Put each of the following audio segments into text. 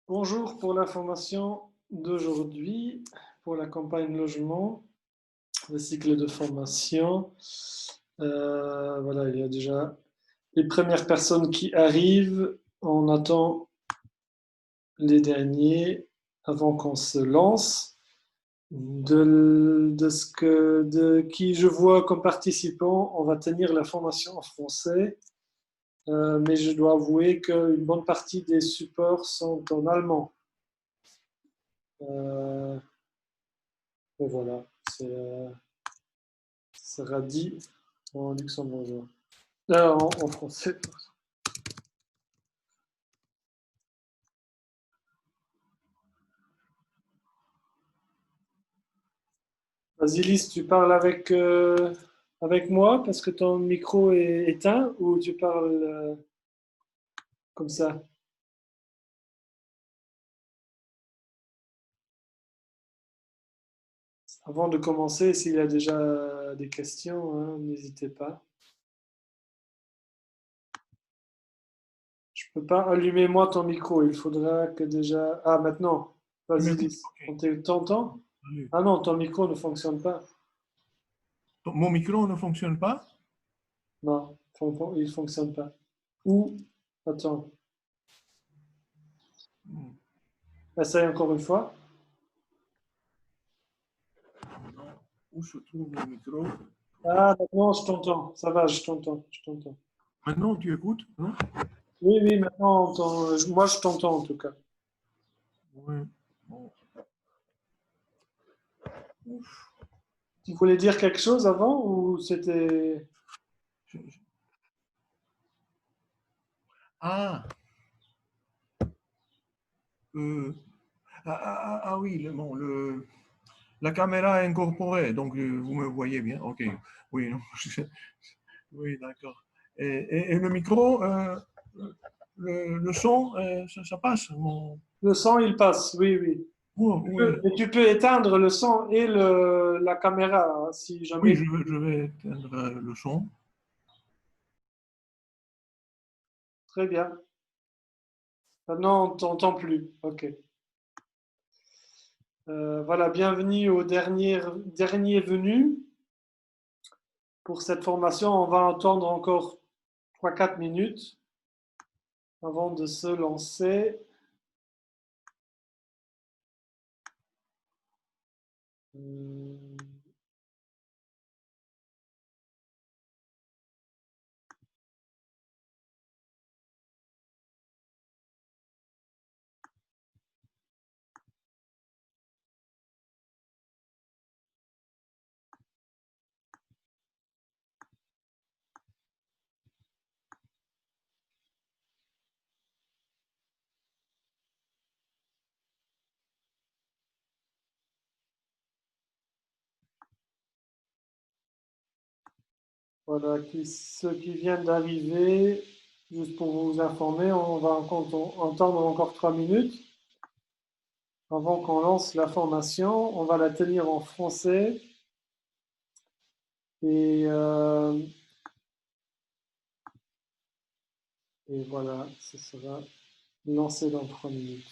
Bonjour pour l'information d'aujourd'hui, pour la campagne logement, le cycle de formation. Voilà, il y a déjà les premières personnes qui arrivent. On attend les derniers avant qu'on se lance. De qui je vois comme participant, on va tenir la formation en français, mais je dois avouer qu'une bonne partie des supports sont en allemand. Euh, Et voilà, ça sera dit en luxembourgeois. En français. Basilis, tu parles avec moi parce que ton micro est éteint ou tu parles comme ça? Avant de commencer, s'il y a déjà des questions, hein, n'hésitez pas. Je peux pas allumer moi ton micro, il faudra que déjà... Ah, maintenant, Tu m'écoutes? Basilis, on t'entend? Salut. Ah non, ton micro ne fonctionne pas. Mon micro ne fonctionne pas? Non, il fonctionne pas. Ou, attends, essaye encore une fois. Où se trouve le micro? Ah, maintenant, je t'entends. Ça va, je t'entends. Je t'entends. Maintenant, tu écoutes, non? Oui, oui, maintenant, moi, je t'entends en tout cas. Oui. Bon. Ouf. Tu voulais dire quelque chose avant ou c'était... Je- je- Ah, euh, oui, bon, la caméra est incorporée, donc vous me voyez bien. Ok. Oui, non, oui, d'accord. Et le micro, le son, ça passe. Le son, il passe, oui, oui. Oh, oui, Mais tu peux éteindre le son et la caméra, hein, si oui, jamais... je vais éteindre le son. Très bien. Maintenant, on t'entend plus. OK. Voilà, bienvenue au dernier venu. Pour cette formation, on va attendre encore 3-4 minutes avant de se lancer. Euh, Voilà, ceux qui viennent d'arriver, juste pour vous informer, on va entendre encore 3 minutes avant qu'on lance la formation. On va la tenir en français et, euh, et voilà, ce sera lancé dans 3 minutes.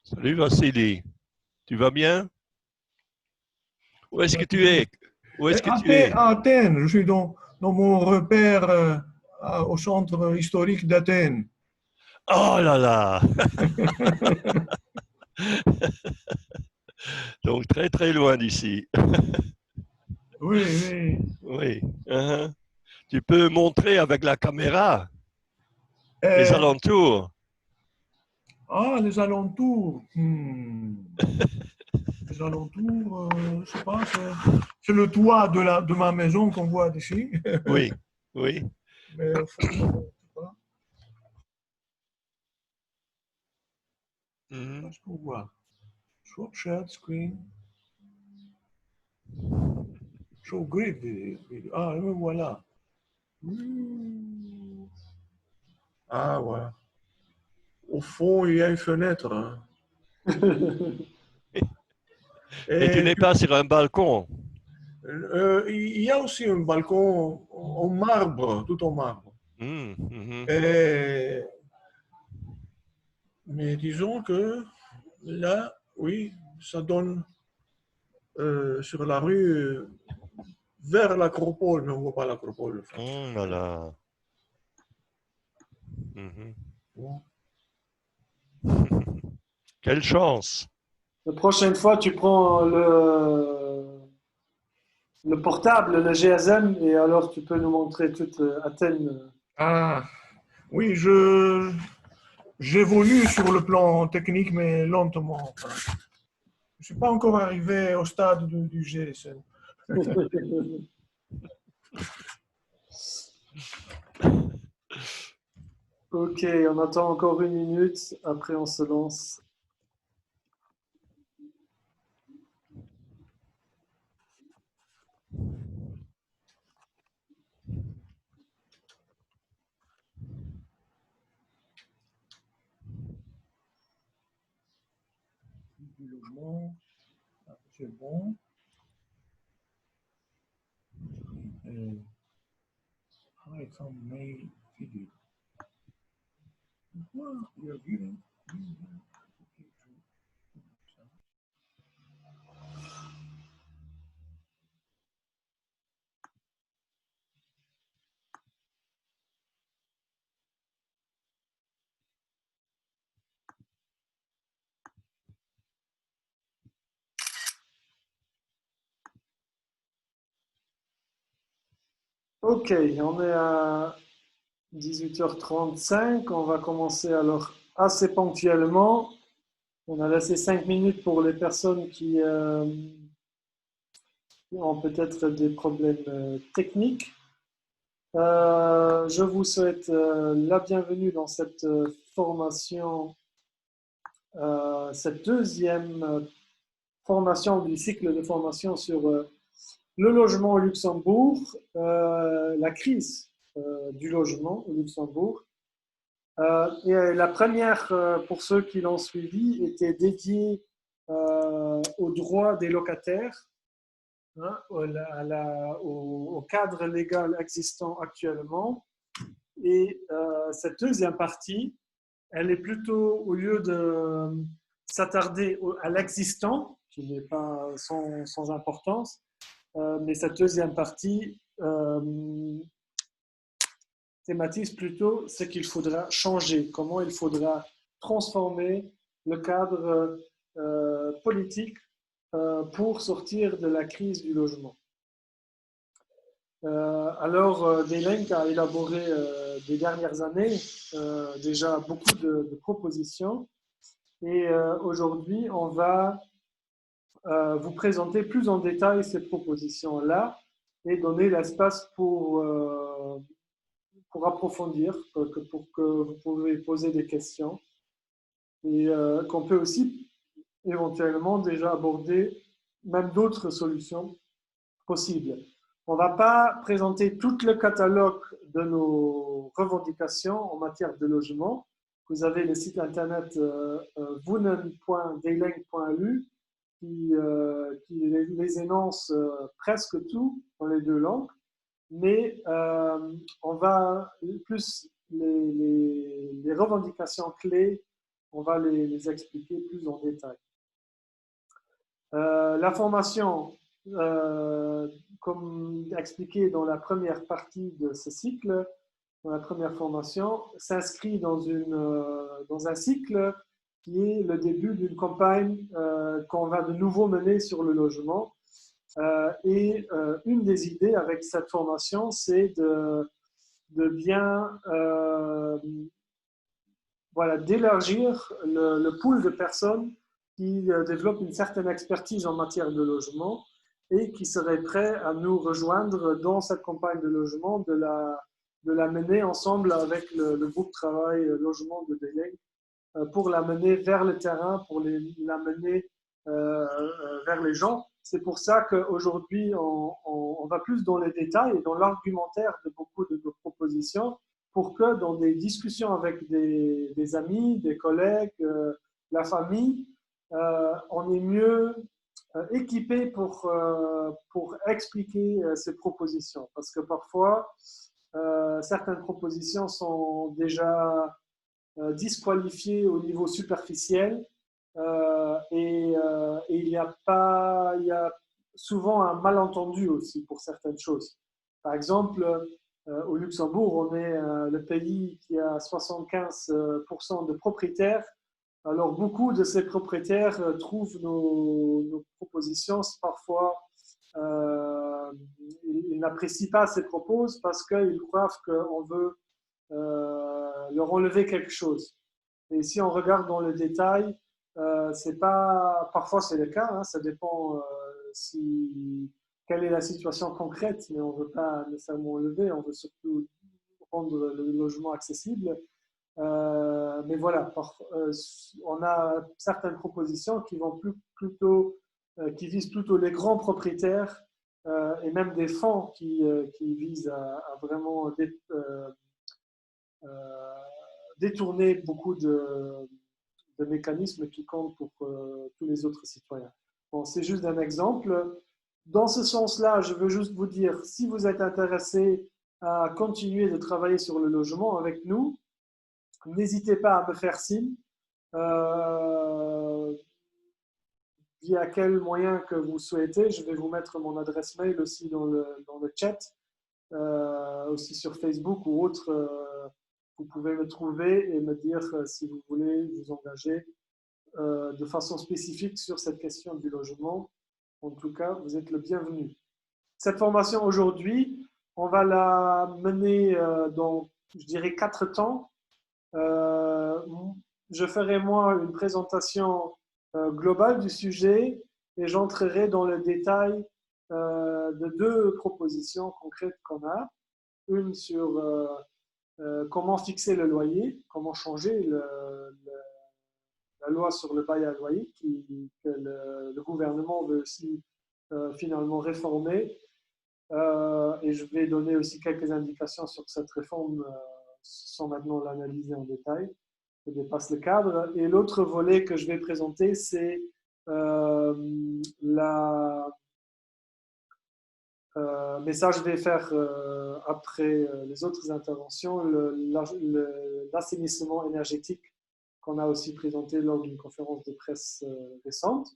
Salut Vassili, tu vas bien? Où est-ce que tu es? Où est-ce que tu es? À Athènes, je suis dans mon repère au centre historique d'Athènes. Oh là là! Donc très très loin d'ici. Oui, oui. Oui. Hein. Tu peux montrer avec la caméra les Euh, alentours. les alentours. Les alentours, je sais pas, c'est le toit de ma maison qu'on voit d'ici. Oui, oui. Mais au fond, je sais pas. Mhm. Qu'est-ce qu'on voit? Swap share screen. Show grid video. Ah, me voilà. Ah, voilà. Au fond, il y a une fenêtre. Hein. Et tu n'es pas sur un balcon. Il y a aussi un balcon en marbre, tout en marbre. Et, mais disons que là, oui, ça donne sur la rue vers l'acropole, mais on ne voit pas l'acropole. Voilà. Bon. Quelle chance. La prochaine fois, tu prends le portable, le GSM, et alors tu peux nous montrer toute Athènes. Ah, oui, j'évolue sur le plan technique, mais lentement. Voilà. Je ne suis pas encore arrivé au stade du GSM. Ok, on attend encore 1 minute, après on se lance. Du logement, c'est bon. Some mail video. Ok, on est à 18h35, on va commencer alors assez ponctuellement. On a laissé 5 minutes pour les personnes qui ont peut-être des problèmes techniques. Je vous souhaite la bienvenue dans cette formation, cette deuxième formation du cycle de formation sur le logement au Luxembourg, la crise du logement au Luxembourg. Et la première, pour ceux qui l'ont suivi, était dédiée aux droits des locataires, hein, au cadre légal existant actuellement. Et cette deuxième partie, elle est plutôt, au lieu de s'attarder à l'existant, qui n'est pas sans importance, mais cette deuxième partie thématise plutôt ce qu'il faudra changer, comment il faudra transformer le cadre politique pour sortir de la crise du logement. Alors, D-Link a élaboré des dernières années déjà beaucoup de propositions et aujourd'hui, on va vous présenter plus en détail ces propositions-là et donner l'espace pour approfondir, pour que vous pouvez poser des questions et qu'on peut aussi éventuellement déjà aborder même d'autres solutions possibles. On ne va pas présenter tout le catalogue de nos revendications en matière de logement. Vous avez le site internet wunen.deleng.lu qui les énonce presque tout dans les deux langues. Mais on va plus les revendications clés, on va les expliquer plus en détail. La formation, comme expliqué dans la première partie de ce cycle, dans la première formation, s'inscrit dans un cycle qui est le début d'une campagne qu'on va de nouveau mener sur le logement. Et une des idées avec cette formation, c'est de bien d'élargir le pool de personnes qui développent une certaine expertise en matière de logement et qui seraient prêts à nous rejoindre dans cette campagne de logement, de la mener ensemble avec le groupe de travail logement de D-Leng pour la mener vers le terrain, pour la mener vers les gens c'est pour ça qu'aujourd'hui, on va plus dans les détails et dans l'argumentaire de beaucoup de nos propositions pour que dans des discussions avec des amis, des collègues, la famille, on est mieux équipé pour expliquer ces propositions. Parce que parfois, certaines propositions sont déjà disqualifiées au niveau superficiel et il y a souvent un malentendu aussi pour certaines choses. Par exemple, au Luxembourg, on est le pays qui a 75% de propriétaires. Alors, beaucoup de ces propriétaires trouvent nos propositions parfois, ils n'apprécient pas ces propos parce qu'ils croient qu'on veut leur enlever quelque chose. Et si on regarde dans le détail, c'est pas, parfois c'est le cas, hein, ça dépend quelle est la situation concrète, mais on ne veut pas nécessairement enlever, on veut surtout rendre le logement accessible. Mais voilà, on a certaines propositions qui vont qui visent plutôt les grands propriétaires et même des fonds qui visent à vraiment détourner beaucoup de mécanismes qui comptent pour tous les autres citoyens. Bon, c'est juste un exemple. Dans ce sens-là, je veux juste vous dire, si vous êtes intéressé à continuer de travailler sur le logement avec nous, n'hésitez pas à me faire signe via quel moyen que vous souhaitez. Je vais vous mettre mon adresse mail aussi dans le chat, aussi sur Facebook ou autre. Vous pouvez me trouver et me dire si vous voulez vous engager de façon spécifique sur cette question du logement. En tout cas, vous êtes le bienvenu. Cette formation aujourd'hui, on va la mener dans, je dirais, 4 temps. Je ferai moi une présentation globale du sujet et j'entrerai dans le détail de 2 propositions concrètes qu'on a. Une sur comment fixer le loyer, comment changer la loi sur le bail à loyer que le gouvernement veut aussi finalement réformer. Et je vais donner aussi quelques indications sur cette réforme sans maintenant l'analyser en détail. Je dépasse le cadre. Et l'autre volet que je vais présenter, c'est mais ça, je vais faire après les autres interventions, l'assainissement énergétique qu'on a aussi présenté lors d'une conférence de presse récente.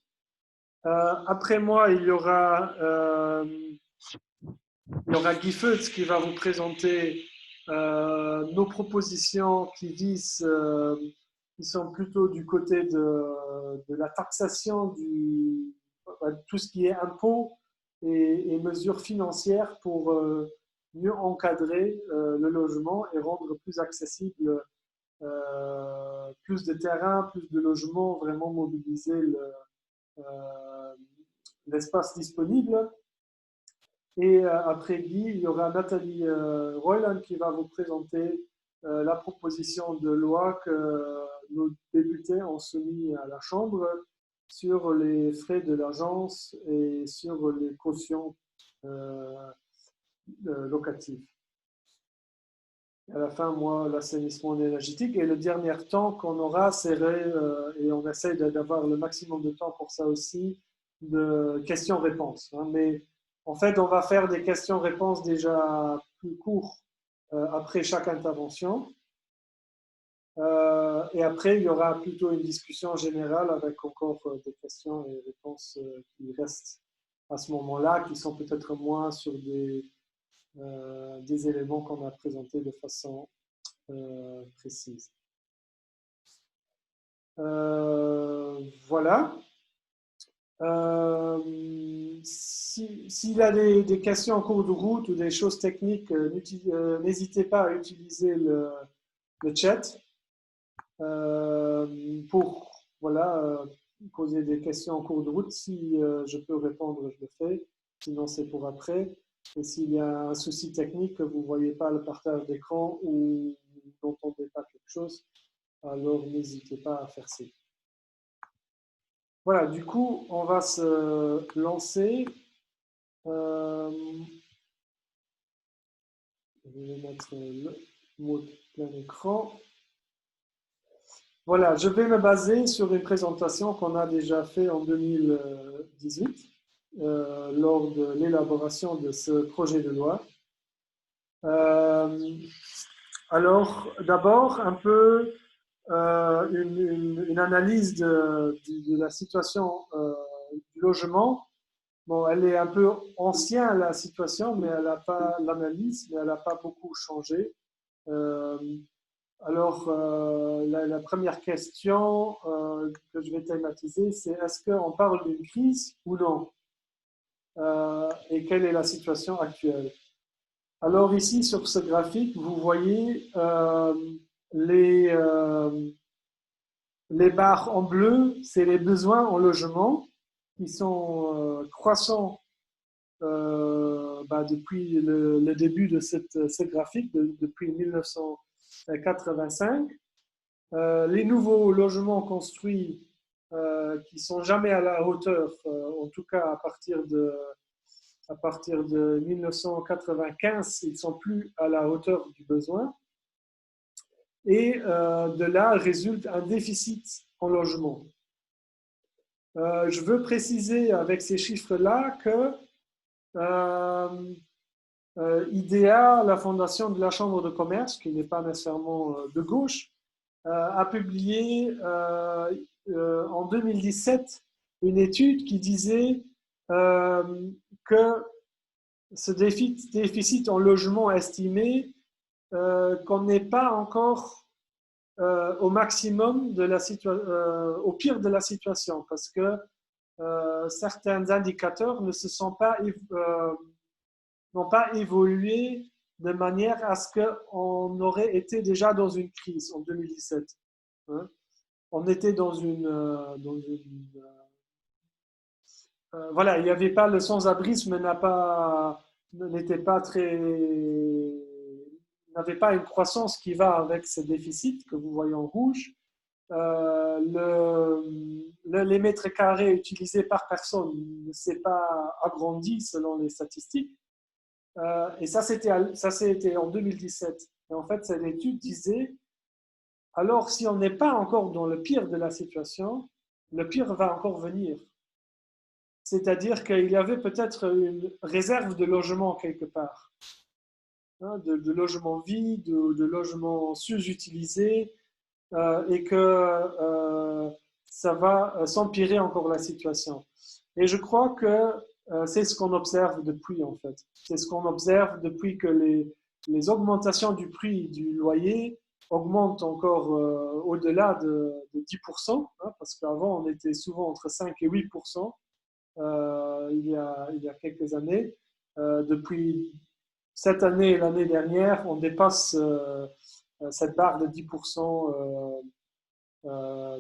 Après moi, il y aura Guy Feutz qui va vous présenter nos propositions qui sont plutôt du côté de la taxation, tout ce qui est impôts et mesures financières pour mieux encadrer le logement et rendre plus accessible plus de terrains, plus de logements, vraiment mobiliser l'espace disponible. Et après Guy, il y aura Nathalie Royland qui va vous présenter la proposition de loi que nos députés ont soumis à la Chambre sur les frais de l'agence et sur les cautions locatives. À la fin, moi, l'assainissement énergétique. Et le dernier temps qu'on aura, et on essaie d'avoir le maximum de temps pour ça aussi, de questions-réponses. Hein. Mais en fait, on va faire des questions-réponses déjà plus courtes après chaque intervention. Et après, il y aura plutôt une discussion générale avec encore des questions et réponses qui restent à ce moment-là, qui sont peut-être moins sur des éléments qu'on a présentés de façon précise. Voilà. S'il y a des questions en cours de route ou des choses techniques, n'hésitez pas à utiliser le chat pour poser des questions en cours de route. Si je peux répondre, je le fais. Sinon, c'est pour après. Et s'il y a un souci technique, que vous ne voyez pas le partage d'écran ou vous n'entendez pas quelque chose, alors n'hésitez pas à faire ça. Voilà, du coup, on va se lancer. Je vais mettre le mode plein écran. Voilà, je vais me baser sur une présentation qu'on a déjà fait en 2018 lors de l'élaboration de ce projet de loi. Alors, d'abord, un peu une analyse de la situation du logement. Bon, elle est un peu ancienne, la situation, mais elle n'a pas l'analyse, mais elle n'a pas beaucoup changé. Euh, alors, la première question que je vais thématiser, c'est est-ce qu'on parle d'une crise ou non? Et quelle est la situation actuelle? Alors ici, sur ce graphique, vous voyez les, euh, les barres en bleu, c'est les besoins en logement qui sont croissants depuis le début de ce graphique, depuis 1985. Les nouveaux logements construits qui sont jamais à la hauteur, en tout cas à partir de 1995, ils sont plus à la hauteur du besoin. Et de là résulte un déficit en logement. Je veux préciser avec ces chiffres-là que IDEA, la fondation de la Chambre de commerce, qui n'est pas nécessairement de gauche, a publié en 2017 une étude qui disait que ce déficit en logement estimé, qu'on n'est pas encore au maximum de la au pire de la situation, parce que certains indicateurs ne se sont pas n'ont pas évolué de manière à ce qu'on aurait été déjà dans une crise en 2017. Hein. On était dans voilà, il n'y avait pas le sans-abrisme, n'était pas très, n'avait pas une croissance qui va avec ce déficit que vous voyez en rouge. Les mètres carrés utilisés par personne ne s'est pas agrandi selon les statistiques. Et ça, c'était en 2017. Et en fait, cette étude disait, alors si on n'est pas encore dans le pire de la situation, le pire va encore venir. C'est-à-dire qu'il y avait peut-être une réserve de logement quelque part, hein, de logements vides, de logements sous-utilisés, et que ça va s'empirer encore la situation. Et je crois que c'est ce qu'on observe depuis, en fait. C'est ce qu'on observe depuis que les augmentations du prix du loyer augmentent encore au-delà de 10%, hein, parce qu'avant, on était souvent entre 5 et 8% il y a quelques années. Depuis cette année et l'année dernière, on dépasse cette barre de 10%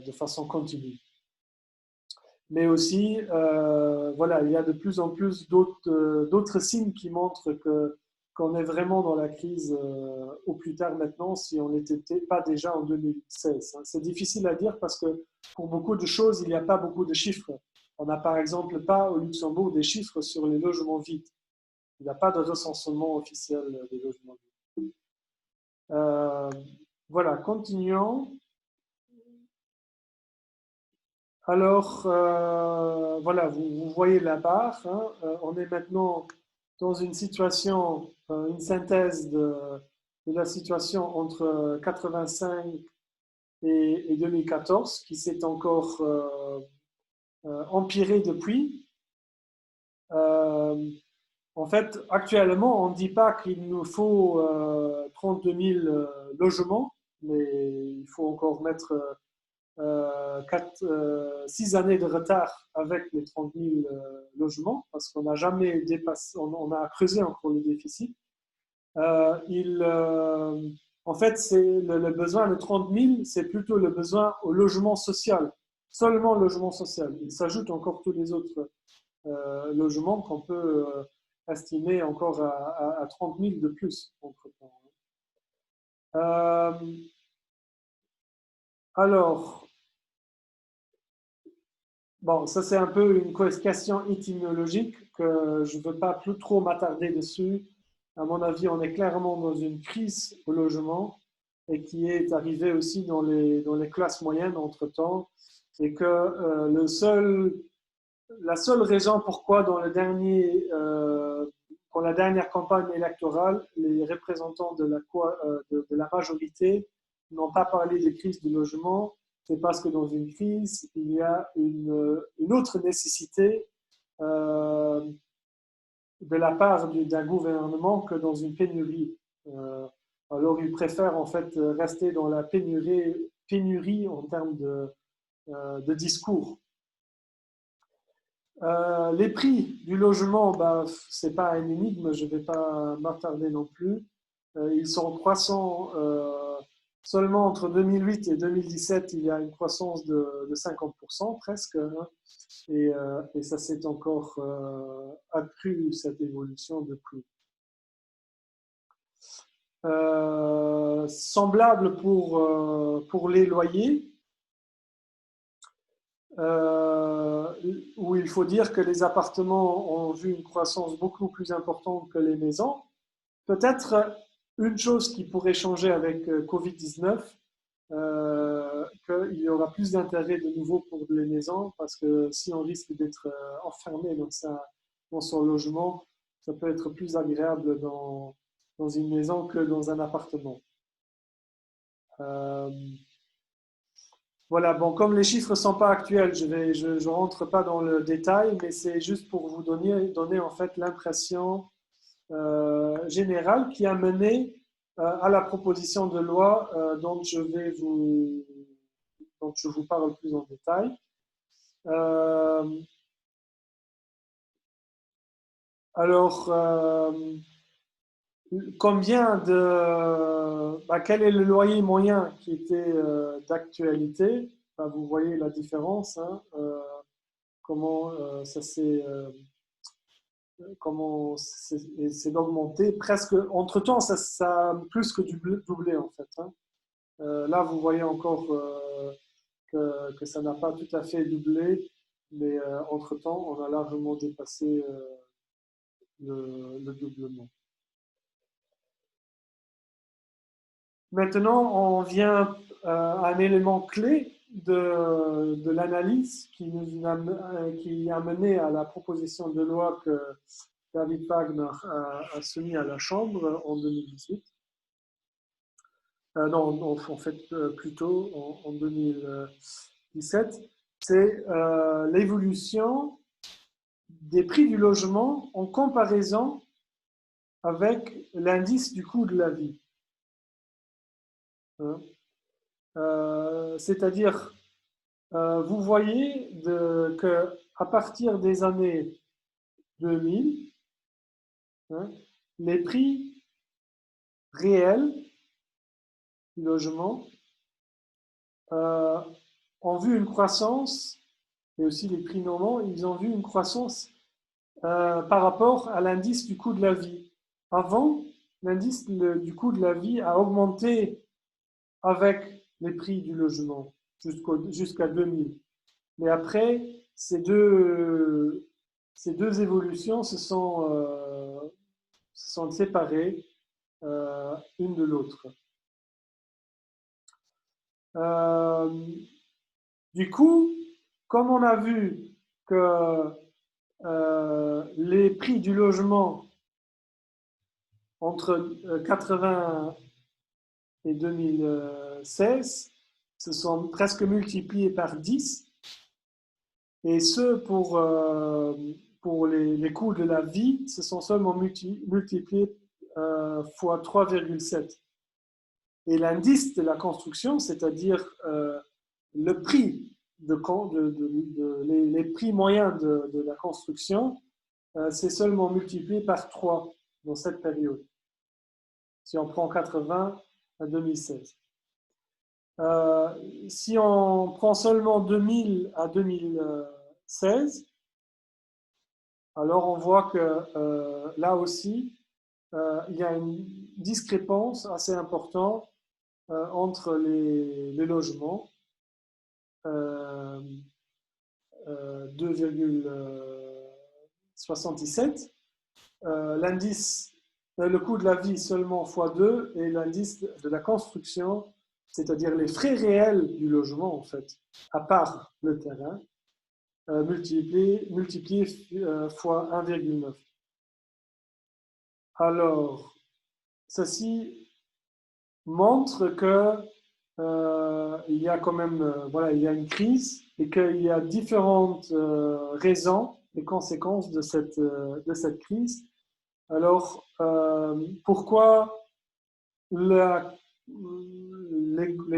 de façon continue. Mais aussi, voilà, il y a de plus en plus d'autres signes qui montrent qu'on est vraiment dans la crise au plus tard maintenant si on n'était pas déjà en 2016. C'est difficile à dire parce que pour beaucoup de choses, il n'y a pas beaucoup de chiffres. On n'a par exemple pas au Luxembourg des chiffres sur les logements vides. Il n'y a pas de recensement officiel des logements vides. Voilà, continuons. Alors, voilà, vous voyez la barre. Hein, on est maintenant dans une situation, une synthèse de la situation entre 85 et 2014, qui s'est encore empirée depuis. En fait, actuellement, on ne dit pas qu'il nous faut 32 000 logements, mais il faut encore mettre 6 années de retard avec les 30 000 logements, parce qu'on n'a jamais dépassé, on a creusé encore le déficit. En fait, c'est le besoin de 30 000, c'est plutôt le besoin au logement social, seulement le logement social. Il s'ajoute encore tous les autres logements qu'on peut estimer encore à 30 000 de plus. Euh, alors, bon, ça c'est un peu une question étymologique que je ne veux pas plus trop m'attarder dessus. À mon avis, on est clairement dans une crise au logement et qui est arrivée aussi dans les classes moyennes entre-temps. Et que la seule raison pourquoi pour la dernière campagne électorale, les représentants de la majorité n'ont pas parlé de crise du logement, c'est parce que dans une crise, il y a une autre nécessité euh, de la part d'un gouvernement que dans une pénurie. Alors, ils préfèrent en fait rester dans la pénurie en termes de discours. Les prix du logement, bah, ce n'est pas un énigme, je ne vais pas m'attarder non plus. Ils sont croissants seulement entre 2008 et 2017, il y a une croissance de 50% presque, hein, et ça s'est encore accru, cette évolution de prix. Semblable pour les loyers. Où il faut dire que les appartements ont vu une croissance beaucoup plus importante que les maisons. Peut-être une chose qui pourrait changer avec Covid-19, qu'il y aura plus d'intérêt de nouveau pour les maisons, parce que si on risque d'être enfermé dans son logement, ça peut être plus agréable dans une maison que dans un appartement. Voilà, bon, comme les chiffres ne sont pas actuels, je rentre pas dans le détail, mais c'est juste pour vous donner en fait l'impression générale qui a mené à la proposition de loi dont je vous parle plus en détail. Alors, quel est le loyer moyen qui était d'actualité? Vous voyez la différence, hein, comment c'est d'augmenter presque. Entre-temps, ça a plus que doublé en fait, hein. Là, vous voyez encore que ça n'a pas tout à fait doublé, mais entre-temps, on a largement dépassé le doublement. Maintenant, on vient à un élément clé de l'analyse qui a mené à la proposition de loi que David Wagner a soumise à la Chambre en 2018. Non, en fait, plutôt en 2017. C'est l'évolution des prix du logement en comparaison avec l'indice du coût de la vie. C'est-à-dire, vous voyez qu'à partir des années 2000, hein, les prix réels du logement ont vu une croissance, et aussi les prix normaux, ils ont vu une croissance par rapport à l'indice du coût de la vie. Avant, l'indice du coût de la vie a augmenté avec les prix du logement jusqu'à 2000. Mais après, ces deux évolutions se sont séparées une de l'autre. Du coup, comme on a vu que les prix du logement entre 80 et 2016 se sont presque multipliés par 10, et ce pour les coûts de la vie se sont seulement multipliés fois 3,7. Et l'indice de la construction, c'est-à-dire le prix les prix moyens de la construction, c'est seulement multiplié par 3 dans cette période, si on prend 80 à 2016. Si on prend seulement 2000 à 2016, alors on voit que là aussi, il y a une discrépance assez importante entre les logements. 2,77. L'indice, le coût de la vie seulement x2 et l'indice de la construction, c'est-à-dire les frais réels du logement en fait, à part le terrain, multiplié fois 1,9. Alors, ceci montre que il y a quand même voilà, il y a une crise et qu'il y a différentes raisons et conséquences de cette crise. Alors, pourquoi les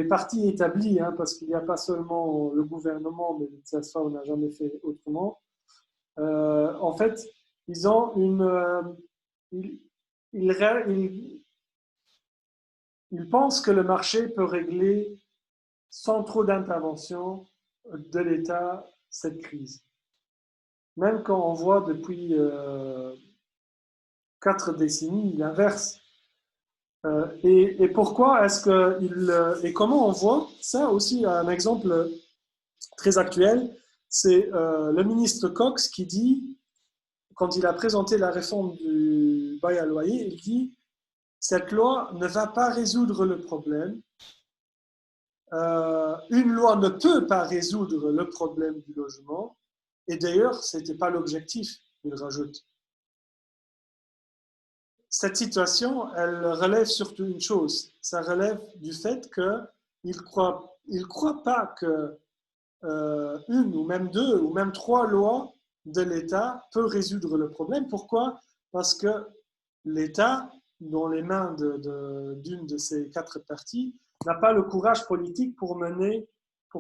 partis établis, hein, parce qu'il n'y a pas seulement le gouvernement, mais ça on n'a jamais fait autrement, en fait, ils ont ils pensent que le marché peut régler sans trop d'intervention de l'État cette crise. Même quand on voit depuis 4 décennies l'inverse. Et pourquoi est-ce et comment on voit ça aussi, un exemple très actuel, c'est le ministre Cox qui dit, quand il a présenté la réforme du bail à loyer, il dit cette loi ne va pas résoudre le problème. Une loi ne peut pas résoudre le problème du logement. Et d'ailleurs, ce n'était pas l'objectif, il rajoute. Cette situation, elle relève surtout une chose. Ça relève du fait qu'il ne croit pas que une ou même deux ou même trois lois de l'État peuvent résoudre le problème. Pourquoi? Parce que l'État, dans les mains d'une de ces 4 parties, n'a pas le courage politique pour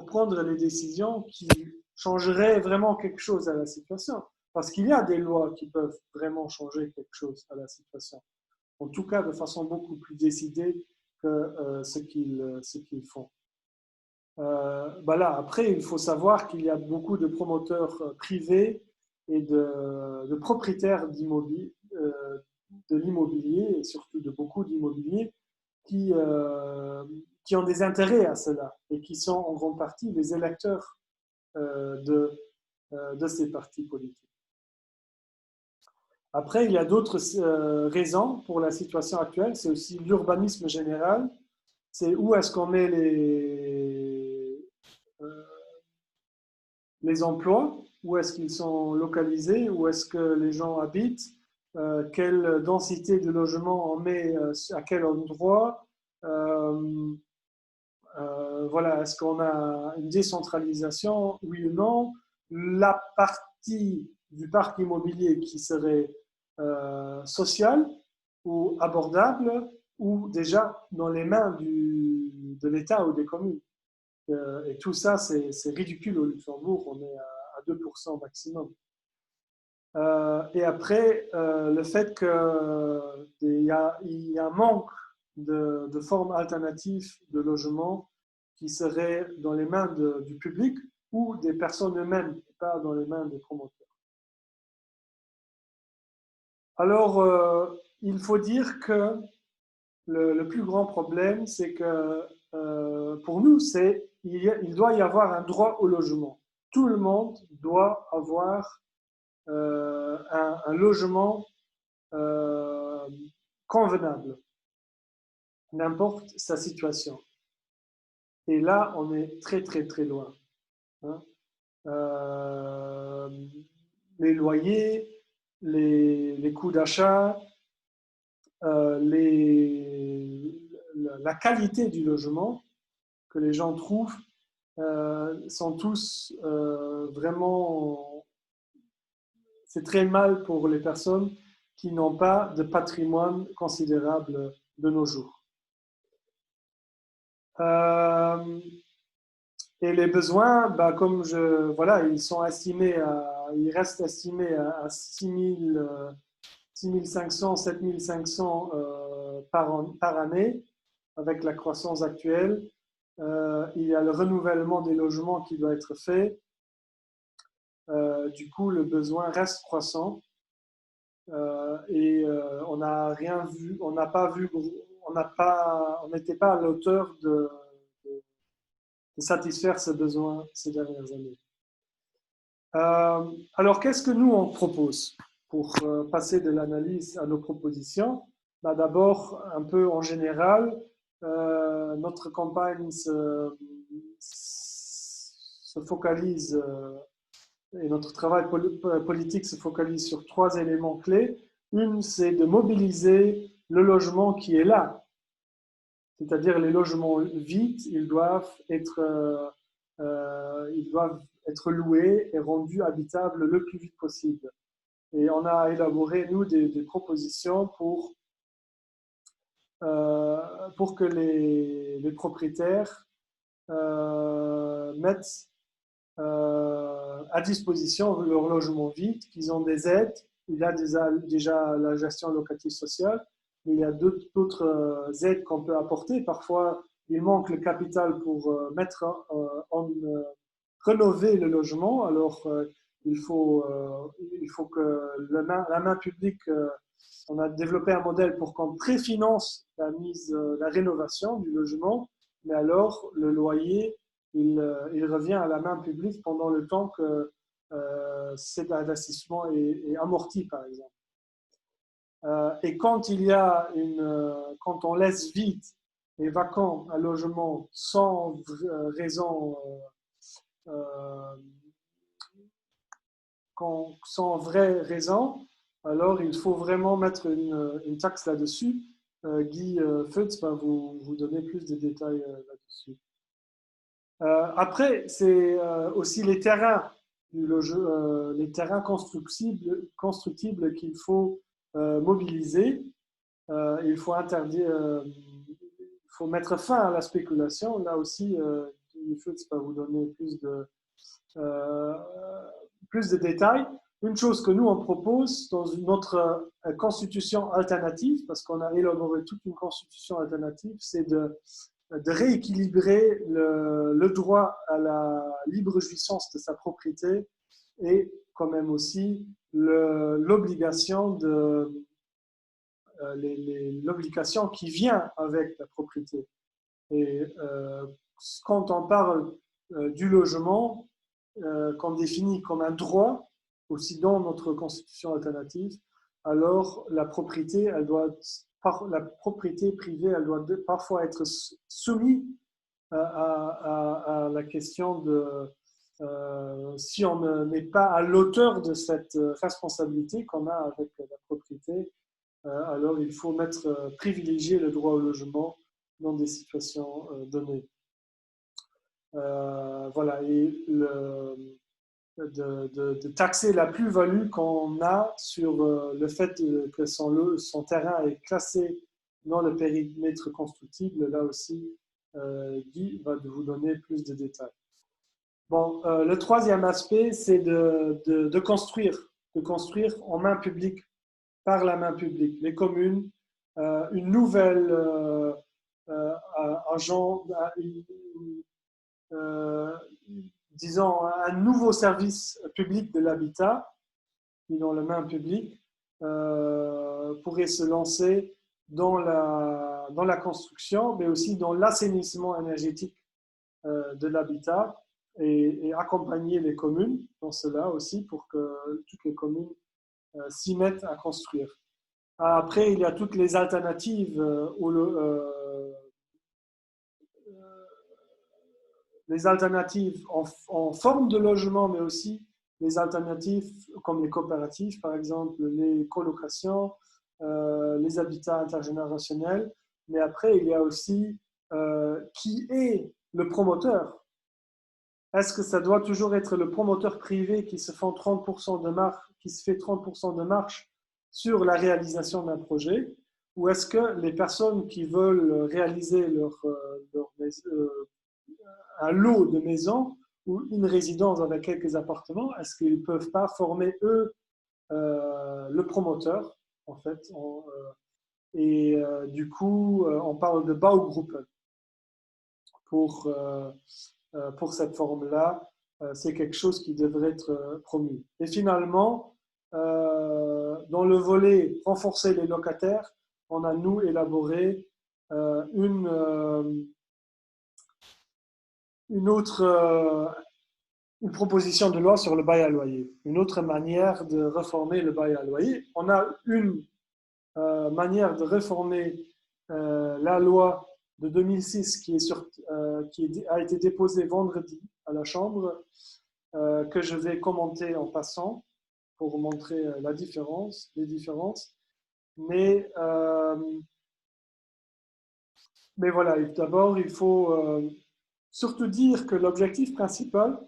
prendre les décisions qui changeraient vraiment quelque chose à la situation. Parce qu'il y a des lois qui peuvent vraiment changer quelque chose à la situation. En tout cas, de façon beaucoup plus décidée que ce qu'ils font. Là, après, il faut savoir qu'il y a beaucoup de promoteurs privés et de propriétaires d'immobilier, de l'immobilier et surtout de beaucoup d'immobiliers qui ont des intérêts à cela et qui sont en grande partie les électeurs de ces partis politiques. Après, il y a d'autres raisons pour la situation actuelle. C'est aussi l'urbanisme général. C'est où est-ce qu'on met les emplois, où est-ce qu'ils sont localisés, où est-ce que les gens habitent, quelle densité de logement on met à quel endroit. Voilà, est-ce qu'on a une décentralisation, oui ou non? La partie du parc immobilier qui serait sociale ou abordable ou déjà dans les mains de l'État ou des communes. Et tout ça, c'est ridicule au Luxembourg, on est à 2% maximum. Et après, le fait qu'il y a un manque de formes alternatives de logement qui seraient dans les mains du public ou des personnes eux-mêmes, pas dans les mains des promoteurs. Alors, il faut dire que le plus grand problème, c'est que pour nous, il doit y avoir un droit au logement. Tout le monde doit avoir un logement convenable, n'importe sa situation. Et là, on est très, très, très loin. Hein. Les loyers, les coûts d'achat, la qualité du logement que les gens trouvent sont tous vraiment... C'est très mal pour les personnes qui n'ont pas de patrimoine considérable de nos jours. Et les besoins, comme voilà, ils restent estimés à 6500, 7500 par année avec la croissance actuelle. Il y a le renouvellement des logements qui doit être fait. Du coup, le besoin reste croissant. Et on n'a rien vu, on n'a pas vu, on n'était pas à la hauteur de satisfaire ces besoins ces dernières années. Alors, qu'est-ce que nous, on propose pour passer de l'analyse à nos propositions? Bah, d'abord, un peu en général, notre campagne se focalise, et notre travail politique se focalise sur 3 éléments clés. Une, c'est de mobiliser le logement qui est là, c'est-à-dire les logements vides, ils doivent être loués et rendus habitables le plus vite possible. Et on a élaboré, nous, des propositions pour que les propriétaires mettent à disposition leur logement vide, qu'ils ont des aides. Il y a déjà la gestion locative sociale, mais il y a d'autres aides qu'on peut apporter. Parfois, il manque le capital pour rénover le logement. Alors, il faut que la main publique, on a développé un modèle pour qu'on préfinance la rénovation du logement, mais alors le loyer, il revient à la main publique pendant le temps que cet investissement est amorti, par exemple. Et quand quand on laisse vide et vacant un logement sans raison, sans vraie raison, alors il faut vraiment mettre une taxe là-dessus. Guy Feutz va vous donner plus de détails là-dessus. Après, c'est aussi les terrains, les terrains constructibles qu'il faut mobiliser. Il faut il faut mettre fin à la spéculation. Là aussi, Guy Feutz va vous donner plus de détails. Une chose que nous, on propose dans notre constitution alternative, parce qu'on a élaboré toute une constitution alternative, c'est de rééquilibrer le droit à la libre jouissance de sa propriété et quand même aussi l'obligation l'obligation qui vient avec la propriété. Et quand on parle du logement, qu'on définit comme un droit, aussi dans notre constitution alternative, alors la propriété, la propriété privée, elle doit parfois être soumise à la question de si on n'est pas à l'auteur de cette responsabilité qu'on a avec la propriété, alors il faut privilégier le droit au logement dans des situations données. Voilà, et de taxer la plus-value qu'on a sur le fait que son terrain est classé dans le périmètre constructible. Là aussi, Guy va vous donner plus de détails. Bon, le troisième aspect, c'est de construire en main publique, par la main publique. Les communes, une nouvelle disons, un nouveau service public de l'habitat, qui dans la main publique, pourrait se lancer dans la construction, mais aussi dans l'assainissement énergétique de l'habitat et accompagner les communes dans cela aussi pour que toutes les communes s'y mettent à construire. Après, il y a toutes les alternatives les alternatives en forme de logement, mais aussi les alternatives comme les coopératives, par exemple, les colocations, les habitats intergénérationnels. Mais après, il y a aussi qui est le promoteur. Est-ce que ça doit toujours être le promoteur privé qui se fait 30% de marche sur la réalisation d'un projet, ou est-ce que les personnes qui veulent réaliser un lot de maisons ou une résidence avec quelques appartements, est-ce qu'ils ne peuvent pas former, eux, le promoteur, en fait, du coup, on parle de Baugruppen pour cette forme-là. C'est quelque chose qui devrait être promu. Et finalement, dans le volet renforcer les locataires, on a, nous, élaboré une autre une proposition de loi sur le bail à loyer, une autre manière de réformer le bail à loyer. On a une manière de réformer la loi de 2006 qui a été déposée vendredi à la Chambre, que je vais commenter en passant pour montrer les différences. Mais, mais voilà, d'abord, il faut surtout dire que l'objectif principal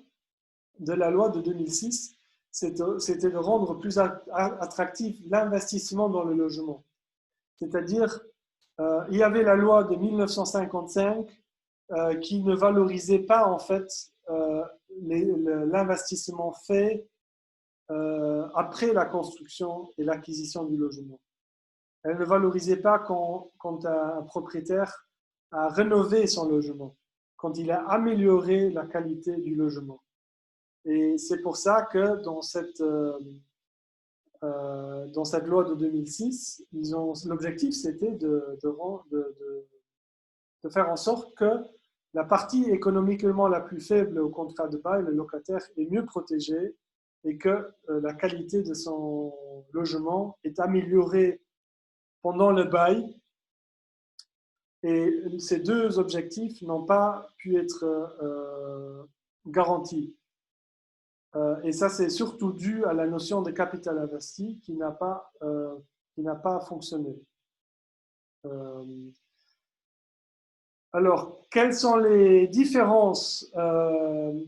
de la loi de 2006, c'était de rendre plus attractif l'investissement dans le logement. C'est-à-dire, il y avait la loi de 1955 qui ne valorisait pas en fait l'investissement fait après la construction et l'acquisition du logement. Elle ne valorisait pas quand un propriétaire a rénové son logement, quand il a amélioré la qualité du logement. Et c'est pour ça que dans cette loi de 2006, l'objectif c'était de faire en sorte que la partie économiquement la plus faible au contrat de bail, le locataire, est mieux protégé et que la qualité de son logement est améliorée pendant le bail. Et ces deux objectifs n'ont pas pu être garantis. Et ça, c'est surtout dû à la notion de capital investi qui n'a pas fonctionné. Alors, quelles sont les différences?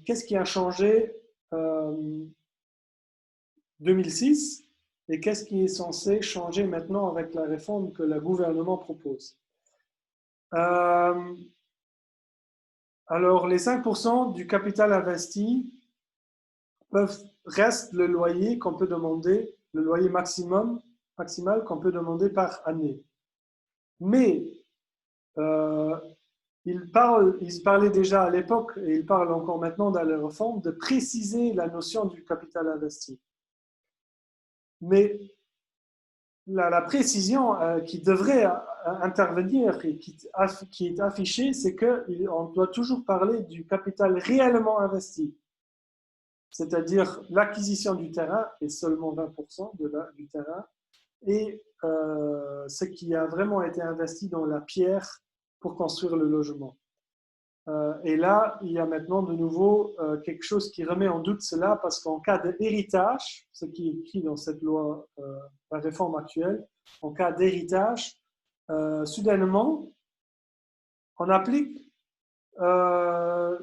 Qu'est-ce qui a changé 2006 et qu'est-ce qui est censé changer maintenant avec la réforme que le gouvernement propose? Alors, les 5% du capital investi reste le loyer qu'on peut demander, le loyer maximal qu'on peut demander par année. Mais il parlait déjà à l'époque, et il parle encore maintenant dans la réforme, de préciser la notion du capital investi. Mais la précision qui devrait intervenir et qui est affichée, c'est qu'on doit toujours parler du capital réellement investi. C'est-à-dire l'acquisition du terrain est seulement 20% du terrain et ce qui a vraiment été investi dans la pierre pour construire le logement. Et là, il y a maintenant de nouveau quelque chose qui remet en doute cela parce qu'en cas d'héritage, ce qui est écrit dans cette loi, la réforme actuelle, en cas d'héritage, soudainement, on applique la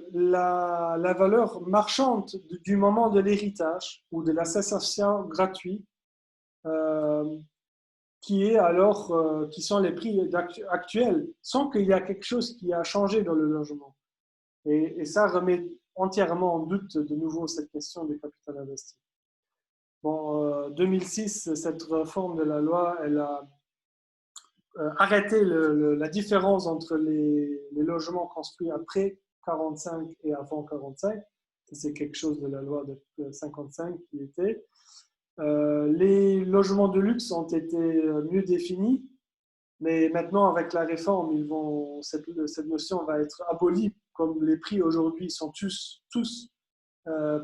valeur marchande du moment de l'héritage ou de la cessation gratuite qui sont les prix actuels, sans qu'il y ait quelque chose qui a changé dans le logement. Et ça remet entièrement en doute de nouveau cette question du capital investi. Bon, 2006, cette réforme de la loi, elle a arrêté la différence entre les logements construits après 45 et avant 45. C'est quelque chose de la loi de 55 qui était. Les logements de luxe ont été mieux définis, mais maintenant, avec la réforme, cette notion va être abolie, comme les prix aujourd'hui sont tous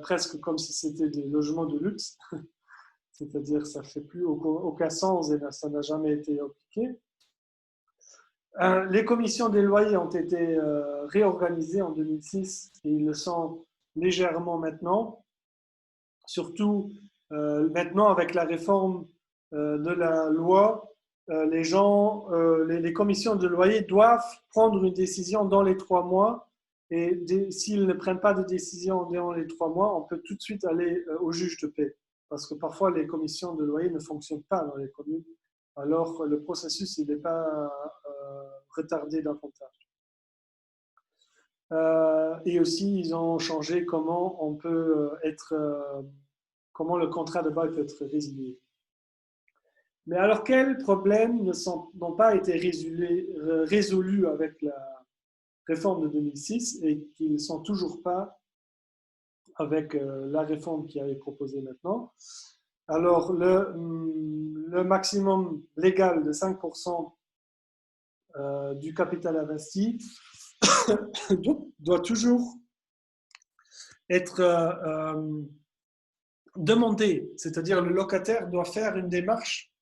presque comme si c'était des logements de luxe. C'est-à-dire ça ne fait plus aucun sens et ça n'a jamais été appliqué. Les commissions des loyers ont été réorganisées en 2006 et ils le sont légèrement maintenant. Surtout maintenant avec la réforme de la loi, les commissions de loyer doivent prendre une décision dans les 3 mois et s'ils ne prennent pas de décision dans les 3 mois, on peut tout de suite aller au juge de paix. Parce que parfois les commissions de loyer ne fonctionnent pas dans les communes. Alors le processus n'est pas retardé davantage. Et aussi, ils ont changé comment le contrat de bail peut être résilié. Mais alors, quels problèmes n'ont pas été résolus avec la réforme de 2006 et qui ne sont toujours pas avec la réforme qui est proposée maintenant? Alors, le maximum légal de 5% du capital investi doit toujours être demandé, c'est-à-dire le locataire doit faire une démarche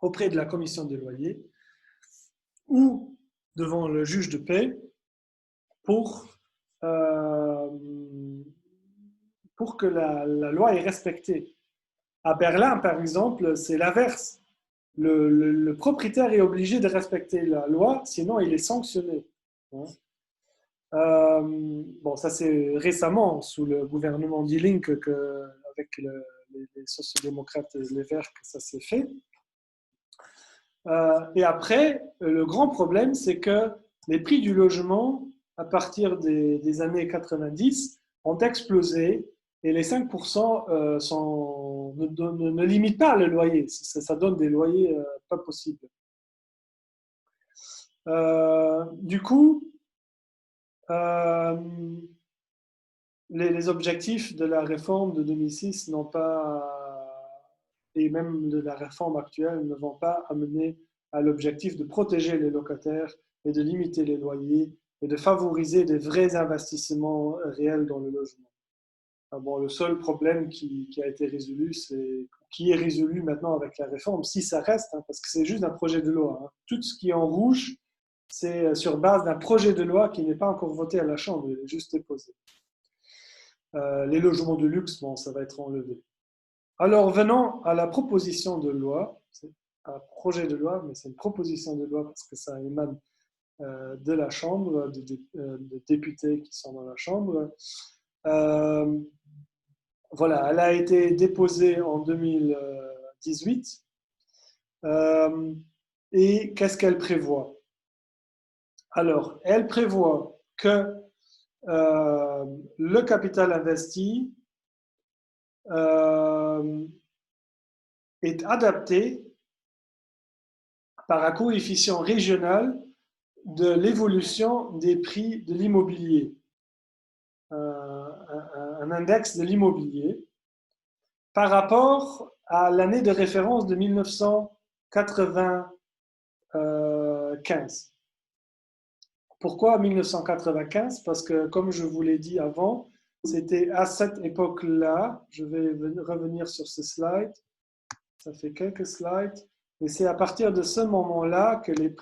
auprès de la commission des loyers ou devant le juge de paix pour que la loi est respectée. À Berlin, par exemple, c'est l'inverse. Le propriétaire est obligé de respecter la loi, sinon il est sanctionné. Bon, ça c'est récemment, sous le gouvernement Die avec les sociodémocrates et les Verts, que ça s'est fait. Et après, le grand problème, c'est que les prix du logement, à partir des années 90, ont explosé et les 5% ne limitent pas le loyer. Ça donne des loyers pas possibles. Du coup, les objectifs de la réforme de 2006 n'ont pas, et même de la réforme actuelle, ne vont pas amener à l'objectif de protéger les locataires et de limiter les loyers et de favoriser des vrais investissements réels dans le logement. Bon, le seul problème qui a été résolu, qui est résolu maintenant avec la réforme, si ça reste, parce que c'est juste un projet de loi. Tout ce qui est en rouge, c'est sur base d'un projet de loi qui n'est pas encore voté à la Chambre, il est juste déposé. Les logements de luxe, bon, ça va être enlevé. Alors, venons à la proposition de loi. C'est un projet de loi, mais c'est une proposition de loi parce que ça émane de la Chambre, de députés qui sont dans la Chambre. Voilà, elle a été déposée en 2018. Et qu'est-ce qu'elle prévoit? Alors, elle prévoit que le capital investi est adapté par un coefficient régional de l'évolution des prix de l'immobilier, un index de l'immobilier, par rapport à l'année de référence de 1995. Pourquoi 1995? Parce que, comme je vous l'ai dit avant, c'était à cette époque-là, je vais revenir sur ce slide, ça fait quelques slides, et c'est à partir de ce moment-là que les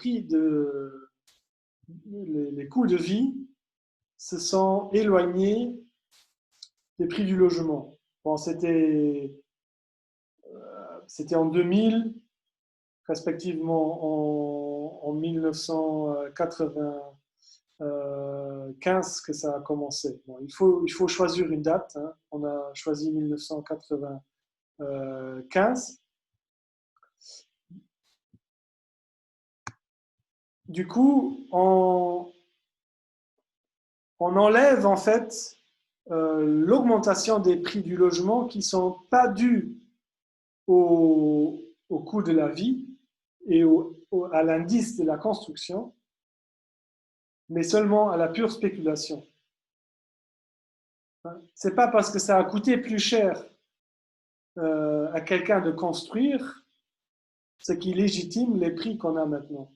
coûts de vie se sont éloignés des prix du logement. Bon, c'était en 2000, respectivement en 1995 que ça a commencé. Bon, il faut choisir une date. On a choisi 1995. Du coup, on enlève en fait l'augmentation des prix du logement qui ne sont pas dus au coût de la vie et à l'indice de la construction, mais seulement à la pure spéculation. Ce n'est pas parce que ça a coûté plus cher à quelqu'un de construire ce qui légitime les prix qu'on a maintenant.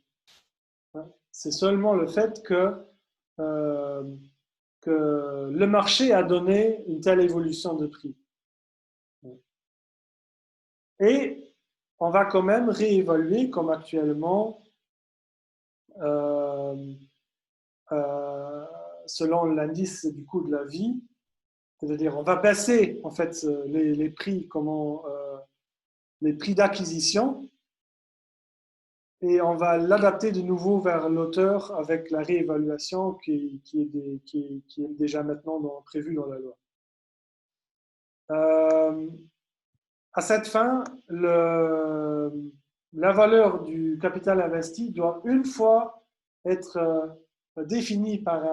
C'est seulement le fait que le marché a donné une telle évolution de prix. Et on va quand même réévaluer, comme actuellement, selon l'indice du coût de la vie, c'est-à-dire on va baisser en fait les prix, les prix d'acquisition, et on va l'adapter de nouveau vers l'auteur avec la réévaluation qui est déjà maintenant prévue dans la loi. À cette fin, la valeur du capital investi doit une fois être définie par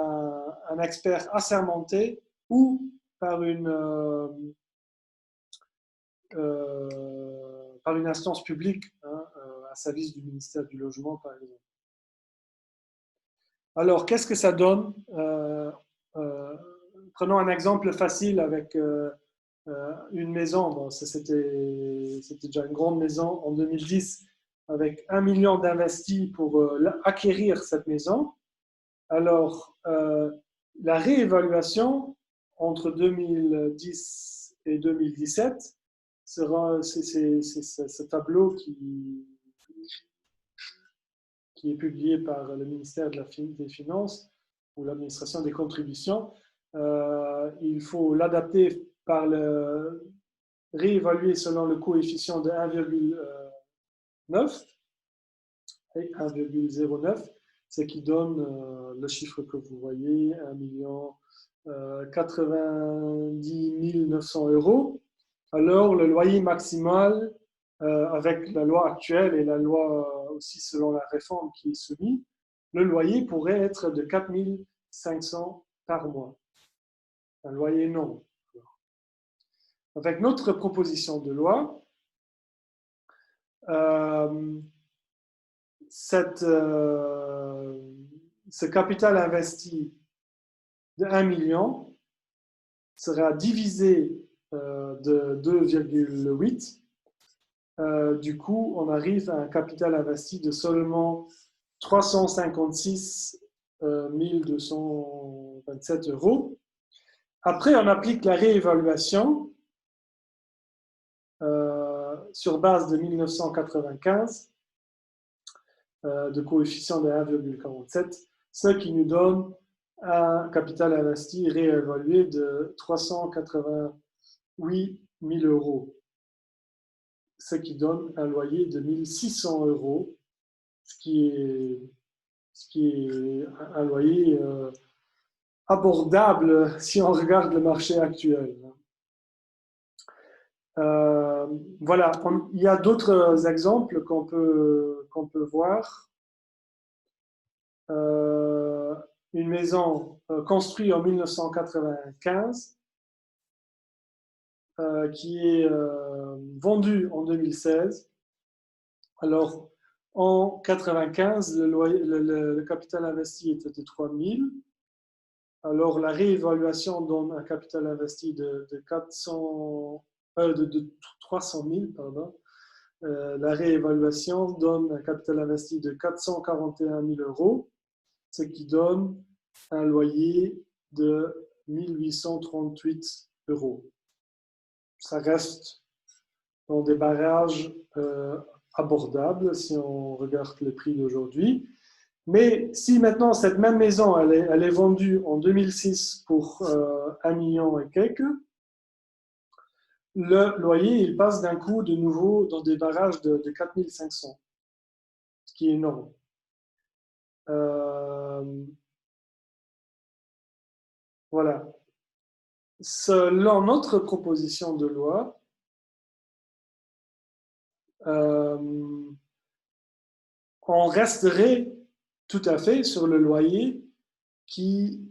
un expert assermenté ou par une instance publique, un service du ministère du Logement, par exemple. Alors, qu'est-ce que ça donne? Prenons un exemple facile avec une maison. Bon, c'était déjà une grande maison en 2010, avec 1 million d'investis pour acquérir cette maison. Alors, la réévaluation entre 2010 et 2017, c'est ce tableau qui est publié par le ministère des Finances ou l'administration des contributions. Il faut l'adapter réévaluer selon le coefficient de 1,9 et 1,09, ce qui donne le chiffre que vous voyez, 1 900 €. Alors, le loyer maximal, avec la loi actuelle et la loi aussi selon la réforme qui est soumise, le loyer pourrait être de 4 500 par mois. Un loyer non. Avec notre proposition de loi, ce capital investi de 1 million sera divisé de 2,8. Du coup, on arrive à un capital investi de seulement 356 227 €. Après, on applique la réévaluation sur base de 1995 de coefficient de 1,47, ce qui nous donne un capital investi réévalué de 388 000 €, ce qui donne un loyer de 1 600 €, ce qui est un loyer abordable si on regarde le marché actuel. Voilà, il y a d'autres exemples qu'on peut voir. Une maison construite en 1995 qui est vendue en 2016. Alors, en 1995, le capital investi était de 3 000. Alors, la réévaluation donne un capital investi de 300 000. Pardon. La réévaluation donne un capital investi de 441 000 €, ce qui donne un loyer de 1 838 €. Ça reste dans des barrages abordables si on regarde les prix d'aujourd'hui. Mais si maintenant cette même maison elle est vendue en 2006 pour 1 million et quelques, le loyer il passe d'un coup de nouveau dans des barrages de 4 500, ce qui est énorme. Voilà. Selon notre proposition de loi, on resterait tout à fait sur le loyer qui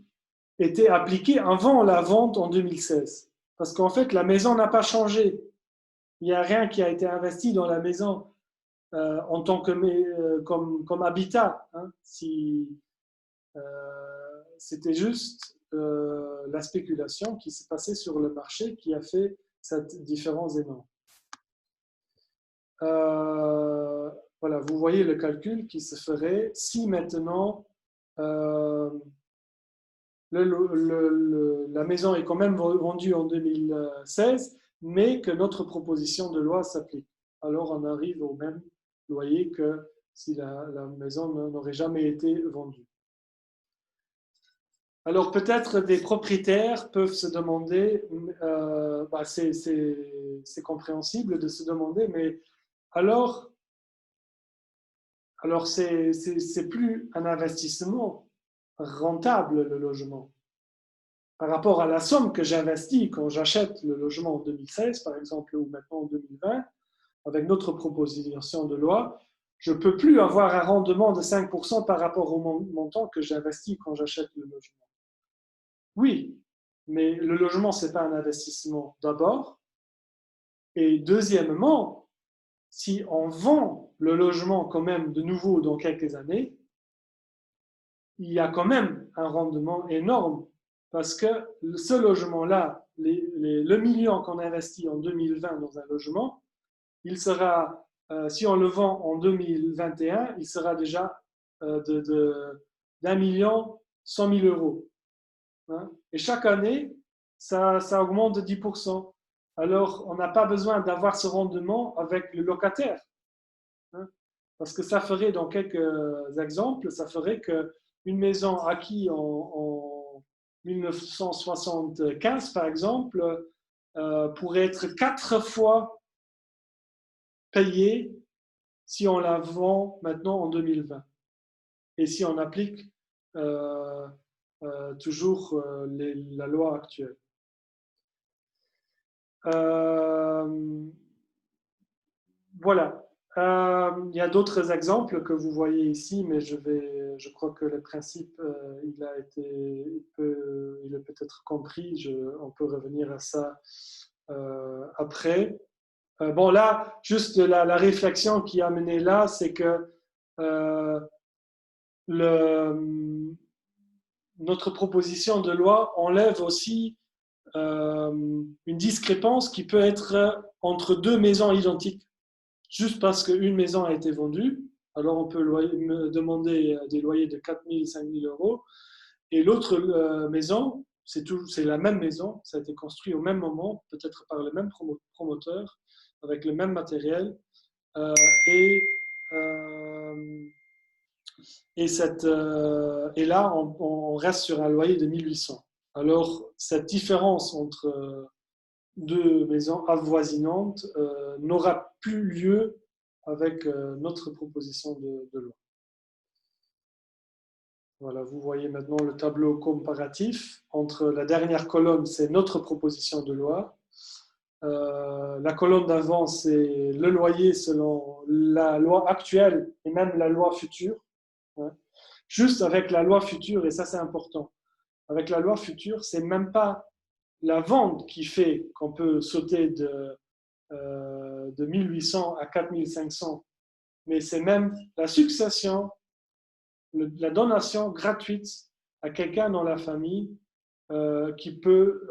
était appliqué avant la vente en 2016. Parce qu'en fait, la maison n'a pas changé. Il n'y a rien qui a été investi dans la maison en tant que comme habitat. Hein. C'était juste la spéculation qui s'est passée sur le marché qui a fait cette différence énorme. Voilà, vous voyez le calcul qui se ferait si maintenant la maison est quand même vendue en 2016, mais que notre proposition de loi s'applique. Alors on arrive au même loyer que si la maison n'aurait jamais été vendue. Alors peut-être des propriétaires peuvent se demander, c'est compréhensible de se demander, mais alors c'est plus un investissement rentable le logement. Par rapport à la somme que j'investis quand j'achète le logement en 2016, par exemple, ou maintenant en 2020, avec notre proposition de loi, je ne peux plus avoir un rendement de 5% par rapport au montant que j'investis quand j'achète le logement. Oui, mais le logement, ce n'est pas un investissement d'abord. Et deuxièmement, si on vend le logement quand même de nouveau dans quelques années, il y a quand même un rendement énorme parce que ce logement-là, le million qu'on investit en 2020 dans un logement, il sera, si on le vend en 2021, il sera déjà d'1 100 000 € Hein. Et chaque année, ça augmente de 10%. Alors, on n'a pas besoin d'avoir ce rendement avec le locataire. Hein, parce que ça ferait, dans quelques exemples, ça ferait qu'une maison acquise en 1975, par exemple, pourrait être 4 fois payée si on la vend maintenant en 2020. Et si on applique toujours la loi actuelle. Voilà. Il y a d'autres exemples que vous voyez ici, mais je crois que le principe, il est peut-être compris. On peut revenir à ça après. Bon, là, juste la réflexion qui a mené là, c'est que notre proposition de loi enlève aussi une discrépance qui peut être entre deux maisons identiques. Juste parce qu'une maison a été vendue, alors on peut demander des loyers de 4 000, 5 000 euros, et l'autre maison, c'est la même maison, ça a été construit au même moment, peut-être par le même promoteur, avec le même matériel, et là, on reste sur un loyer de 1800. Alors, cette différence entre deux maisons avoisinantes n'aura plus lieu avec notre proposition de loi. Voilà, vous voyez maintenant le tableau comparatif. Entre la dernière colonne, c'est notre proposition de loi. La colonne d'avant, c'est le loyer selon la loi actuelle et même la loi future. Hein. Juste avec la loi future, et ça c'est important, avec la loi future, c'est même pas la vente qui fait qu'on peut sauter de 1800 à 4500, mais c'est même la succession, la donation gratuite à quelqu'un dans la famille qui peut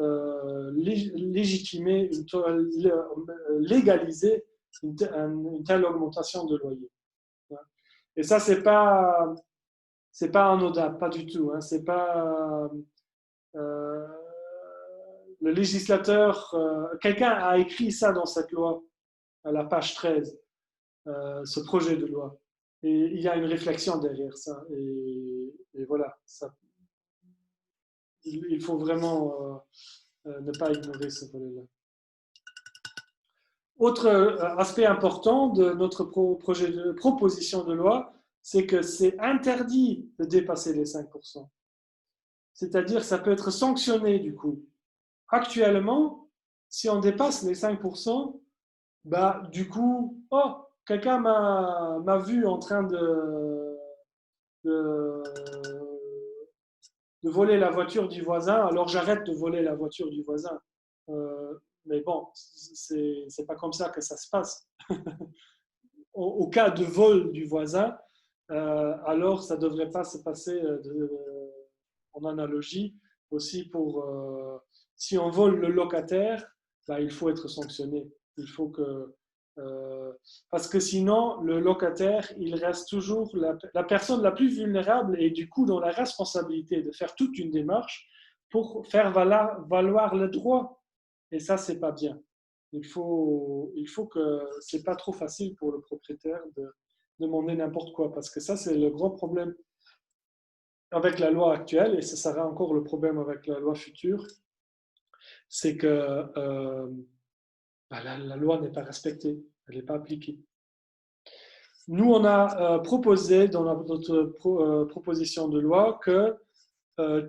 légaliser une telle augmentation de loyer. Et ça, c'est pas anodin, pas du tout. Hein. C'est pas le législateur, quelqu'un a écrit ça dans cette loi, à la page 13, ce projet de loi. Et il y a une réflexion derrière ça. Et voilà, ça, il faut vraiment ne pas ignorer ce volet-là. Autre aspect important de notre proposition de loi, c'est que c'est interdit de dépasser les 5%. C'est-à-dire ça peut être sanctionné du coup. Actuellement, si on dépasse les 5%, bah, du coup, quelqu'un m'a vu en train de voler la voiture du voisin, alors j'arrête de voler la voiture du voisin. Mais bon, c'est pas comme ça que ça se passe. Au cas de vol du voisin, alors ça ne devrait pas se passer en analogie aussi pour si on vole le locataire, bah, il faut être sanctionné. Il faut que parce que sinon le locataire il reste toujours la personne la plus vulnérable et du coup dans la responsabilité de faire toute une démarche pour faire valoir le droit. Et ça c'est pas bien. Il faut que c'est pas trop facile pour le propriétaire de demander n'importe quoi parce que ça c'est le grand problème avec la loi actuelle et ce sera encore le problème avec la loi future, c'est que la loi n'est pas respectée, elle n'est pas appliquée. Nous, on a proposé dans notre proposition de loi que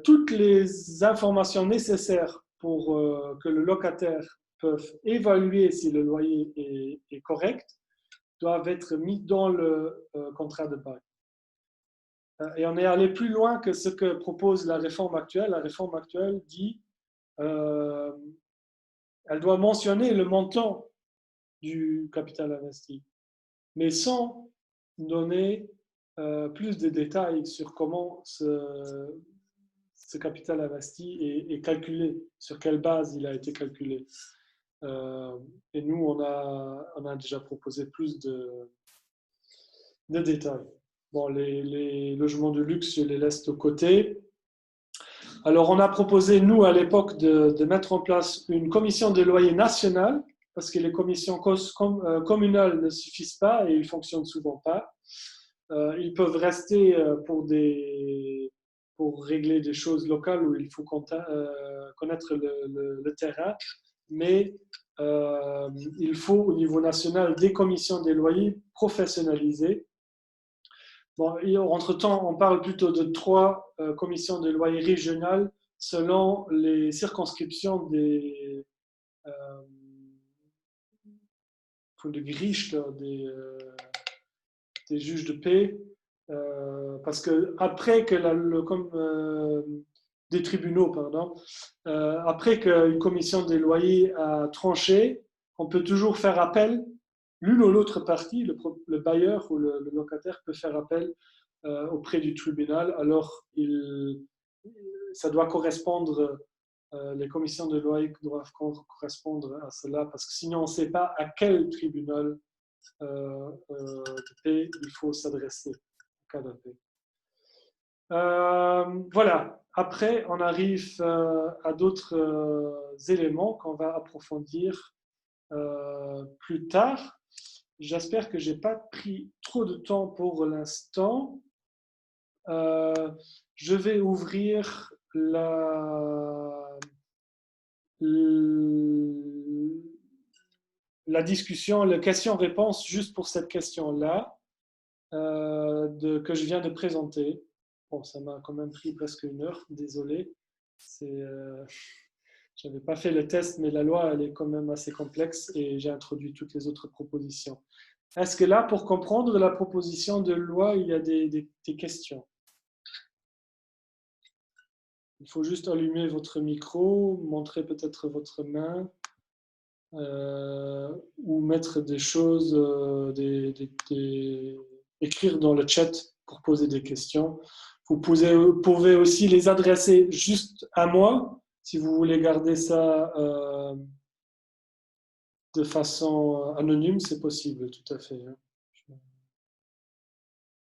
toutes les informations nécessaires pour que le locataire puisse évaluer si le loyer est correct doivent être mises dans le contrat de bail. Et on est allé plus loin que ce que propose la réforme actuelle. La réforme actuelle dit elle doit mentionner le montant du capital investi, mais sans donner plus de détails sur comment ce capital investi est calculé, sur quelle base il a été calculé. Et nous, on a déjà proposé plus de détails. Bon, les logements de luxe, je les laisse de côté. Alors, on a proposé, nous, à l'époque, de mettre en place une commission des loyers nationale, parce que les commissions communales ne suffisent pas et ils ne fonctionnent souvent pas. Ils peuvent rester pour régler des choses locales où il faut connaître le terrain, mais il faut au niveau national des commissions des loyers professionnalisées. Bon, entre-temps, on parle plutôt de 3 commissions de loyers régionales selon les circonscriptions euh, de Gericht, des juges de paix. Parce que après que des tribunaux, pardon, après qu'une commission des loyers a tranché, on peut toujours faire appel. L'une ou l'autre partie, le bailleur ou le locataire peut faire appel auprès du tribunal. Alors, ça doit correspondre, les commissions de loyer doivent correspondre à cela, parce que sinon, on ne sait pas à quel tribunal de paix il faut s'adresser en cas de paix. Voilà. Après, on arrive à d'autres éléments qu'on va approfondir plus tard. J'espère que je n'ai pas pris trop de temps pour l'instant. Je vais ouvrir la discussion, la question-réponse juste pour cette question-là que je viens de présenter. Bon, ça m'a quand même pris presque 1 heure, désolé. Je n'avais pas fait le test, mais la loi, elle est quand même assez complexe et j'ai introduit toutes les autres propositions. Est-ce que là, pour comprendre la proposition de loi, il y a des questions? Il faut juste allumer votre micro, montrer peut-être votre main ou mettre des choses, écrire dans le chat pour poser des questions. Vous pouvez aussi les adresser juste à moi si vous voulez garder ça de façon anonyme, c'est possible, tout à fait. Le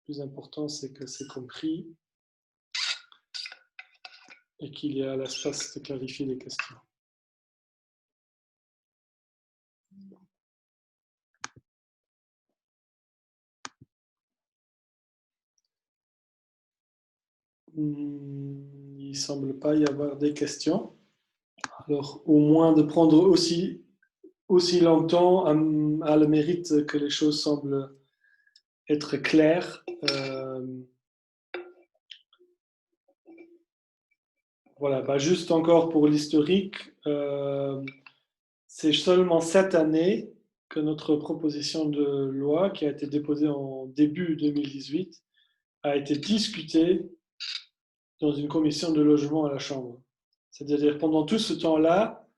plus important, c'est que c'est compris et qu'il y a l'espace de clarifier les questions. Il ne semble pas y avoir des questions. Alors, au moins de prendre aussi longtemps a le mérite que les choses semblent être claires. Voilà, bah juste encore pour l'historique, c'est seulement cette année que notre proposition de loi, qui a été déposée en début 2018, a été discutée dans une commission de logement à la Chambre. C'est-à-dire pendant tout ce temps-là,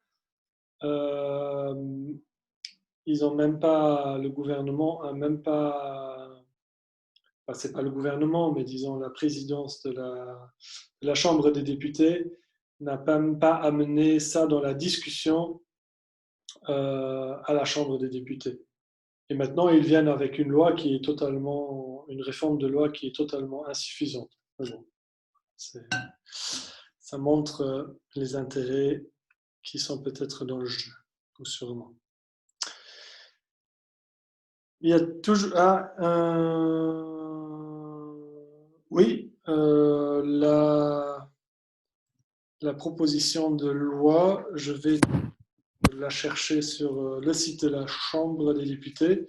ils ont même pas, le gouvernement a même pas, enfin, c'est pas le gouvernement, mais disons la présidence de la Chambre des députés n'a même pas amené ça dans la discussion à la Chambre des députés. Et maintenant, ils viennent avec une loi qui est totalement, une réforme de loi qui est totalement insuffisante. Bon, ça montre les intérêts qui sont peut-être dans le jeu, ou sûrement. Il y a toujours oui, la proposition de loi, je vais la chercher sur le site de la Chambre des députés,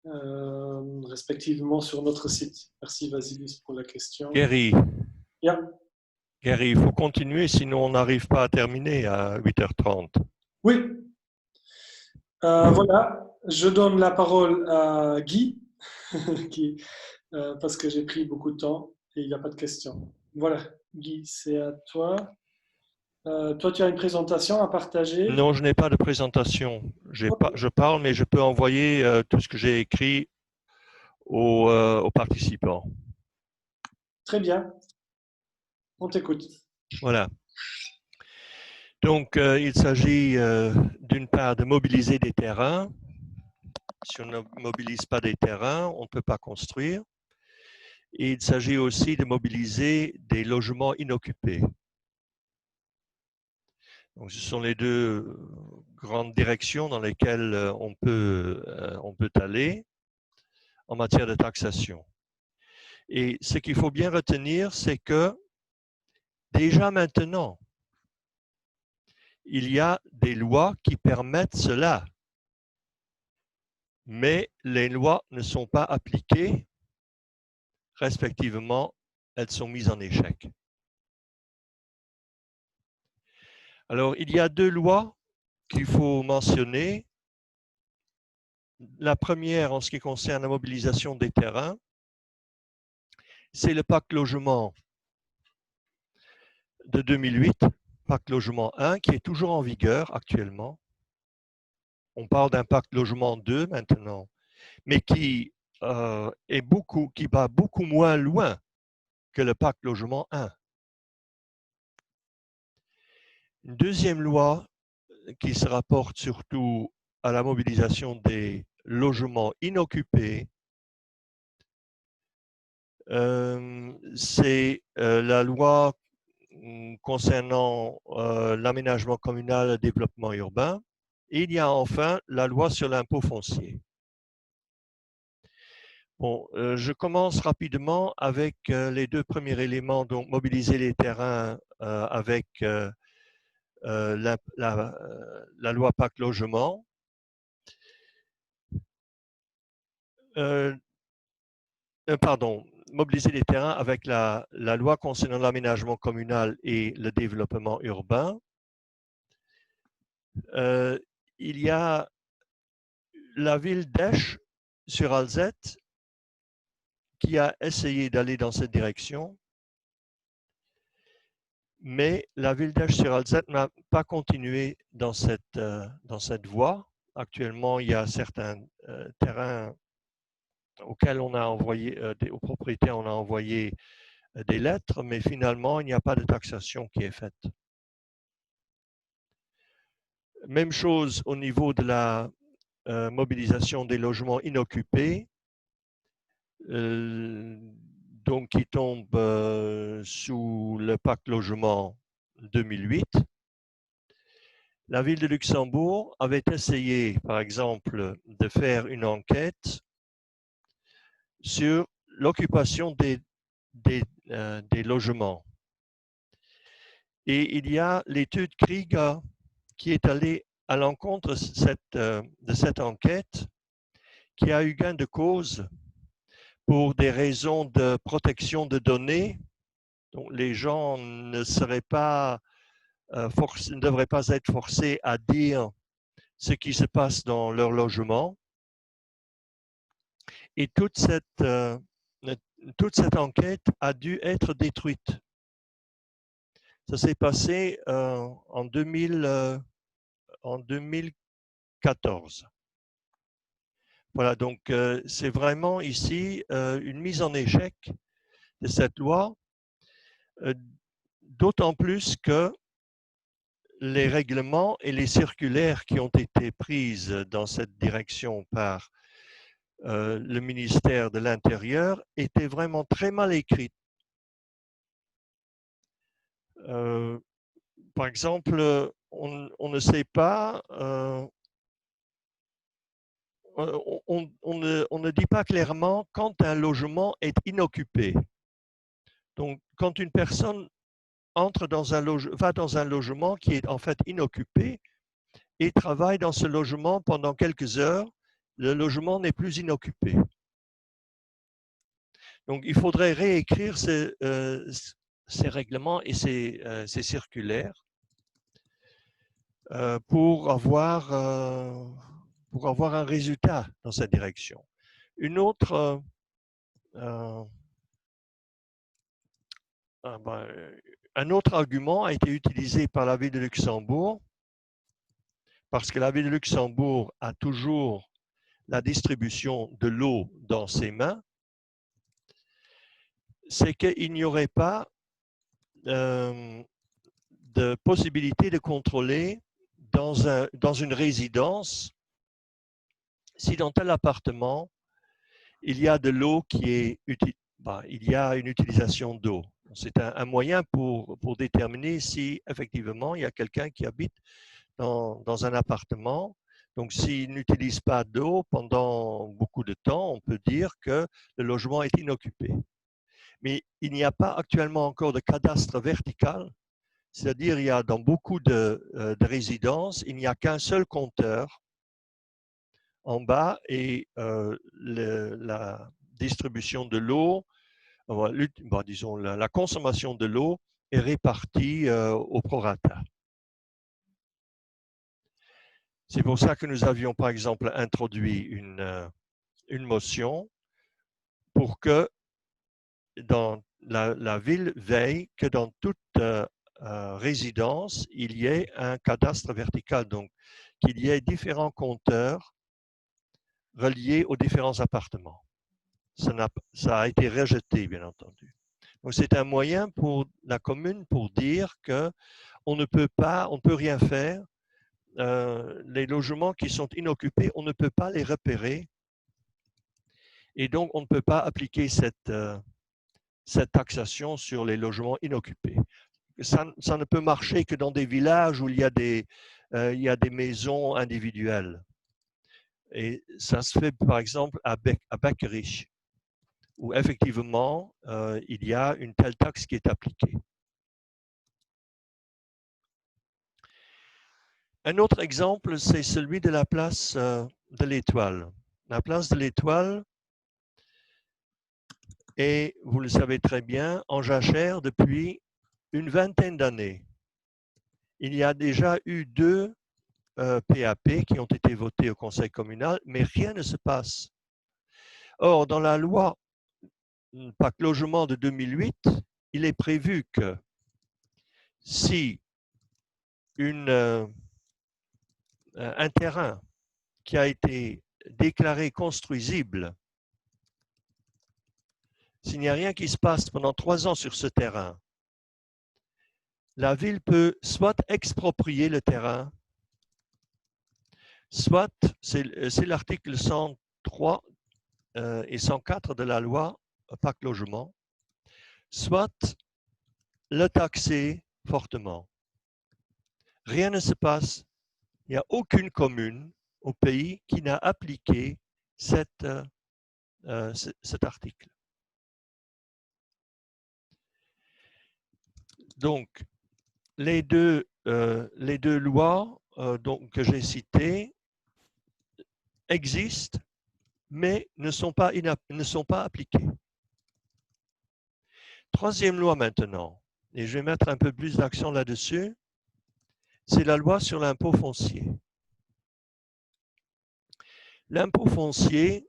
respectivement sur notre site. Merci Vasilis pour la question. Gary, Yeah. Gary, il faut continuer, sinon on n'arrive pas à terminer à 8h30. Oui. Voilà, je donne la parole à Guy, parce que j'ai pris beaucoup de temps et il n'y a pas de questions. Voilà, Guy, c'est à toi. Toi, tu as une présentation à partager? Non, je n'ai pas de présentation. Je parle, mais je peux envoyer tout ce que j'ai écrit aux participants. Très bien. On t'écoute. Voilà. Donc, il s'agit d'une part de mobiliser des terrains. Si on ne mobilise pas des terrains, on ne peut pas construire. Et il s'agit aussi de mobiliser des logements inoccupés. Donc, ce sont les deux grandes directions dans lesquelles on peut aller en matière de taxation. Et ce qu'il faut bien retenir, c'est que déjà maintenant, il y a des lois qui permettent cela, mais les lois ne sont pas appliquées, respectivement, elles sont mises en échec. Alors, il y a deux lois qu'il faut mentionner. La première, en ce qui concerne la mobilisation des terrains, c'est le pacte logement de 2008, pacte logement 1, qui est toujours en vigueur actuellement. On parle d'un pacte logement 2 maintenant, mais qui va beaucoup moins loin que le pacte logement 1. Une deuxième loi qui se rapporte surtout à la mobilisation des logements inoccupés, c'est la loi concernant l'aménagement communal et le développement urbain. Et il y a enfin la loi sur l'impôt foncier. Bon, je commence rapidement avec les deux premiers éléments, donc mobiliser les terrains avec la loi Pacte Logement. Pardon, mobiliser les terrains avec la loi concernant l'aménagement communal et le développement urbain. Il y a la ville d'Esch sur Alzette qui a essayé d'aller dans cette direction, mais la ville d'Esch sur Alzette n'a pas continué dans cette voie. Actuellement, il y a certains terrains auxquels on a envoyé, aux propriétaires, on a envoyé des lettres, mais finalement, il n'y a pas de taxation qui est faite. Même chose au niveau de la mobilisation des logements inoccupés, donc qui tombe sous le pacte logement 2008. La ville de Luxembourg avait essayé, par exemple, de faire une enquête sur l'occupation des logements. Et il y a l'étude Kriga qui est allée à l'encontre de cette enquête, qui a eu gain de cause pour des raisons de protection de données. Donc, les gens ne devraient pas être forcés à dire ce qui se passe dans leur logement. Et toute cette enquête a dû être détruite. Ça s'est passé en 2014. Voilà, donc c'est vraiment ici une mise en échec de cette loi, d'autant plus que les règlements et les circulaires qui ont été prises dans cette direction par le ministère de l'Intérieur étaient vraiment très mal écrites. Par exemple, on ne sait pas, on ne dit pas clairement quand un logement est inoccupé. Donc, quand une personne va dans un logement qui est en fait inoccupé et travaille dans ce logement pendant quelques heures, le logement n'est plus inoccupé. Donc, il faudrait réécrire ces règlements et ces circulaires pour avoir un résultat dans cette direction. Un autre argument a été utilisé par la ville de Luxembourg, parce que la ville de Luxembourg a toujours la distribution de l'eau dans ses mains, c'est qu'il n'y aurait pas de possibilité de contrôler dans une résidence si dans tel appartement il y a de l'eau il y a une utilisation d'eau. C'est un moyen pour déterminer si effectivement il y a quelqu'un qui habite dans un appartement. Donc, s'il n'utilise pas d'eau pendant beaucoup de temps, on peut dire que le logement est inoccupé. Mais il n'y a pas actuellement encore de cadastre vertical, c'est-à-dire il y a dans beaucoup de résidences, il n'y a qu'un seul compteur en bas et la distribution de l'eau, disons la consommation de l'eau est répartie au prorata. C'est pour ça que nous avions par exemple introduit une motion pour que dans la ville veille que dans toute résidence, il y ait un cadastre vertical, donc qu'il y ait différents compteurs reliés aux différents appartements. Ça a été rejeté, bien entendu. Donc c'est un moyen pour la commune pour dire qu'on ne peut pas, on ne peut rien faire. Les logements qui sont inoccupés, on ne peut pas les repérer. Et donc, on ne peut pas appliquer cette taxation sur les logements inoccupés. Ça ne peut marcher que dans des villages où il y a des maisons individuelles. Et ça se fait, par exemple, à Beckerich, où effectivement, il y a une telle taxe qui est appliquée. Un autre exemple, c'est celui de la place de l'Étoile. La place de l'Étoile est, vous le savez très bien, en jachère depuis une vingtaine d'années. Il y a déjà eu 2 PAP qui ont été votés au conseil communal, mais rien ne se passe. Or, dans la loi Pacte Logement de 2008, il est prévu que si un terrain qui a été déclaré construisible, s'il n'y a rien qui se passe pendant 3 ans sur ce terrain, la ville peut soit exproprier le terrain, soit, c'est l'article 103 et 104 de la loi Pacte Logement, soit le taxer fortement. Rien ne se passe. Il n'y a aucune commune au pays qui n'a appliqué cet article. Donc, les deux lois que j'ai citées existent, mais ne sont pas appliquées. Troisième loi maintenant, et je vais mettre un peu plus d'accent là-dessus, c'est la loi sur l'impôt foncier. L'impôt foncier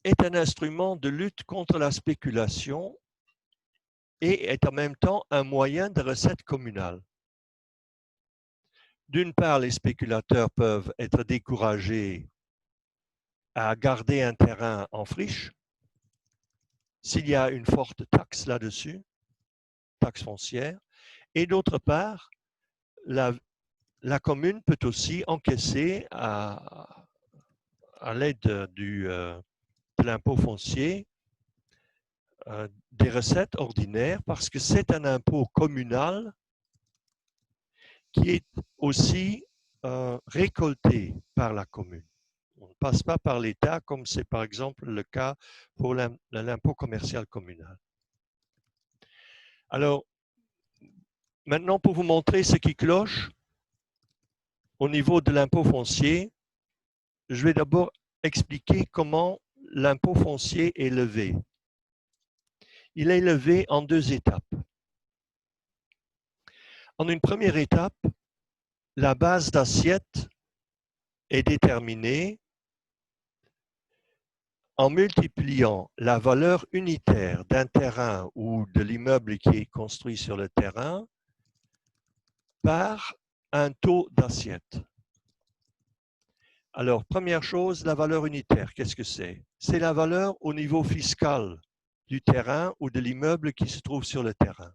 est un instrument de lutte contre la spéculation et est en même temps un moyen de recette communale. D'une part, les spéculateurs peuvent être découragés à garder un terrain en friche s'il y a une forte taxe là-dessus, taxe foncière, et d'autre part, la commune peut aussi encaisser à l'aide de l'impôt foncier des recettes ordinaires parce que c'est un impôt communal qui est aussi récolté par la commune. On ne passe pas par l'État comme c'est par exemple le cas pour l'impôt commercial communal. Alors, maintenant pour vous montrer ce qui cloche au niveau de l'impôt foncier, je vais d'abord expliquer comment l'impôt foncier est levé. Il est levé en 2 étapes. En une première étape, la base d'assiette est déterminée en multipliant la valeur unitaire d'un terrain ou de l'immeuble qui est construit sur le terrain par un taux d'assiette. Alors, première chose, la valeur unitaire, qu'est-ce que c'est? C'est la valeur au niveau fiscal du terrain ou de l'immeuble qui se trouve sur le terrain.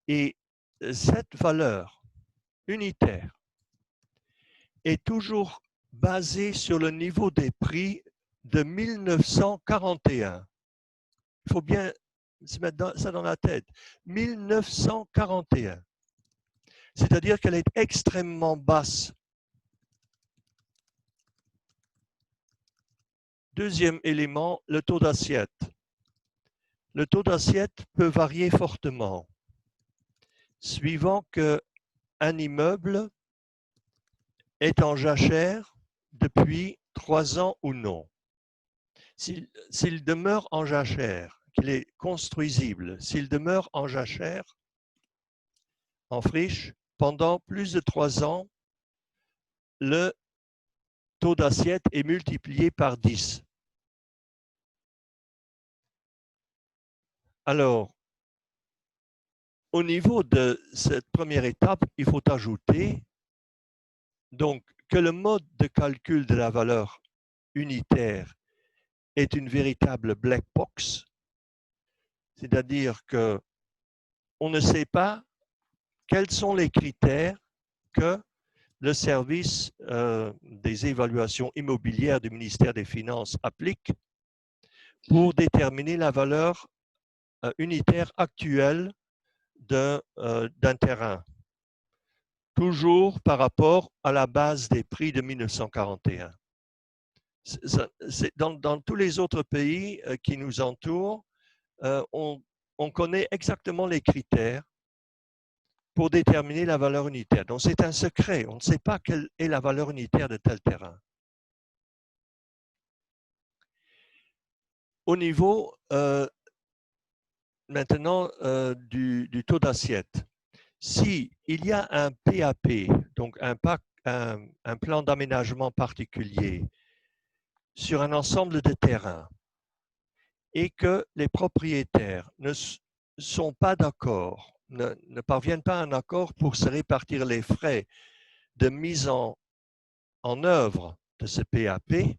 Et cette valeur unitaire est toujours basée sur le niveau des prix de 1941. Il faut bien se mettre ça dans la tête. 1941. C'est-à-dire qu'elle est extrêmement basse. Deuxième élément, le taux d'assiette. Le taux d'assiette peut varier fortement, suivant qu'un immeuble est en jachère depuis 3 ans ou non. S'il demeure en jachère, qu'il est construisible, s'il demeure en jachère, en friche, pendant plus de 3 ans, le taux d'assiette est multiplié par 10. Alors, au niveau de cette première étape, il faut ajouter donc que le mode de calcul de la valeur unitaire est une véritable black box, c'est-à-dire que on ne sait pas quels sont les critères que le service des évaluations immobilières du ministère des Finances applique pour déterminer la valeur unitaire actuelle d'un terrain, toujours par rapport à la base des prix de 1941. Dans tous les autres pays qui nous entourent, on connaît exactement les critères pour déterminer la valeur unitaire. Donc, c'est un secret. On ne sait pas quelle est la valeur unitaire de tel terrain. Au niveau maintenant du taux d'assiette, s'il y a un PAP, donc un plan d'aménagement particulier sur un ensemble de terrains et que les propriétaires ne sont pas d'accord, ne parviennent pas à un accord pour se répartir les frais de mise en œuvre de ce PAP,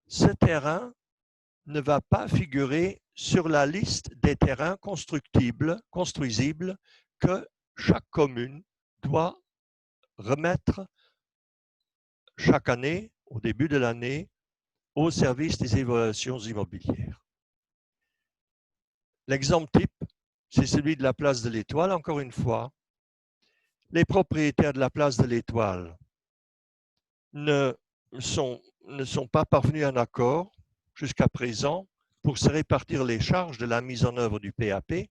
ce terrain ne va pas figurer sur la liste des terrains construisibles que chaque commune doit remettre chaque année, au début de l'année, au service des évaluations immobilières. L'exemple type, c'est celui de la place de l'Étoile. Encore une fois, les propriétaires de la place de l'Étoile ne sont pas parvenus à un accord jusqu'à présent pour se répartir les charges de la mise en œuvre du PAP,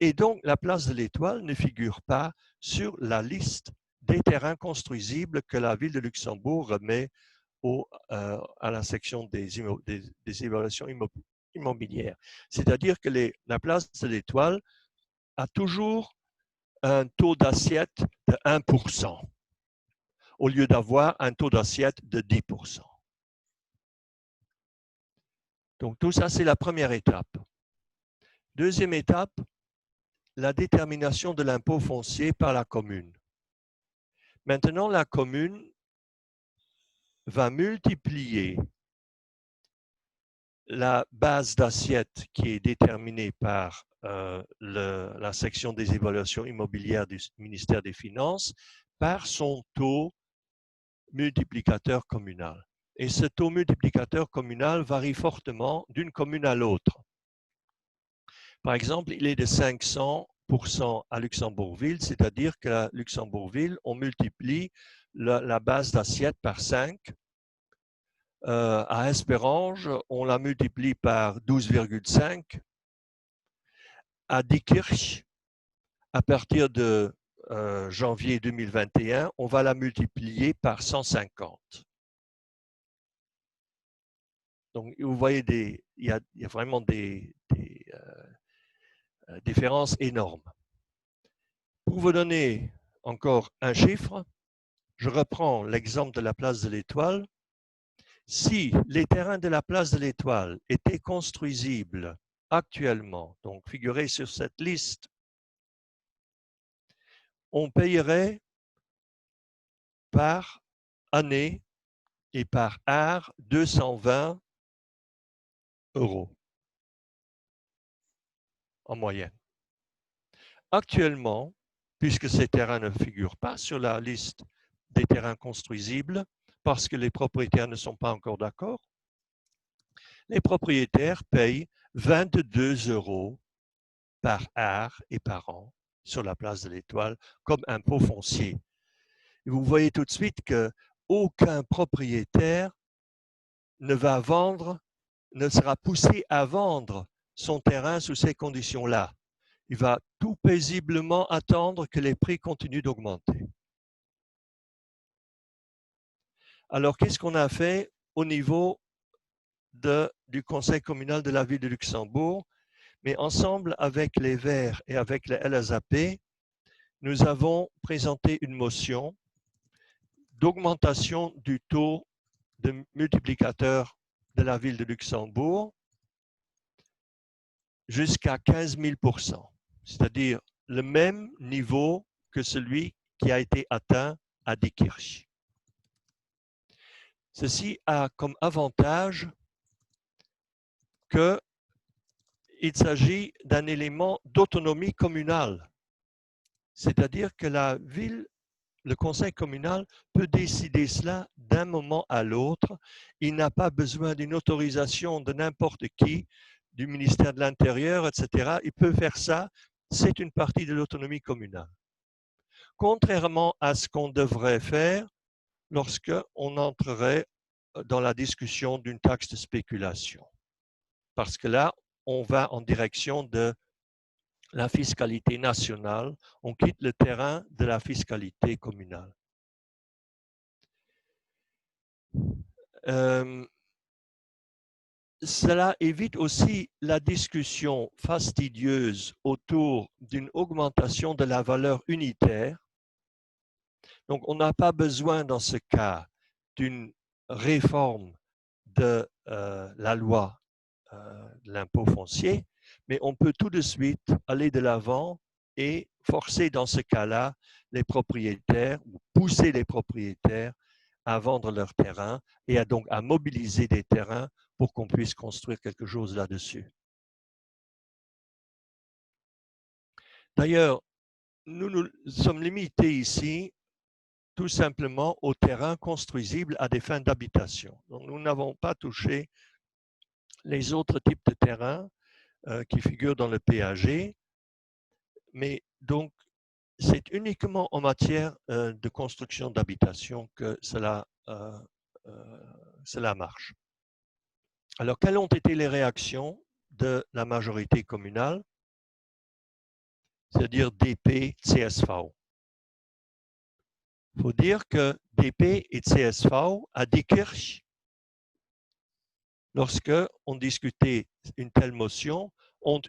et donc la place de l'Étoile ne figure pas sur la liste des terrains construisibles que la ville de Luxembourg remet à la section des évaluations immobilières. C'est-à-dire que la place de l'Étoile a toujours un taux d'assiette de 1%, au lieu d'avoir un taux d'assiette de 10%. Donc tout ça, c'est la première étape. Deuxième étape, la détermination de l'impôt foncier par la commune. Maintenant, la commune va multiplier la base d'assiette qui est déterminée par la section des évaluations immobilières du ministère des Finances par son taux multiplicateur communal. Et ce taux multiplicateur communal varie fortement d'une commune à l'autre. Par exemple, il est de 500% à Luxembourgville, c'est-à-dire qu'à Luxembourgville, on multiplie la base d'assiette par 5. À Esperange, on la multiplie par 12,5. À Diekirch, à partir de janvier 2021, on va la multiplier par 150. Donc, vous voyez, il y a vraiment des différences énormes. Pour vous donner encore un chiffre, je reprends l'exemple de la place de l'Étoile. Si les terrains de la place de l'Étoile étaient construisibles actuellement, donc figurés sur cette liste, on payerait par année et par art 220 € en moyenne. Actuellement, puisque ces terrains ne figurent pas sur la liste des terrains construisibles, parce que les propriétaires ne sont pas encore d'accord, les propriétaires payent 22 € par art et par an sur la place de l'Étoile comme impôt foncier. Et vous voyez tout de suite qu'aucun propriétaire ne sera poussé à vendre son terrain sous ces conditions-là. Il va tout paisiblement attendre que les prix continuent d'augmenter. Alors, qu'est-ce qu'on a fait au niveau du Conseil communal de la ville de Luxembourg? Mais ensemble avec les Verts et avec le LSAP, nous avons présenté une motion d'augmentation du taux de multiplicateur de la ville de Luxembourg jusqu'à 15 000 %, c'est-à-dire le même niveau que celui qui a été atteint à Diekirch. Ceci a comme avantage qu'il s'agit d'un élément d'autonomie communale, c'est-à-dire que la ville, le conseil communal peut décider cela d'un moment à l'autre. Il n'a pas besoin d'une autorisation de n'importe qui, du ministère de l'Intérieur, etc. Il peut faire ça, c'est une partie de l'autonomie communale. Contrairement à ce qu'on devrait faire lorsqu'on entrerait dans la discussion d'une taxe de spéculation. Parce que là, on va en direction de la fiscalité nationale, on quitte le terrain de la fiscalité communale. Cela évite aussi la discussion fastidieuse autour d'une augmentation de la valeur unitaire. Donc, on n'a pas besoin dans ce cas d'une réforme de la loi de l'impôt foncier, mais on peut tout de suite aller de l'avant et forcer dans ce cas-là les propriétaires ou pousser les propriétaires à vendre leurs terrains et donc à mobiliser des terrains pour qu'on puisse construire quelque chose là-dessus. D'ailleurs, nous sommes limités ici tout simplement aux terrains construisibles à des fins d'habitation. Donc, nous n'avons pas touché les autres types de terrains qui figurent dans le PAG, mais donc c'est uniquement en matière de construction d'habitation que cela marche. Alors, quelles ont été les réactions de la majorité communale, c'est-à-dire DP, CSV? Il faut dire que DP et CSV à Diekirch, lorsque on discutait une telle motion, ont,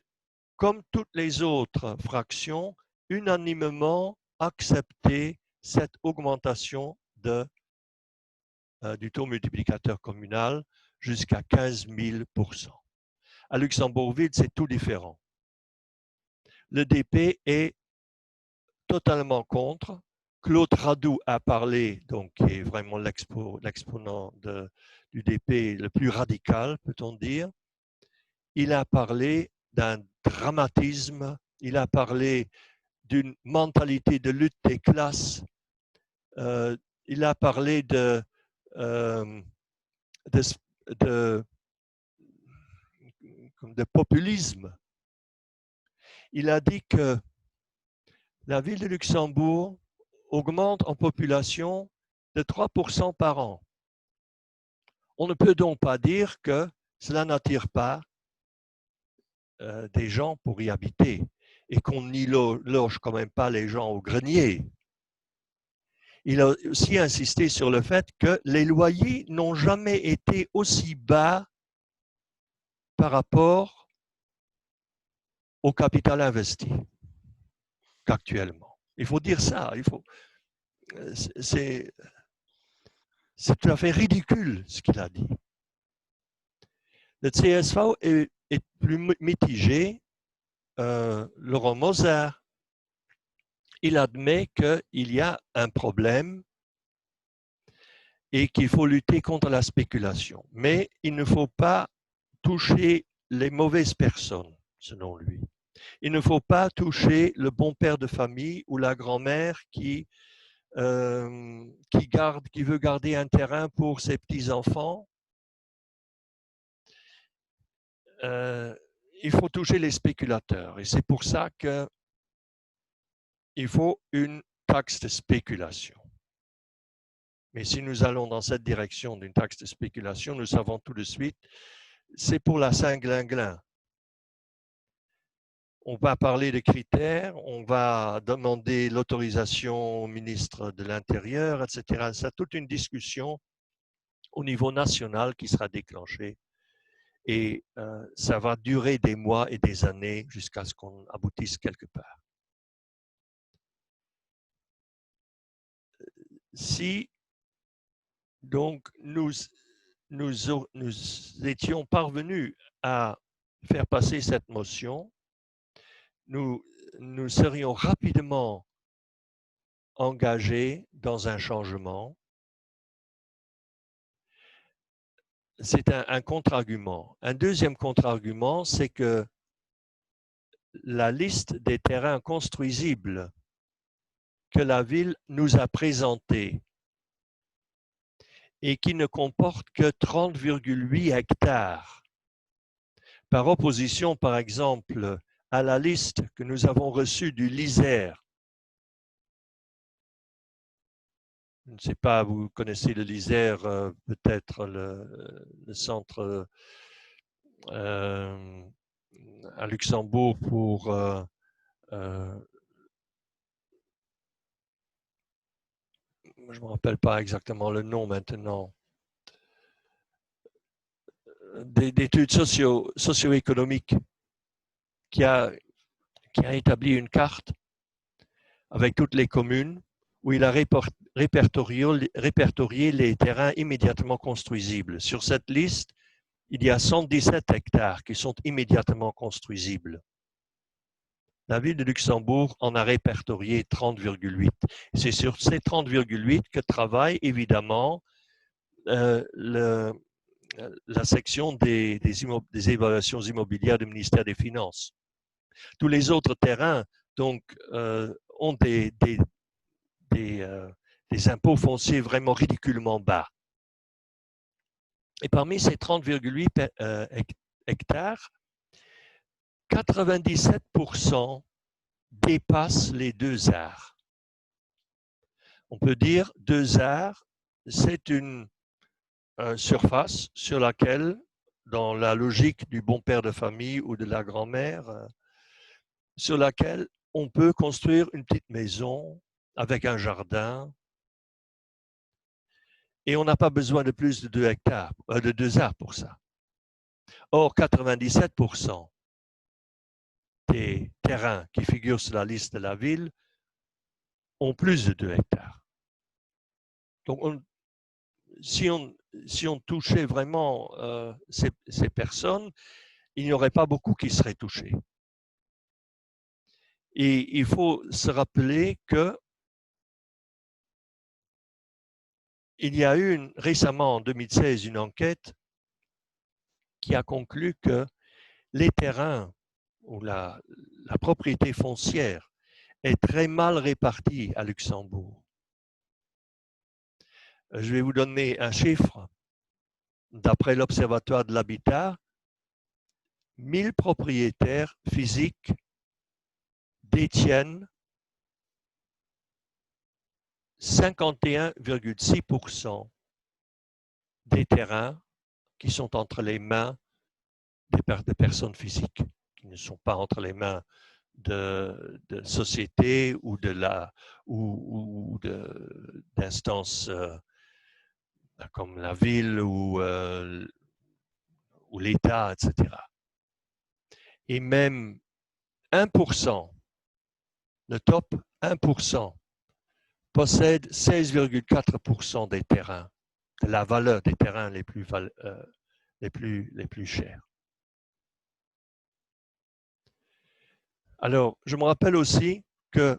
comme toutes les autres fractions, unanimement accepté cette augmentation du taux multiplicateur communal jusqu'à 15 000 %. À Luxembourgville, c'est tout différent. Le DP est totalement contre. Claude Radou a parlé, donc qui est vraiment l'exponent du DP le plus radical, peut-on dire. Il a parlé d'un dramatisme, il a parlé d'une mentalité de lutte des classes, il a parlé de populisme. Il a dit que la ville de Luxembourg augmente en population de 3% par an. On ne peut donc pas dire que cela n'attire pas des gens pour y habiter et qu'on n'y loge quand même pas les gens au grenier. Il a aussi insisté sur le fait que les loyers n'ont jamais été aussi bas par rapport au capital investi qu'actuellement. Il faut dire ça. C'est tout à fait ridicule ce qu'il a dit. Le CSV est plus mitigé. Laurent Moser, il admet qu'il y a un problème et qu'il faut lutter contre la spéculation. Mais il ne faut pas toucher les mauvaises personnes, selon lui. Il ne faut pas toucher le bon père de famille ou la grand-mère qui veut garder un terrain pour ses petits-enfants. il faut toucher les spéculateurs. Et c'est pour ça qu'il faut une taxe de spéculation. Mais si nous allons dans cette direction d'une taxe de spéculation, nous savons tout de suite, c'est pour la Saint-Glinglin. On va parler de critères, on va demander l'autorisation au ministre de l'Intérieur, etc. C'est toute une discussion au niveau national qui sera déclenchée. Et ça va durer des mois et des années jusqu'à ce qu'on aboutisse quelque part. Si donc nous étions parvenus à faire passer cette motion, nous serions rapidement engagés dans un changement. C'est un contre-argument. Un deuxième contre-argument, c'est que la liste des terrains construisibles que la ville nous a présentée et qui ne comporte que 30,8 hectares, par opposition, par exemple, à la liste que nous avons reçue du l'Isère. Je ne sais pas, vous connaissez le l'Isère, peut-être le centre à Luxembourg pour je ne me rappelle pas exactement le nom maintenant, d'études socio-économiques qui a établi une carte avec toutes les communes où il a répertorié les terrains immédiatement construisibles. Sur cette liste, il y a 117 hectares qui sont immédiatement construisibles. La ville de Luxembourg en a répertorié 30,8. C'est sur ces 30,8 que travaille évidemment la section des évaluations immobilières du ministère des Finances. Tous les autres terrains donc, ont des impôts fonciers vraiment ridiculement bas. Et parmi ces 30,8 hectares, 97% dépassent les 2 arts. On peut dire 2 arts, c'est une surface sur laquelle, dans la logique du bon père de famille ou de la grand-mère, sur laquelle on peut construire une petite maison avec un jardin. Et on n'a pas besoin de plus de 2 hectares, de 2 arts pour ça. Or, 97% des terrains qui figurent sur la liste de la ville ont plus de 2 hectares. Donc, si on touchait vraiment ces personnes, il n'y aurait pas beaucoup qui seraient touchés. Et il faut se rappeler que il y a eu récemment, en 2016, une enquête qui a conclu que les terrains ou la propriété foncière est très mal répartie à Luxembourg. Je vais vous donner un chiffre. D'après l'Observatoire de l'habitat, 1000 propriétaires physiques détiennent 51,6% des terrains qui sont entre les mains des personnes physiques, qui ne sont pas entre les mains de sociétés ou d'instances comme la ville ou l'État, etc. Et même 1%, le top 1%, possède 16,4% des terrains, de la valeur des terrains les plus chers. Alors, je me rappelle aussi que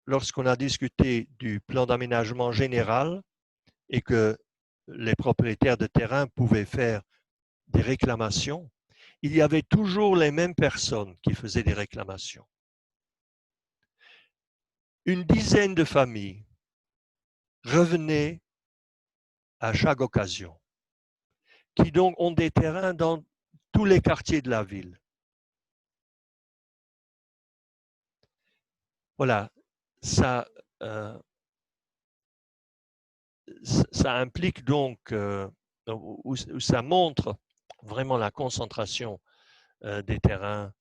lorsqu'on a discuté du plan d'aménagement général et que les propriétaires de terrain pouvaient faire des réclamations, il y avait toujours les mêmes personnes qui faisaient des réclamations. Une dizaine de familles revenaient à chaque occasion, qui donc ont des terrains dans tous les quartiers de la ville. voilà, ça, ça implique donc, ou ça montre vraiment la concentration des terrains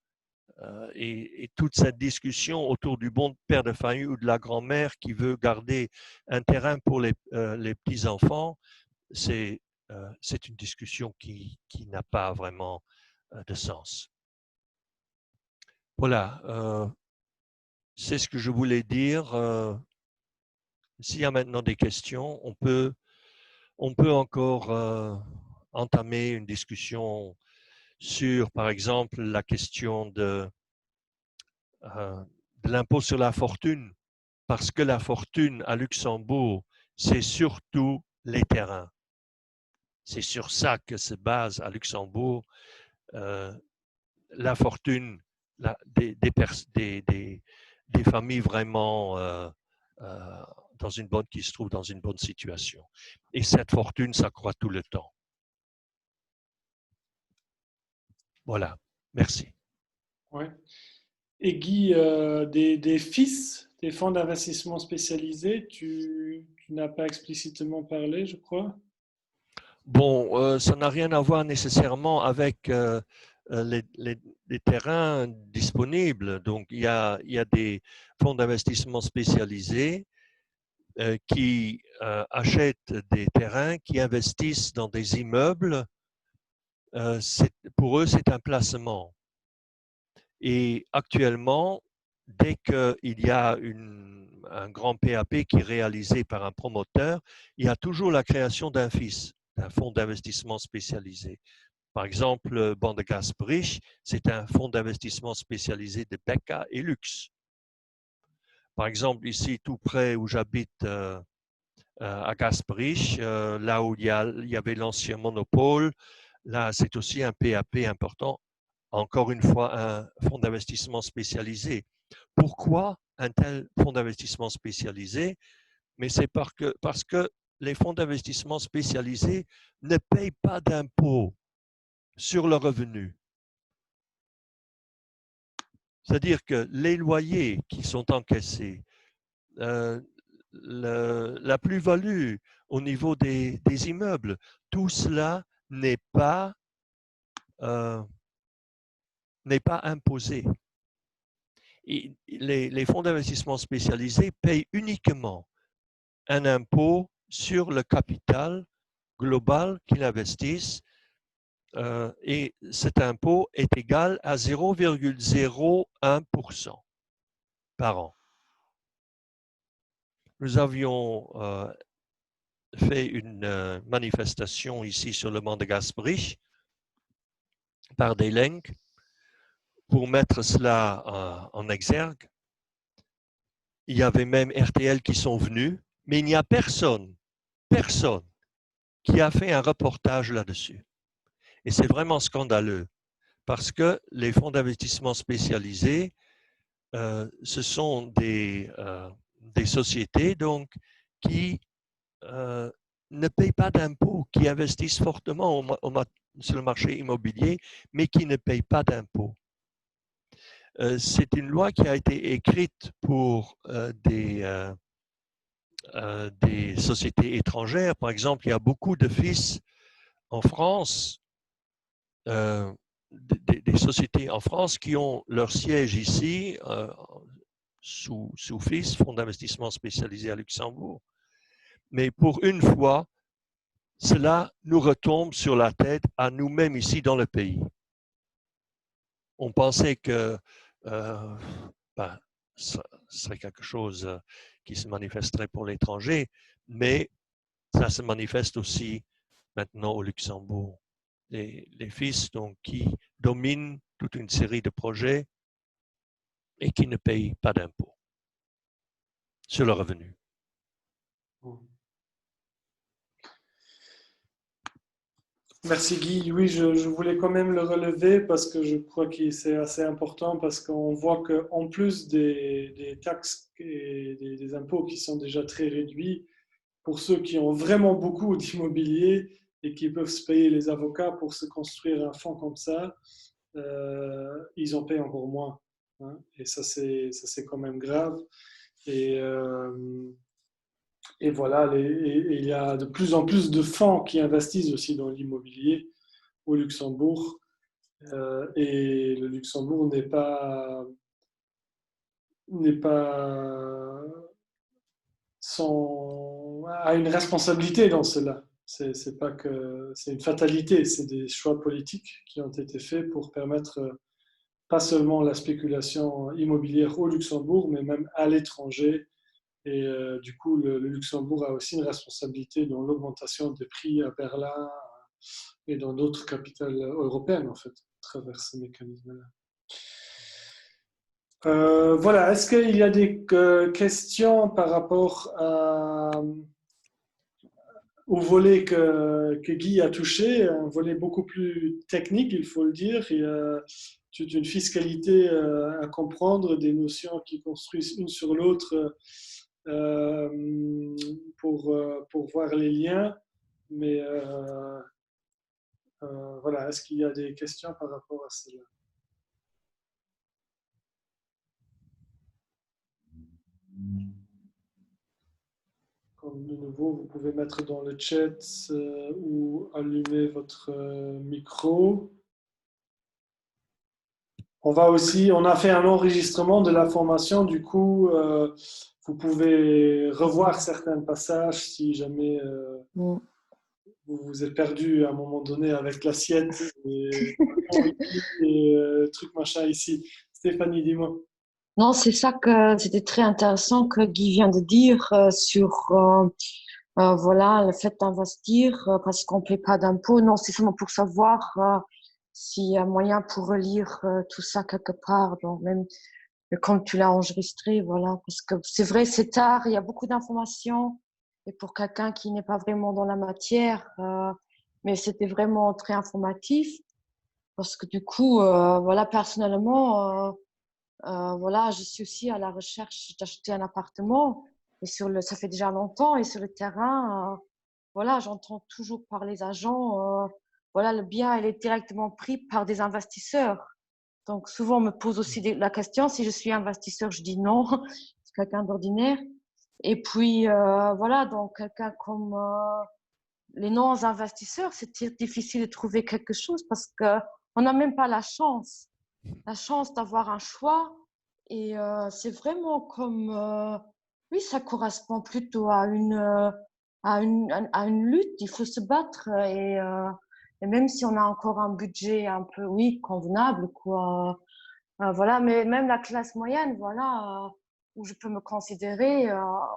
et toute cette discussion autour du bon père de famille ou de la grand-mère qui veut garder un terrain pour les petits-enfants, c'est une discussion qui n'a pas vraiment de sens. Voilà, c'est ce que je voulais dire. S'il y a maintenant des questions, on peut encore entamer une discussion sur, par exemple, la question de l'impôt sur la fortune, parce que la fortune à Luxembourg, c'est surtout les terrains. C'est sur ça que se base à Luxembourg la fortune des familles vraiment qui se trouvent dans une bonne situation. Et cette fortune s'accroît tout le temps. Voilà, merci. Ouais. Et Guy, des FIS, des fonds d'investissement spécialisés, tu n'as pas explicitement parlé, je crois. Bon, ça n'a rien à voir nécessairement avec les terrains disponibles. Donc, il y a des fonds d'investissement spécialisés qui achètent des terrains, qui investissent dans des immeubles. Pour eux, c'est un placement. Et actuellement, dès qu'il y a un grand PAP qui est réalisé par un promoteur, il y a toujours la création d'un FIS, d'un fonds d'investissement spécialisé. Par exemple, Bande Gasprich, c'est un fonds d'investissement spécialisé de Beka et Lux. Par exemple, ici, tout près où j'habite, à Gasprich, là où il y avait l'ancien monopole, là, c'est aussi un PAP important. Encore une fois, un fonds d'investissement spécialisé. Pourquoi un tel fonds d'investissement spécialisé? Mais c'est parce que les fonds d'investissement spécialisés ne payent pas d'impôts sur le revenu. C'est-à-dire que les loyers qui sont encaissés, la plus-value au niveau des immeubles, tout cela n'est pas imposé. Et les fonds d'investissement spécialisés payent uniquement un impôt sur le capital global qu'ils investissent et cet impôt est égal à 0,01% par an. Nous avions fait une manifestation ici sur le Mont de Gasprich par des Lenk pour mettre cela en exergue. Il y avait même RTL qui sont venus, mais il n'y a personne qui a fait un reportage là-dessus. Et c'est vraiment scandaleux parce que les fonds d'investissement spécialisés, ce sont des sociétés donc, qui ne payent pas d'impôts, qui investissent fortement sur le marché immobilier, mais qui ne payent pas d'impôts. C'est une loi qui a été écrite pour des sociétés étrangères. Par exemple, il y a beaucoup de FIS en France, des sociétés en France qui ont leur siège ici, sous FIS, Fonds d'investissement spécialisé à Luxembourg. Mais pour une fois, cela nous retombe sur la tête à nous-mêmes ici dans le pays. On pensait que ce serait quelque chose qui se manifesterait pour l'étranger, mais ça se manifeste aussi maintenant au Luxembourg. Les FIS donc, qui dominent toute une série de projets et qui ne payent pas d'impôts sur le revenu. Merci Guy. Oui, je voulais quand même le relever parce que je crois que c'est assez important parce qu'on voit qu'en plus des taxes et des impôts qui sont déjà très réduits, pour ceux qui ont vraiment beaucoup d'immobilier et qui peuvent se payer les avocats pour se construire un fonds comme ça, ils en payent encore moins. hein, et ça, c'est quand même grave. Et, et voilà, et il y a de plus en plus de fonds qui investissent aussi dans l'immobilier au Luxembourg. Et le Luxembourg n'est pas a une responsabilité dans cela. C'est pas que c'est une fatalité, c'est des choix politiques qui ont été faits pour permettre pas seulement la spéculation immobilière au Luxembourg, mais même à l'étranger. Et du coup, le Luxembourg a aussi une responsabilité dans l'augmentation des prix à Berlin et dans d'autres capitales européennes, en fait, à travers ces mécanismes-là. Voilà, est-ce qu'il y a des questions par rapport au volet que Guy a touché, un volet beaucoup plus technique, il faut le dire. Il y a toute une fiscalité à comprendre, des notions qui construisent une sur l'autre pour voir les liens. Mais voilà, est-ce qu'il y a des questions par rapport à cela? Comme de nouveau, vous pouvez mettre dans le chat ou allumer votre micro. On a fait un enregistrement de la formation, du coup, vous pouvez revoir certains passages si jamais vous vous êtes perdu à un moment donné avec l'assiette et truc machin ici. Stéphanie, dis-moi. Non, c'est ça que c'était très intéressant que Guy vient de dire sur voilà le fait d'investir parce qu'on ne paie pas d'impôts. Non, c'est seulement pour savoir s'il y a moyen pour relire tout ça quelque part. Donc même comme tu l'as enregistré, voilà, parce que c'est vrai, c'est tard, il y a beaucoup d'informations et pour quelqu'un qui n'est pas vraiment dans la matière, mais c'était vraiment très informatif parce que du coup, voilà, personnellement. Voilà, je suis aussi à la recherche d'acheter un appartement. Et ça fait déjà longtemps. Et sur le terrain, voilà, j'entends toujours par les agents, voilà, le bien, il est directement pris par des investisseurs. Donc, souvent, on me pose aussi la question, si je suis investisseur, je dis non, c'est quelqu'un d'ordinaire. Et puis, voilà, donc, quelqu'un comme les non-investisseurs, c'est difficile de trouver quelque chose parce qu'on n'a même pas la chance d'avoir un choix. Et c'est vraiment comme, oui, ça correspond plutôt à une lutte. Il faut se battre et même si on a encore un budget un peu, oui, convenable, quoi. Voilà, mais même la classe moyenne, voilà, où je peux me considérer,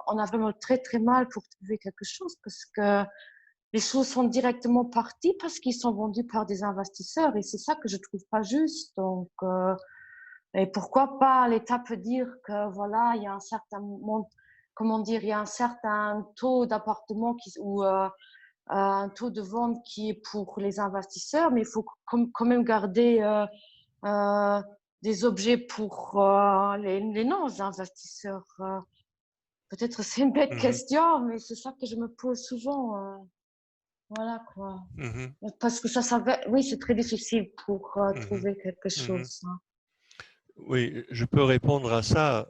on a vraiment très, très mal pour trouver quelque chose parce que les choses sont directement parties parce qu'ils sont vendus par des investisseurs et c'est ça que je trouve pas juste. Donc, et pourquoi pas l'État peut dire que voilà, il y a un certain comment dire, il y a un certain taux d'appartements ou un taux de vente qui est pour les investisseurs, mais il faut quand même garder des objets pour les non-investisseurs. Peut-être c'est une bête question, mais c'est ça que je me pose souvent. Voilà quoi. Parce que oui, c'est très difficile pour trouver quelque chose. Hein. Oui, je peux répondre à ça.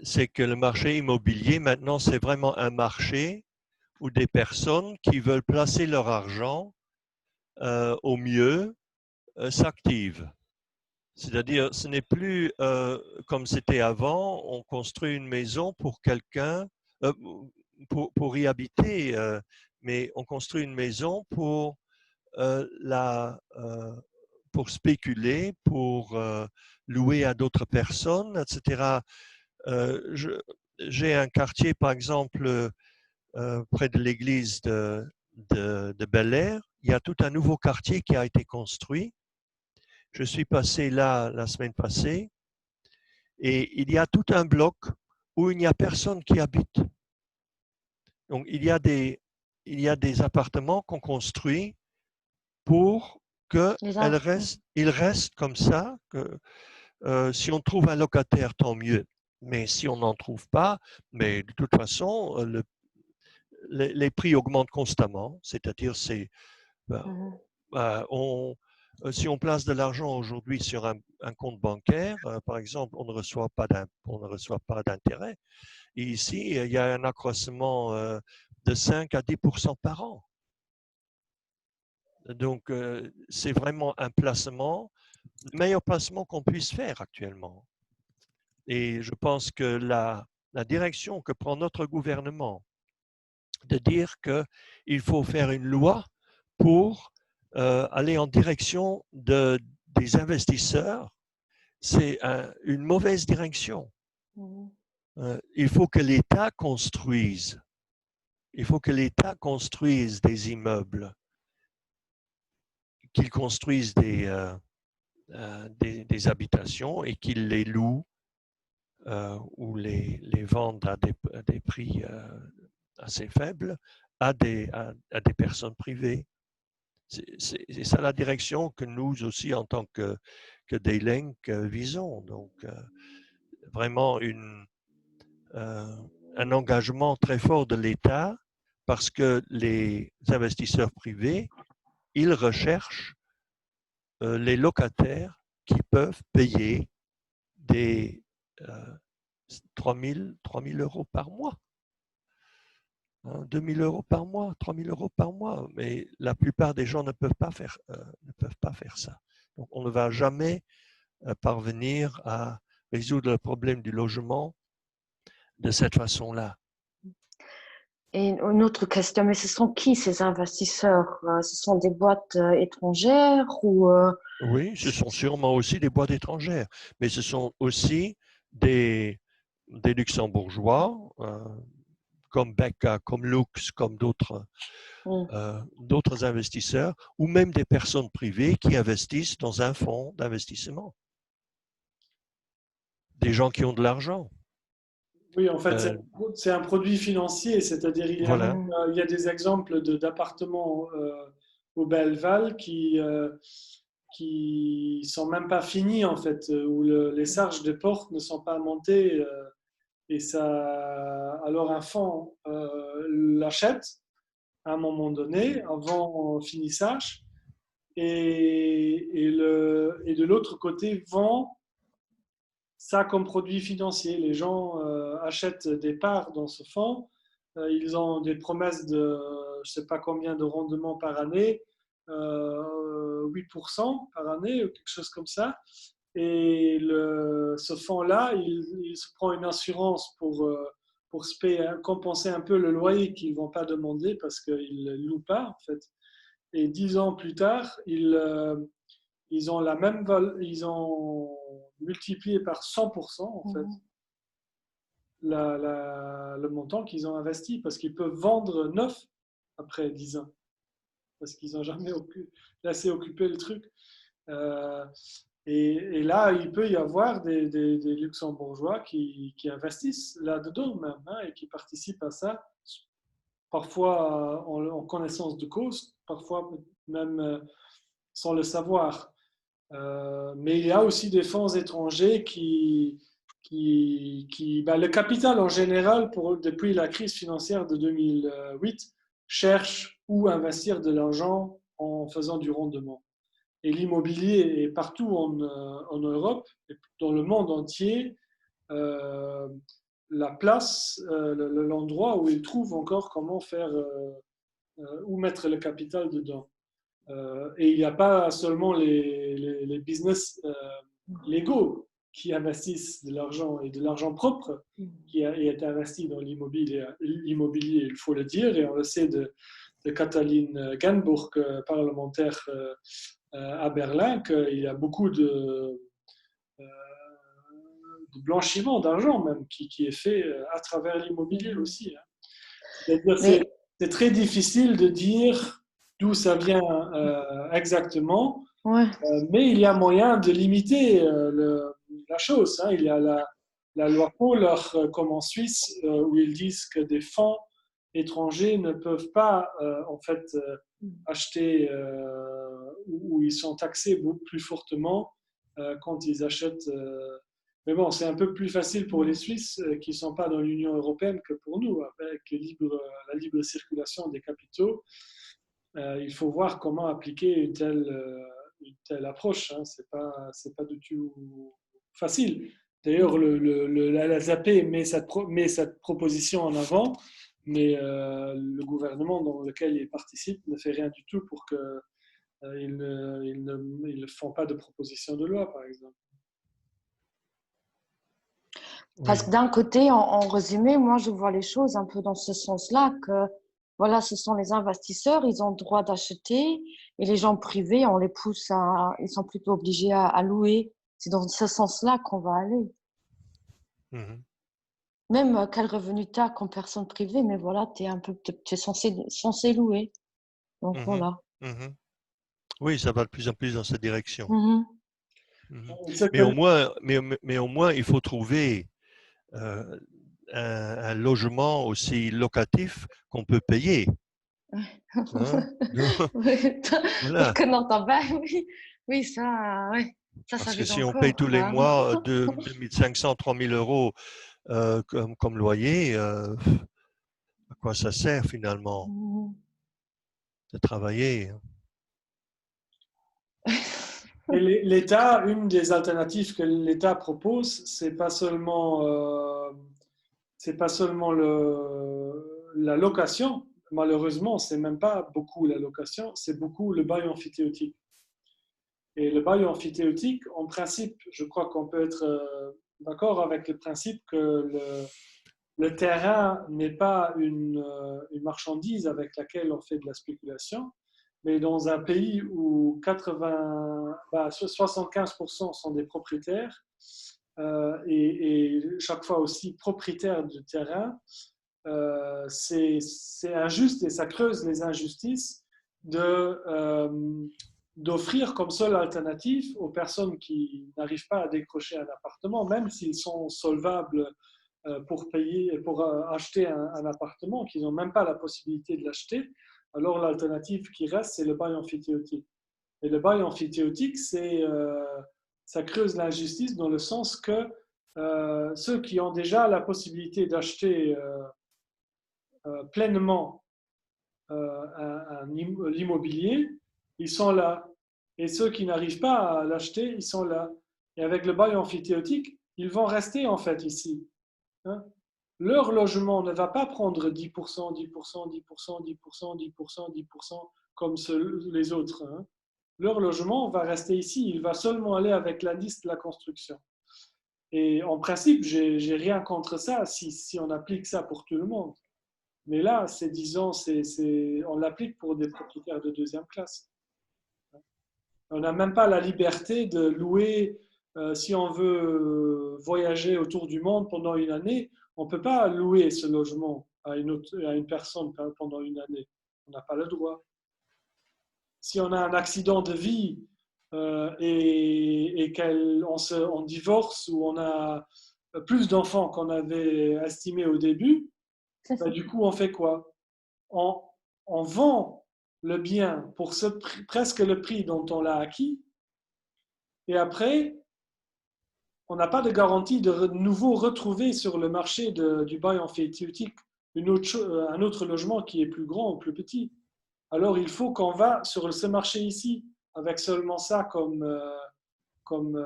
C'est que le marché immobilier, maintenant, c'est vraiment un marché où des personnes qui veulent placer leur argent au mieux s'activent. C'est-à-dire, ce n'est plus comme c'était avant, on construit une maison pour quelqu'un, pour y habiter, mais on construit une maison pour pour spéculer, pour louer à d'autres personnes, etc. J'ai un quartier, par exemple, près de l'église de Bel-Air. Il y a tout un nouveau quartier qui a été construit. Je suis passé là la semaine passée et il y a tout un bloc où il n'y a personne qui habite. Donc, il y a des appartements qu'on construit pour qu'ils restent comme ça. Si on trouve un locataire, tant mieux. Mais si on n'en trouve pas, mais de toute façon, les prix augmentent constamment. C'est-à-dire, Si on place de l'argent aujourd'hui sur un compte bancaire, par exemple, on ne reçoit pas d'intérêt. Et ici, il y a un accroissement de 5 à 10% par an. Donc, c'est vraiment un placement, le meilleur placement qu'on puisse faire actuellement. Et je pense que la direction que prend notre gouvernement de dire qu'il faut faire une loi pour aller en direction des investisseurs, c'est une mauvaise direction. Il faut que l'État construise. Il faut que l'État construise des immeubles, qu'il construise des habitations et qu'il les loue ou les vende à des prix assez faibles à des personnes privées. C'est ça la direction que nous aussi, en tant que D-Link, visons. Donc, vraiment un engagement très fort de l'État parce que les investisseurs privés, ils recherchent les locataires qui peuvent payer des 3 000 euros par mois. 2 000 euros par mois, 3 000 euros par mois, mais la plupart des gens ne peuvent pas faire ça. Donc, on ne va jamais parvenir à résoudre le problème du logement de cette façon-là. Et une autre question, mais ce sont qui ces investisseurs? Ce sont des boîtes étrangères ou Oui, ce sont sûrement aussi des boîtes étrangères, mais ce sont aussi des luxembourgeois, comme Becca, comme Lux, comme d'autres investisseurs, ou même des personnes privées qui investissent dans un fonds d'investissement. Des gens qui ont de l'argent. Oui, en fait, c'est un produit financier, c'est-à-dire il y a des exemples d'appartements au Belleval qui sont même pas finis, en fait, où les charges de porte ne sont pas montées. Et ça, alors un fonds l'achète à un moment donné, avant finissage, et de l'autre côté vend ça comme produit financier. Les gens achètent des parts dans ce fonds, ils ont des promesses de je ne sais pas combien de rendement par année, 8% par année, ou quelque chose comme ça. Et ce fonds-là, il se prend une assurance pour se payer, compenser un peu le loyer qu'ils ne vont pas demander parce qu'ils ne louent pas, en fait. Et 10 ans plus tard, ils ont ils ont multiplié par 100%, en fait, le montant qu'ils ont investi parce qu'ils peuvent vendre neuf après 10 ans parce qu'ils n'ont jamais laissé occuper le truc. Et là, il peut y avoir des luxembourgeois qui investissent là-dedans même, hein, et qui participent à ça, parfois en connaissance de cause, parfois même sans le savoir. Mais il y a aussi des fonds étrangers le capital en général, depuis la crise financière de 2008, cherche où investir de l'argent en faisant du rendement. Et l'immobilier est partout en Europe et dans le monde entier la place, l'endroit où ils trouvent encore comment faire, où mettre le capital dedans. Et il n'y a pas seulement les business légaux qui investissent de l'argent et de l'argent propre qui est investi dans l'immobilier, il faut le dire, et on le sait de Katalin Genburg, parlementaire à Berlin, qu'il y a beaucoup de blanchiment d'argent même qui est fait à travers l'immobilier aussi. Hein. C'est-à-dire, c'est très difficile de dire d'où ça vient exactement, mais il y a moyen de limiter la chose. Hein. Il y a la loi Kohler, comme en Suisse, où ils disent que des fonds étrangers ne peuvent pas en fait acheter, où ils sont taxés beaucoup plus fortement quand ils achètent. Mais bon, c'est un peu plus facile pour les Suisses qui ne sont pas dans l'Union européenne que pour nous, avec la libre circulation des capitaux. Il faut voir comment appliquer une telle approche. Hein. C'est pas du tout facile. D'ailleurs, la ZAP met cette proposition en avant, mais le gouvernement dans lequel il participe ne fait rien du tout pour que ils ne font pas de proposition de loi, par exemple. Parce que d'un côté, en résumé, moi, je vois les choses un peu dans ce sens-là, que voilà, ce sont les investisseurs, ils ont le droit d'acheter, et les gens privés, on les pousse ils sont plutôt obligés à louer. C'est dans ce sens-là qu'on va aller. Mhm. Même quel revenu tu as comme personne privée, mais voilà, tu es censé louer. Donc voilà. Mhm. Oui, ça va de plus en plus dans cette direction. Mhm. Mais au moins, il faut trouver un logement aussi locatif qu'on peut payer. Hein? Voilà. Parce que non, oui, oui, ça, ouais. Ça Parce que vise si on paye encore. tous les mois 2500, 3000 euros comme loyer, à quoi ça sert finalement Mhm. de travailler? Et l'État, une des alternatives que l'État propose, c'est pas seulement la location. Malheureusement, c'est même pas beaucoup la location, c'est beaucoup le bail amphithéotique. Et le bail amphithéotique, en principe, je crois qu'on peut être d'accord avec le principe que le terrain n'est pas une marchandise avec laquelle on fait de la spéculation, mais dans un pays où 75% sont des propriétaires et chaque fois aussi propriétaires du terrain, c'est injuste et ça creuse les injustices d'offrir comme seule alternative aux personnes qui n'arrivent pas à décrocher un appartement, même s'ils sont solvables pour payer, pour acheter un appartement, qu'ils n'ont même pas la possibilité de l'acheter, alors l'alternative qui reste, c'est le bail amphithéotique. Et le bail amphithéotique, ça creuse l'injustice dans le sens que ceux qui ont déjà la possibilité d'acheter pleinement l'immobilier, ils sont là. Et ceux qui n'arrivent pas à l'acheter, ils sont là. Et avec le bail amphithéotique, ils vont rester en fait ici. Hein. Leur logement ne va pas prendre 10%, 10%, 10%, 10%, 10%, 10% comme les autres. Hein. Leur logement va rester ici. Il va seulement aller avec l'indice de la construction. Et en principe, j'ai rien contre ça si on applique ça pour tout le monde. Mais là, disons, on l'applique pour des propriétaires de deuxième classe. On n'a même pas la liberté de louer, si on veut voyager autour du monde pendant une année, on ne peut pas louer ce logement à une personne pendant une année. On n'a pas le droit. Si on a un accident de vie et on divorce ou on a plus d'enfants qu'on avait estimé au début, du coup, on fait quoi? On vend le bien pour presque le prix dont on l'a acquis, et après, on n'a pas de garantie de nouveau retrouver sur le marché du bail amphithéotique un autre logement qui est plus grand ou plus petit. Alors, il faut qu'on va sur ce marché ici, avec seulement ça comme, comme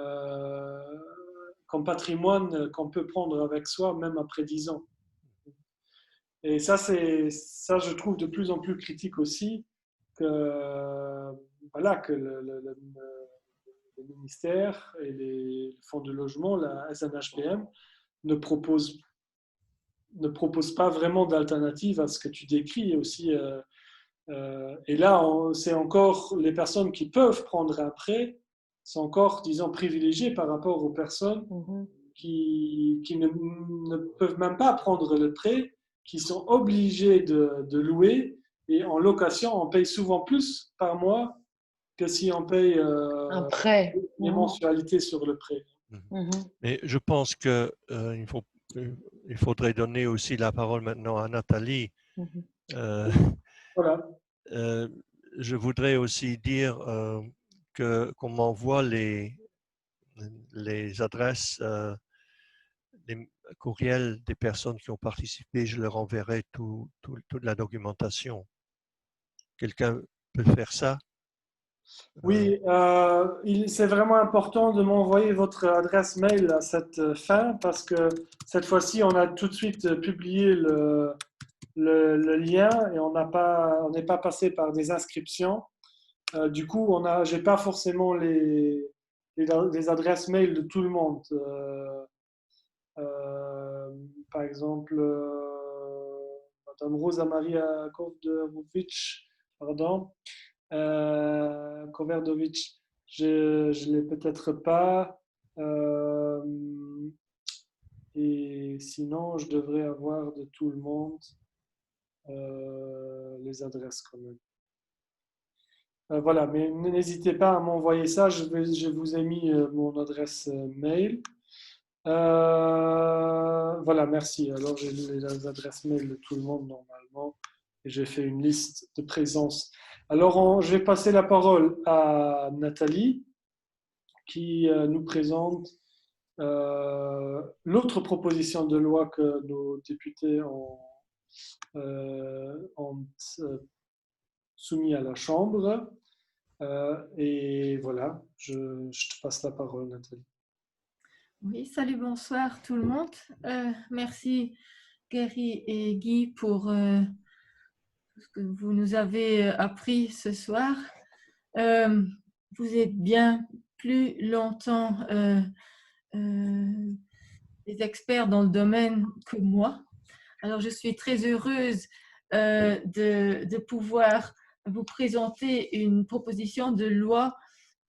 patrimoine qu'on peut prendre avec soi, même après 10 ans. Et ça, je trouve de plus en plus critique aussi que, voilà, que le ministère et les fonds de logement, la SNHPM, ne proposent pas vraiment d'alternative à ce que tu décris aussi. Et là, c'est encore les personnes qui peuvent prendre un prêt sont encore, disons, privilégiées par rapport aux personnes qui ne peuvent même pas prendre le prêt, qui sont obligés de louer. Et en location, on paye souvent plus par mois que si on paye Un prêt. les mensualités sur le prêt. Mais je pense que il faudrait donner aussi la parole maintenant à Nathalie. Voilà. Je voudrais aussi dire qu'on m'envoie les adresses, les courriels des personnes qui ont participé. Je leur enverrai toute la documentation. Quelqu'un peut faire ça? Oui, c'est vraiment important de m'envoyer votre adresse mail à cette fin parce que cette fois-ci, on a tout de suite publié le lien et on n'est pas passé par des inscriptions. Du coup, j'ai pas forcément les adresses mail de tout le monde. Euh, Par exemple, Madame Rosa Maria Kovdovic, pardon, Koverdovic, je l'ai peut-être pas. Euh, et sinon, je devrais avoir de tout le monde les adresses quand même. Voilà, mais n'hésitez pas à m'envoyer ça. Je vous ai mis mon adresse mail. Voilà, merci. Alors, j'ai les adresses mail de tout le monde normalement et j'ai fait une liste de présence. Alors, je vais passer la parole à Nathalie qui nous présente l'autre proposition de loi que nos députés ont soumis à la Chambre. Et voilà, je te passe la parole, Nathalie. Oui, salut, bonsoir tout le monde. Merci Gary et Guy pour ce que vous nous avez appris ce soir. Vous êtes bien plus longtemps des experts dans le domaine que moi. Alors, je suis très heureuse de pouvoir vous présenter une proposition de loi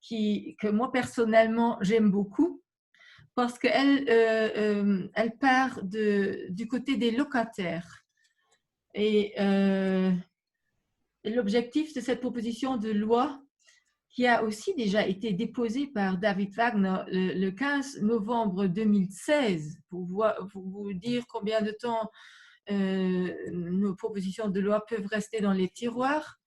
que moi, personnellement, j'aime beaucoup parce qu'elle elle part du côté des locataires. Et l'objectif de cette proposition de loi, qui a aussi déjà été déposée par David Wagner le 15 novembre 2016, pour vous dire combien de temps nos propositions de loi peuvent rester dans les tiroirs.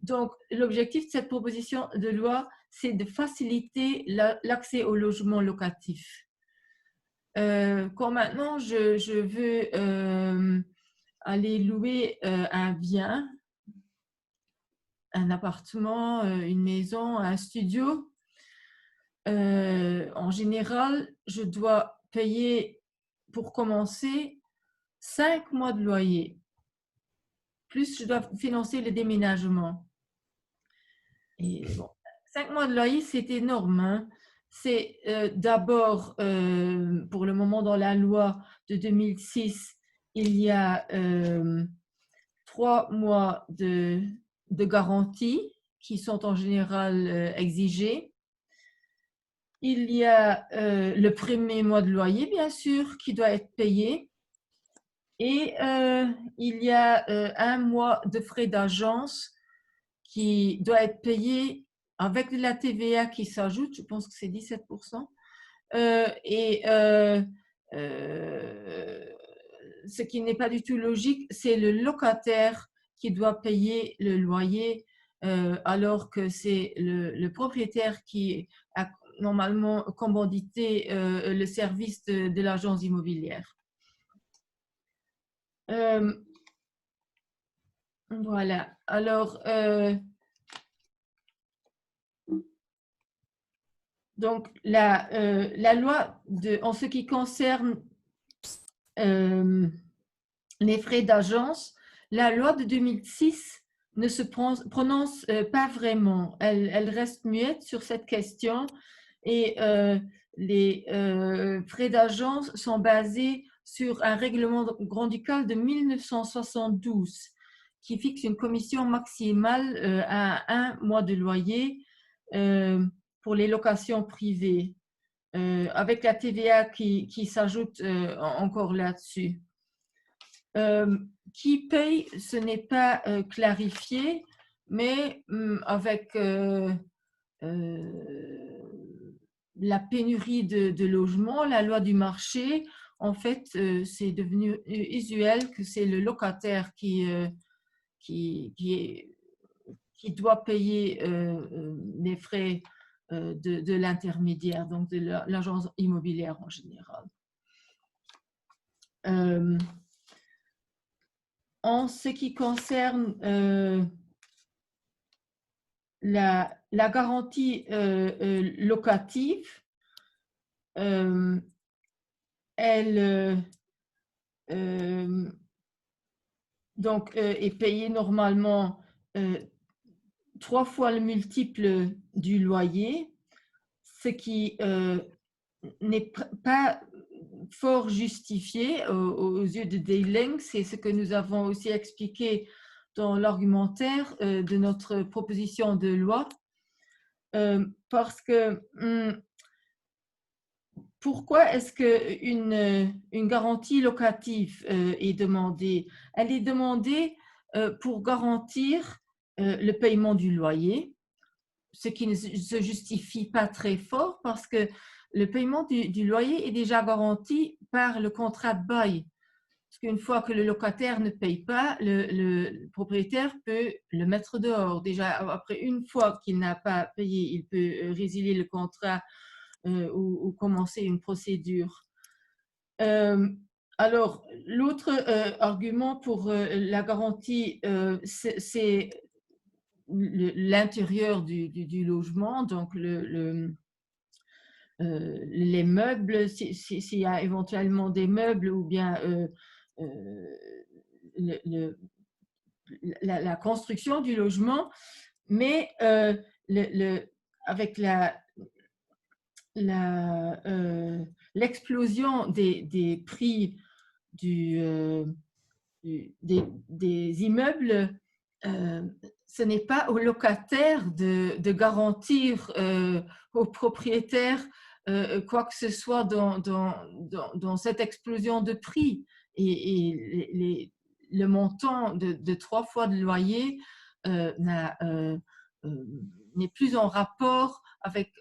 Donc, l'objectif de cette proposition de loi, c'est de faciliter l'accès au logement locatif. Quand maintenant, je veux aller louer un bien, un appartement, une maison, un studio, en général, je dois payer, pour commencer, 5 mois de loyer. Plus je dois financer le déménagement. Et bon, 5 mois de loyer, c'est énorme. Hein. C'est d'abord, pour le moment, dans la loi de 2006, il y a 3 mois de garantie qui sont en général exigés. Il y a le premier mois de loyer, bien sûr, qui doit être payé. Et il y a 1 mois de frais d'agence qui doit être payé avec de la TVA qui s'ajoute, je pense que c'est 17%. Ce qui n'est pas du tout logique, c'est le locataire qui doit payer le loyer alors que c'est le propriétaire qui a normalement commandité le service de l'agence immobilière. Voilà. Alors, donc la loi en ce qui concerne les frais d'agence, la loi de 2006 ne se prononce pas vraiment. Elle reste muette sur cette question et les frais d'agence sont basés sur un règlement grand ducal de 1972 qui fixe une commission maximale à 1 mois de loyer pour les locations privées, avec la TVA qui s'ajoute encore là-dessus. Qui paye, ce n'est pas clarifié, mais avec la pénurie de logements, la loi du marché, en fait, c'est devenu usuel que c'est le locataire qui doit payer les frais de l'intermédiaire, donc de l'agence immobilière en général. En ce qui concerne la garantie locative, elle est payée normalement 3 fois le multiple du loyer, ce qui n'est pas fort justifié aux yeux de Deiling. C'est ce que nous avons aussi expliqué dans l'argumentaire de notre proposition de loi, parce que pourquoi est-ce qu'une garantie locative est demandée? Elle est demandée pour garantir le paiement du loyer, ce qui ne se justifie pas très fort parce que le paiement du loyer est déjà garanti par le contrat de bail. Parce qu'une fois que le locataire ne paye pas, le propriétaire peut le mettre dehors. Déjà, après une fois qu'il n'a pas payé, il peut résilier le contrat ou commencer une procédure. Alors, l'autre argument pour la garantie, c'est l'intérieur du logement, donc les meubles, s'il y a éventuellement des meubles ou bien la construction du logement, mais avec l'explosion des prix des immeubles, ce n'est pas aux locataires de garantir aux propriétaires quoi que ce soit dans cette explosion de prix. Et le montant de 3 fois de loyer n'est plus en rapport avec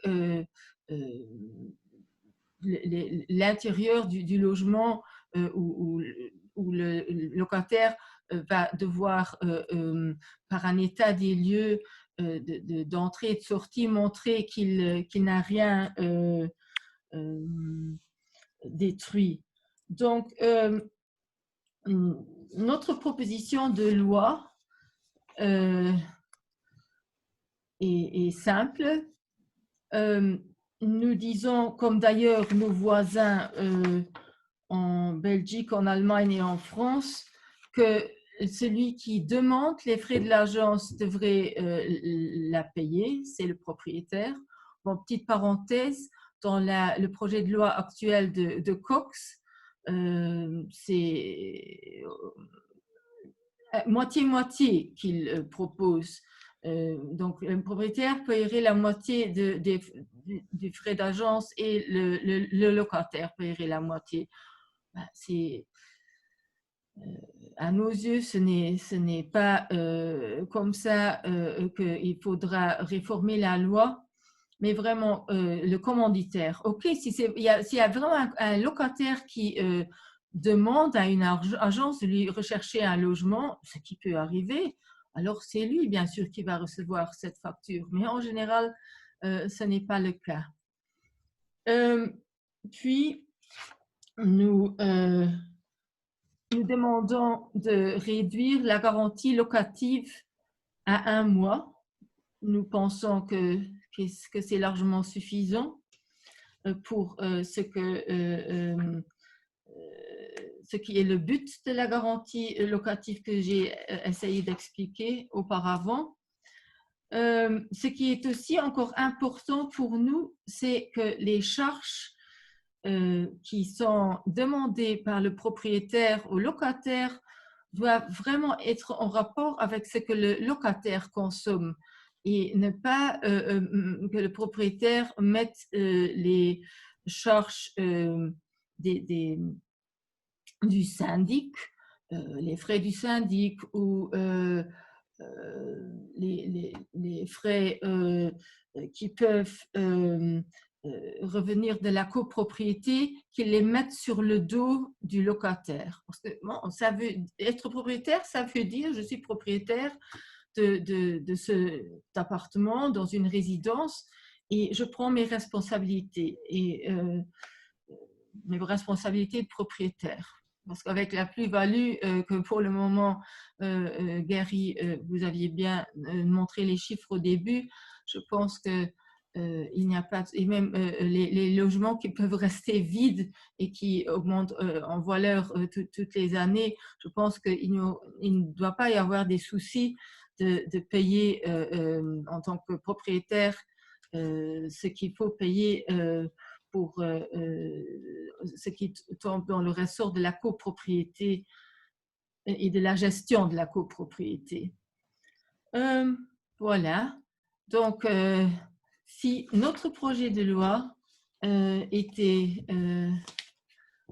l'intérieur du logement où le locataire va devoir, par un état des lieux d'entrée et de sortie, montrer qu'il n'a rien détruit. Donc, notre proposition de loi est simple. Nous disons, comme d'ailleurs nos voisins en Belgique, en Allemagne et en France, que celui qui demande les frais de l'agence devrait la payer, c'est le propriétaire. Bon, petite parenthèse, dans le projet de loi actuel de Cox, c'est moitié-moitié qu'il propose. Donc, le propriétaire paierait la moitié du frais d'agence et le locataire paierait la moitié. À nos yeux, ce n'est pas comme ça qu'il faudra réformer la loi, mais vraiment le commanditaire. OK, s'il y a vraiment un locataire qui demande à une agence de lui rechercher un logement, ce qui peut arriver, alors c'est lui, bien sûr, qui va recevoir cette facture. Mais en général, ce n'est pas le cas. Puis, nous demandons de réduire la garantie locative à 1 mois. Nous pensons que c'est largement suffisant pour ce qui est le but de la garantie locative que j'ai essayé d'expliquer auparavant. Ce qui est aussi encore important pour nous, c'est que les charges qui sont demandées par le propriétaire au locataire doivent vraiment être en rapport avec ce que le locataire consomme et ne pas que le propriétaire mette les charges du syndic, les frais du syndic ou les frais qui peuvent revenir de la copropriété, qu'ils les mettent sur le dos du locataire. Parce que bon, être propriétaire, ça veut dire je suis propriétaire de cet appartement dans une résidence et je prends mes responsabilités, mes responsabilités de propriétaire. Parce qu'avec la plus-value que pour le moment, Gary, vous aviez bien montré les chiffres au début, je pense que il n'y a pas, et même les logements qui peuvent rester vides et qui augmentent en valeur toutes les années, je pense qu'il ne doit pas y avoir des soucis de payer en tant que propriétaire ce qu'il faut payer pour ce qui tombe dans le ressort de la copropriété et de la gestion de la copropriété. Voilà. Donc, si notre projet de loi était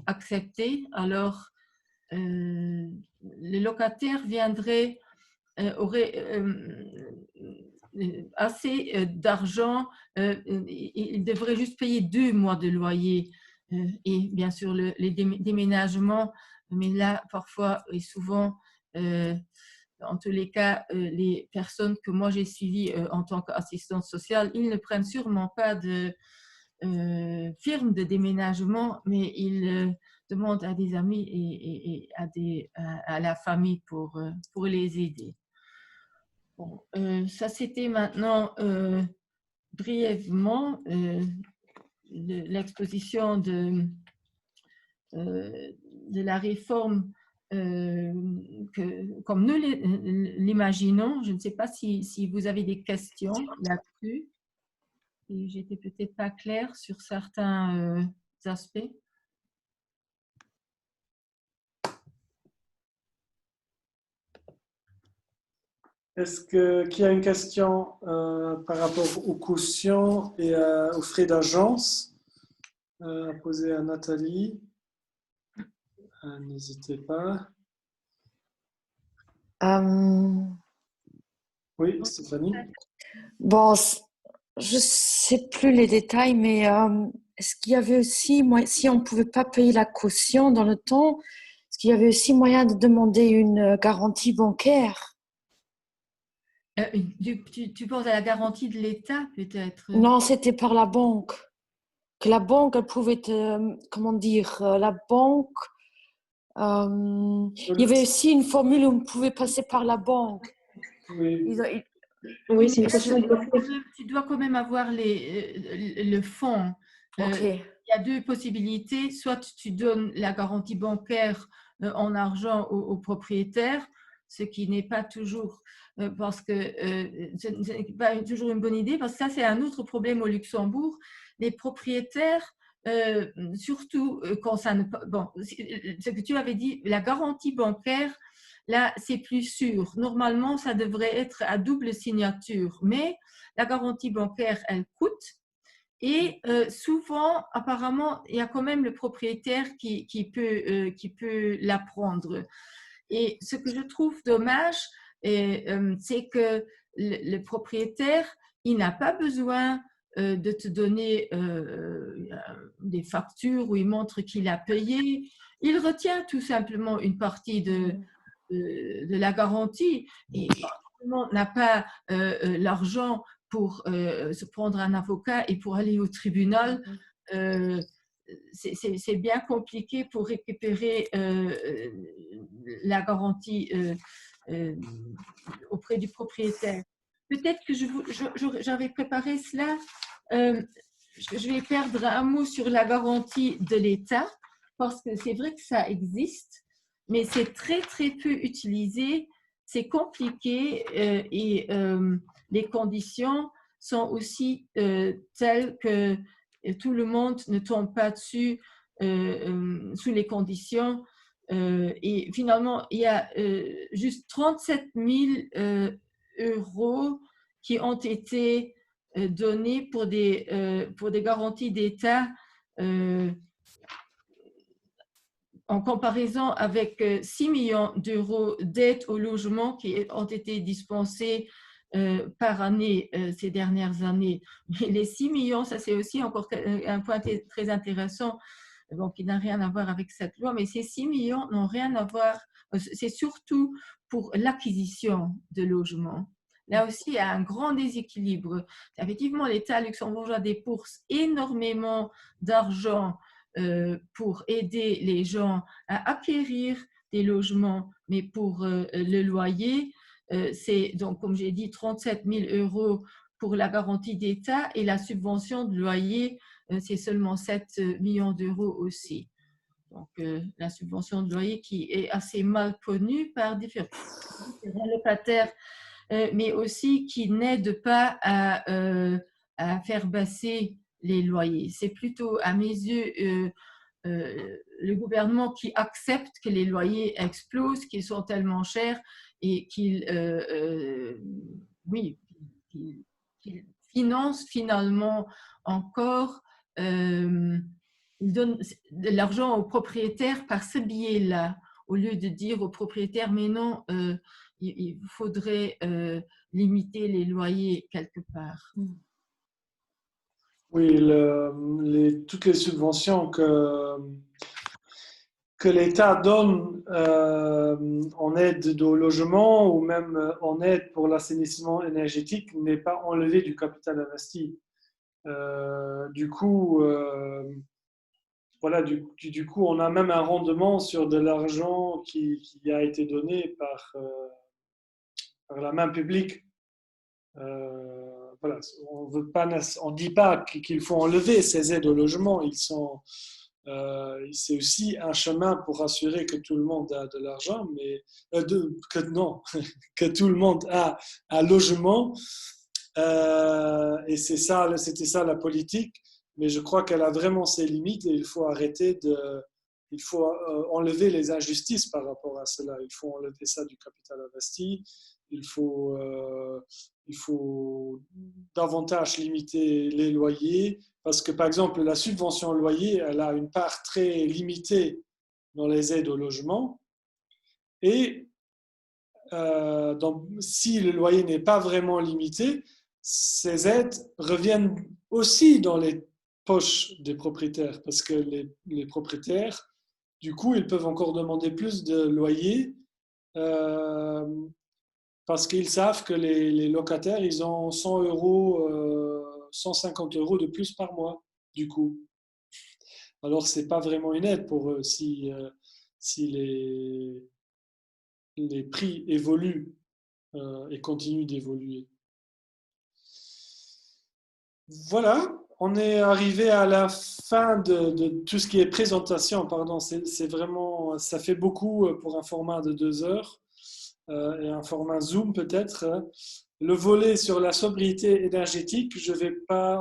accepté, alors les locataires viendraient, auraient assez d'argent, ils devraient juste payer 2 mois de loyer et bien sûr les déménagements, mais là parfois et souvent en tous les cas, les personnes que moi j'ai suivies en tant qu'assistante sociale, ils ne prennent sûrement pas de firme de déménagement, mais ils demandent à des amis et à la famille pour les aider. Bon, ça c'était maintenant brièvement l'exposition de la réforme comme nous l'imaginons. Je ne sais pas si vous avez des questions là-dessus. J'étais peut-être pas claire sur certains aspects. Est-ce qu'il y a une question par rapport aux cautions et aux frais d'agence à poser à Nathalie? N'hésitez pas. Oui, Stéphanie. Bon, je ne sais plus les détails, mais est-ce qu'il y avait aussi, si on ne pouvait pas payer la caution dans le temps, est-ce qu'il y avait aussi moyen de demander une garantie bancaire? Tu penses à la garantie de l'État, peut-être? Non, c'était par la banque. Que la banque, elle pouvait, comment dire, la banque, il y avait aussi une formule où on pouvait passer par la banque. Oui, Oui, c'est une question de... Tu dois quand même avoir le fonds. Ok. Il y a 2 possibilités. Soit tu donnes la garantie bancaire en argent au propriétaire, ce qui n'est pas toujours parce que ce n'est pas toujours une bonne idée, parce que ça c'est un autre problème au Luxembourg. Les propriétaires, surtout quand ça ne... Bon, ce que tu avais dit, la garantie bancaire, là, c'est plus sûr. Normalement, ça devrait être à double signature, mais la garantie bancaire, elle coûte. Et souvent, apparemment, il y a quand même le propriétaire qui peut la prendre. Et ce que je trouve dommage, c'est que le propriétaire, il n'a pas besoin de te donner des factures où il montre qu'il a payé. Il retient tout simplement une partie de la garantie et n'a pas l'argent pour se prendre un avocat et pour aller au tribunal. C'est bien compliqué pour récupérer la garantie auprès du propriétaire. Peut-être que j'avais préparé cela. Je vais perdre un mot sur la garantie de l'État parce que c'est vrai que ça existe, mais c'est très très peu utilisé, c'est compliqué et les conditions sont aussi telles que tout le monde ne tombe pas dessus sous les conditions. Et finalement, il y a juste 37 000 euros qui ont été donnés pour des garanties d'État en comparaison avec 6 millions d'euros d'aide au logement qui ont été dispensés par année ces dernières années. Mais les 6 millions, ça c'est aussi encore un point très intéressant, donc qui n'a rien à voir avec cette loi, mais ces 6 millions n'ont rien à voir, c'est surtout pour l'acquisition de logements. Là aussi, il y a un grand déséquilibre. Effectivement, l'État luxembourgeois débourse énormément d'argent pour aider les gens à acquérir des logements, mais pour le loyer, c'est donc, comme j'ai dit, 37 000 € pour la garantie d'État et la subvention de loyer, c'est seulement 7 millions d'euros aussi. Donc, la subvention de loyer qui est assez mal connue par différents locataires, mais aussi qui n'aide pas à faire baisser les loyers. C'est plutôt, à mes yeux, le gouvernement qui accepte que les loyers explosent, qu'ils sont tellement chers et oui, qu'il finance finalement encore, il donne de l'argent aux propriétaires par ce biais-là, au lieu de dire aux propriétaires, mais non, il faudrait limiter les loyers quelque part. Oui, toutes les subventions que l'État donne en aide au logement ou même en aide pour l'assainissement énergétique n'est pas enlevé du capital investi. Du coup, voilà, du coup, on a même un rendement sur de l'argent qui a été donné par la main publique. Voilà, on dit pas qu'il faut enlever ces aides au logement. C'est aussi un chemin pour assurer que tout le monde a de l'argent, mais que tout le monde a un logement. Et c'était ça la politique. Mais je crois qu'elle a vraiment ses limites et il faut il faut enlever les injustices par rapport à cela. Il faut enlever ça du capital investi. Il faut davantage limiter les loyers parce que, par exemple, la subvention loyer, elle a une part très limitée dans les aides au logement. Et si le loyer n'est pas vraiment limité, ces aides reviennent aussi dans les poches des propriétaires parce que les propriétaires, du coup, ils peuvent encore demander plus de loyer parce qu'ils savent que les locataires, ils ont 100 €, 150 € de plus par mois, du coup. Alors, ce n'est pas vraiment une aide pour eux si les prix évoluent et continuent d'évoluer. Voilà, on est arrivé à la fin de tout ce qui est présentation. Pardon, c'est vraiment, ça fait beaucoup pour un format de 2 heures et un format Zoom peut-être. Le volet sur la sobriété énergétique, je vais pas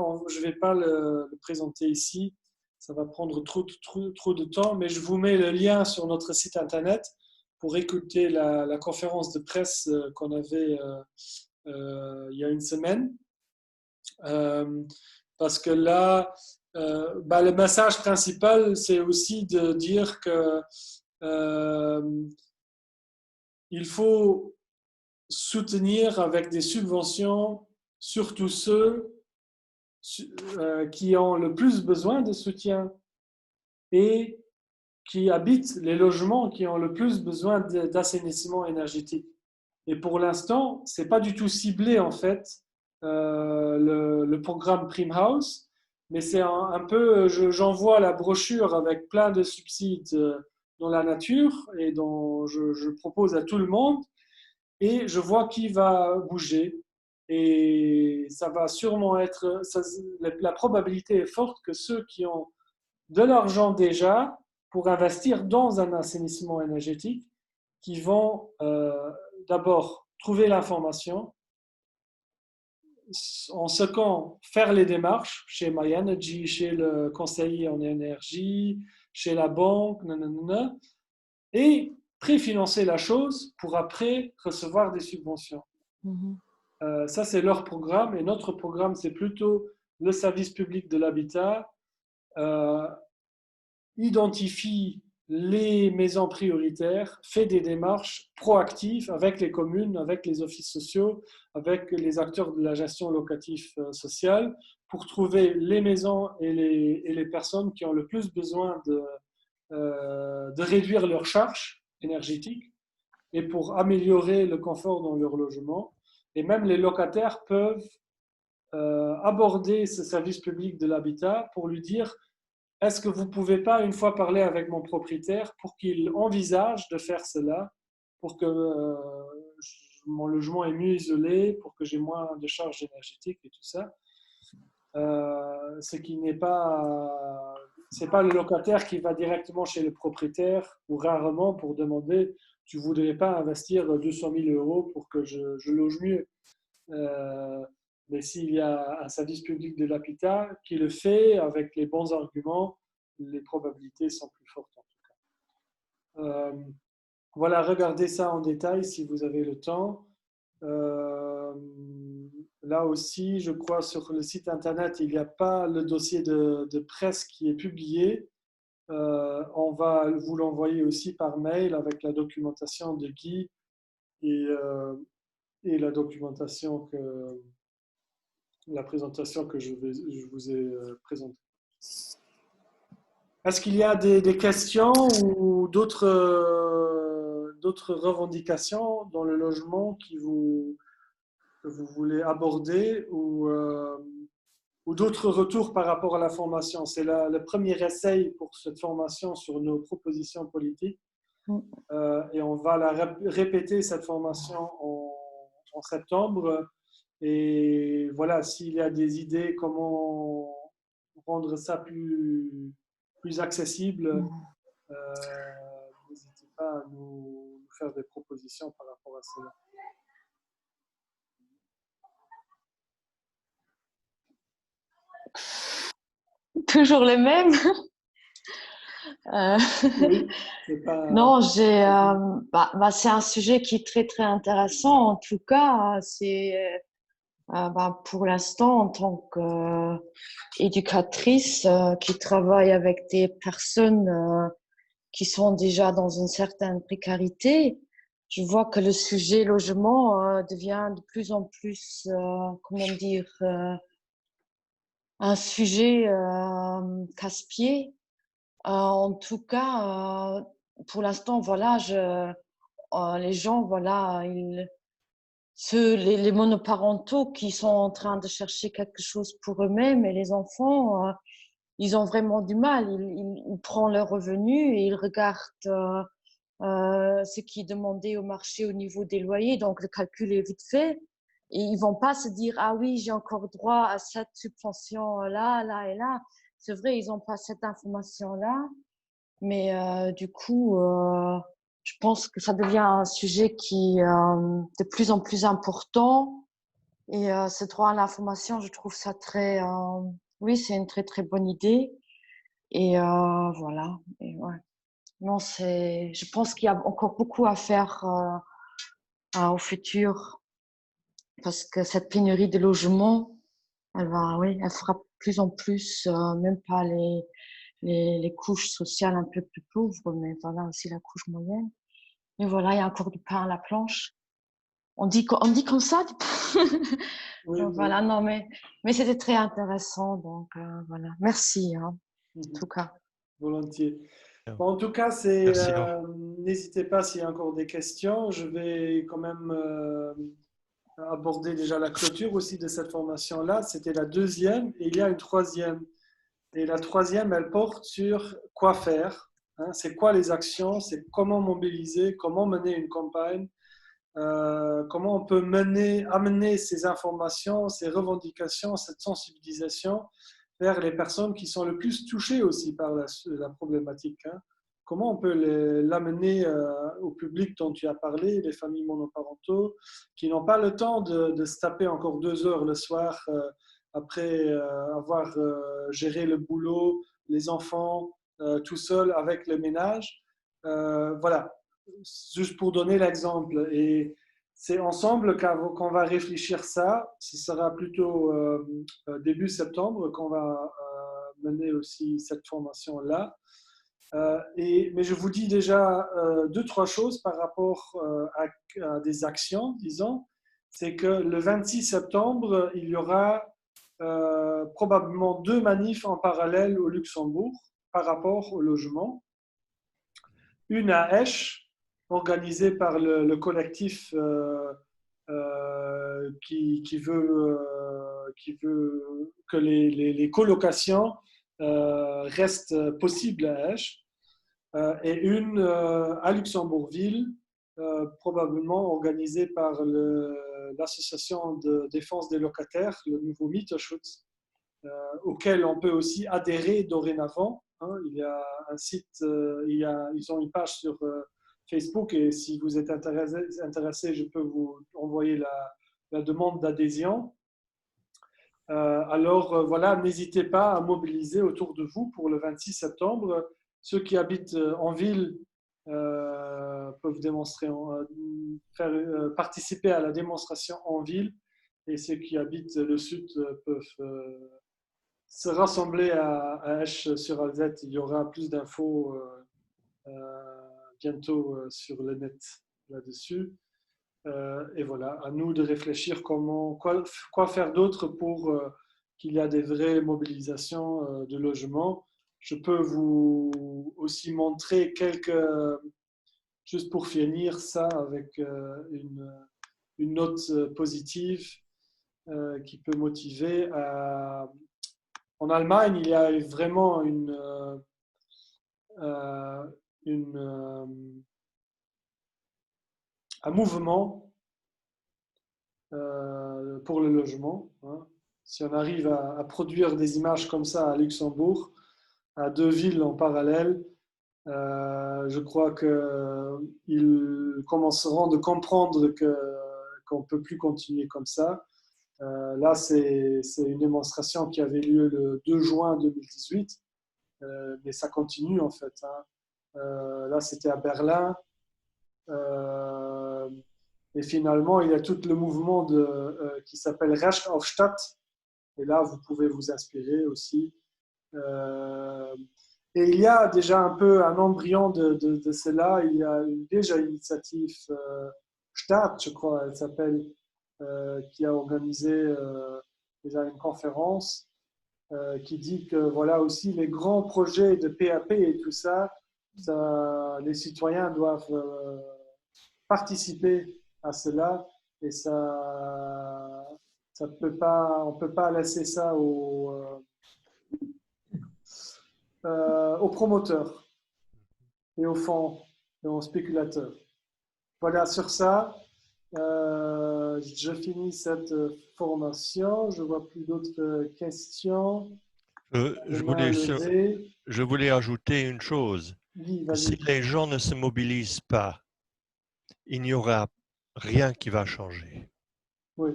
le présenter ici. Ça va prendre trop de temps, mais je vous mets le lien sur notre site internet pour écouter la conférence de presse qu'on avait il y a une semaine. Parce que là, le message principal, c'est aussi de dire que il faut soutenir avec des subventions surtout ceux qui ont le plus besoin de soutien et qui habitent les logements qui ont le plus besoin d'assainissement énergétique. Et pour l'instant, ce n'est pas du tout ciblé en fait le programme Primhouse, mais c'est un peu, j'envoie la brochure avec plein de subsides dans la nature et dont je propose à tout le monde et je vois qui va bouger. Et ça va sûrement être, la probabilité est forte que ceux qui ont de l'argent déjà pour investir dans un assainissement énergétique, qui vont d'abord trouver l'information, en second, faire les démarches chez MyEnergy, chez le conseiller en énergie, chez la banque, nanana, et préfinancer la chose pour après recevoir des subventions. Ça, c'est leur programme. Et notre programme, c'est plutôt le service public de l'habitat, identifie les maisons prioritaires, fait des démarches proactives avec les communes, avec les offices sociaux, avec les acteurs de la gestion locative sociale pour trouver les maisons et les personnes qui ont le plus besoin de réduire leurs charges énergétiques et pour améliorer le confort dans leur logement. Et même les locataires peuvent aborder ce service public de l'habitat pour lui dire est-ce que vous ne pouvez pas une fois parler avec mon propriétaire pour qu'il envisage de faire cela, pour que mon logement est mieux isolé, pour que j'ai moins de charges énergétiques et tout ça. C'est pas le locataire qui va directement chez le propriétaire ou rarement pour demander tu ne voudrais pas investir 200 000 euros pour que je loge mieux. Mais s'il y a un service public de l'habitat qui le fait avec les bons arguments, les probabilités sont plus fortes en tout cas. Voilà, regardez ça en détail si vous avez le temps. Là aussi, je crois sur le site internet, il n'y a pas le dossier de presse qui est publié. On va vous l'envoyer aussi par mail avec la documentation de Guy et la documentation la présentation que je vous ai présentée. Est-ce qu'il y a des questions ou d'autres revendications dans le logement que vous voulez aborder ou d'autres retours par rapport à la formation? C'est le premier essai pour cette formation sur nos propositions politiques. Et on va répéter cette formation en septembre. Et voilà, s'il y a des idées, comment rendre ça plus accessible, n'hésitez pas à nous faire des propositions par rapport à cela. Toujours les mêmes. Oui, c'est pas... Non, c'est un sujet qui est très, très intéressant. En tout cas, pour l'instant, en tant qu'éducatrice qui travaille avec des personnes qui sont déjà dans une certaine précarité, je vois que le sujet logement devient de plus en plus, un sujet casse-pied. En tout cas, pour l'instant, voilà, les gens, voilà, les monoparentaux qui sont en train de chercher quelque chose pour eux-mêmes et les enfants, ils ont vraiment du mal. Ils prennent leurs revenus et ils regardent ce qui est demandé au marché au niveau des loyers. Donc, le calcul est vite fait. Et ils vont pas se dire, ah oui, j'ai encore droit à cette subvention là, là et là. C'est vrai, ils n'ont pas cette information-là. Mais du coup, je pense que ça devient un sujet qui est de plus en plus important. Et ce droit à l'information, je trouve ça oui, c'est une très, très bonne idée. Et voilà. Et ouais. Non, je pense qu'il y a encore beaucoup à faire au futur parce que cette pénurie de logements, elle fera de plus en plus, même pas les couches sociales un peu plus pauvres, mais voilà aussi la couche moyenne. Et voilà, il y a encore du pain à la planche. On dit comme ça. Oui, Donc, voilà, oui. non, mais c'était très intéressant. Donc voilà, merci en tout cas. Volontiers. Bon, en tout cas, n'hésitez pas s'il y a encore des questions. Je vais quand même aborder déjà la clôture aussi de cette formation-là. C'était la deuxième et il y a une troisième. Et la troisième, elle porte sur quoi faire. C'est quoi les actions, c'est comment mobiliser, comment mener une campagne, comment on peut amener ces informations, ces revendications, cette sensibilisation vers les personnes qui sont le plus touchées aussi par la problématique. Comment on peut l'amener au public dont tu as parlé, les familles monoparentaux, qui n'ont pas le temps de se taper encore 2 heures le soir après avoir géré le boulot, les enfants, tout seul avec le ménage. Voilà, juste pour donner l'exemple. Et c'est ensemble qu'on va réfléchir ça. Ce sera plutôt début septembre qu'on va mener aussi cette formation-là. Mais je vous dis déjà 2-3 choses par rapport à des actions, disons. C'est que le 26 septembre, il y aura probablement 2 manifs en parallèle au Luxembourg par rapport au logement. Une à Esch, organisée par le collectif qui veut que les colocations reste possible à Esch, et une à Luxembourgville, probablement organisée par l'association de défense des locataires, le nouveau Mieterschutz, auquel on peut aussi adhérer dorénavant. Hein. Il y a un site, ils ont une page sur Facebook, et si vous êtes intéressé, je peux vous envoyer la demande d'adhésion. Alors voilà, n'hésitez pas à mobiliser autour de vous pour le 26 septembre. Ceux qui habitent en ville peuvent participer à la démonstration en ville, et ceux qui habitent le sud peuvent se rassembler à Esch sur Alzette. Il y aura plus d'infos bientôt sur le net là-dessus. Et voilà, à nous de réfléchir quoi faire d'autre pour qu'il y ait des vraies mobilisations de logements. Je peux vous aussi montrer juste pour finir ça avec une note positive qui peut motiver. En Allemagne, il y a vraiment un mouvement pour le logement. Hein. Si on arrive à produire des images comme ça à Luxembourg, à 2 villes en parallèle, je crois qu'ils commenceront de comprendre qu'on ne peut plus continuer comme ça. Là, c'est une démonstration qui avait lieu le 2 juin 2018, mais ça continue en fait. Hein. Là, c'était à Berlin. Et finalement, il y a tout le mouvement qui s'appelle Recht auf Stadt. Et là, vous pouvez vous inspirer aussi. Et il y a déjà un peu un embryon de cela. Il y a déjà une initiative Stadt, je crois, elle s'appelle, qui a organisé déjà une conférence qui dit que voilà aussi les grands projets de PAP et tout ça, les citoyens doivent participer à cela, et on peut pas laisser ça aux promoteurs et aux fonds et aux spéculateurs. Voilà, sur ça, je finis cette formation. Je ne vois plus d'autres questions. Je voulais ajouter une chose. Oui, si les gens ne se mobilisent pas, il n'y aura rien qui va changer. Oui,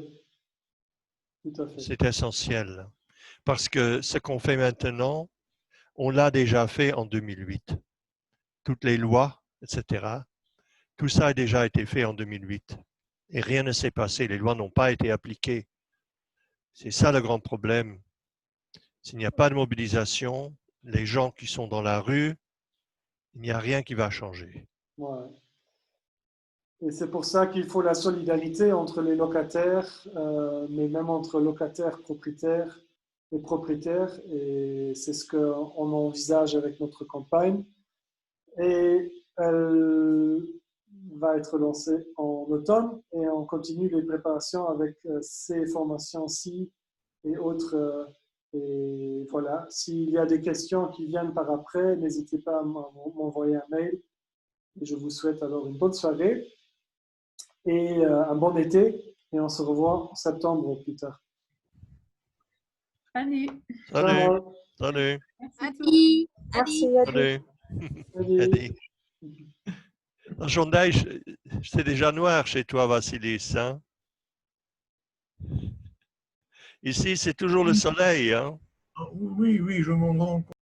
tout à fait. C'est essentiel. Parce que ce qu'on fait maintenant, on l'a déjà fait en 2008. Toutes les lois, etc., tout ça a déjà été fait en 2008. Et rien ne s'est passé. Les lois n'ont pas été appliquées. C'est ça le grand problème. S'il n'y a pas de mobilisation, les gens qui sont dans la rue, il n'y a rien qui va changer. Ouais. Et c'est pour ça qu'il faut la solidarité entre les locataires, mais même entre locataires, propriétaires et propriétaires. Et c'est ce qu'on envisage avec notre campagne. Et elle va être lancée en automne, et on continue les préparations avec ces formations-ci et autres. Et voilà, s'il y a des questions qui viennent par après, n'hésitez pas à m'envoyer un mail. Et je vous souhaite alors une bonne soirée et un bon été, et on se revoit en septembre plus tard. Salut. Salut. Salut. Merci. Salut. Salut. La journée, c'est déjà noir chez toi, Vassilis. Hein? Ici, c'est toujours le soleil. Hein? Oui, je m'en rends compte.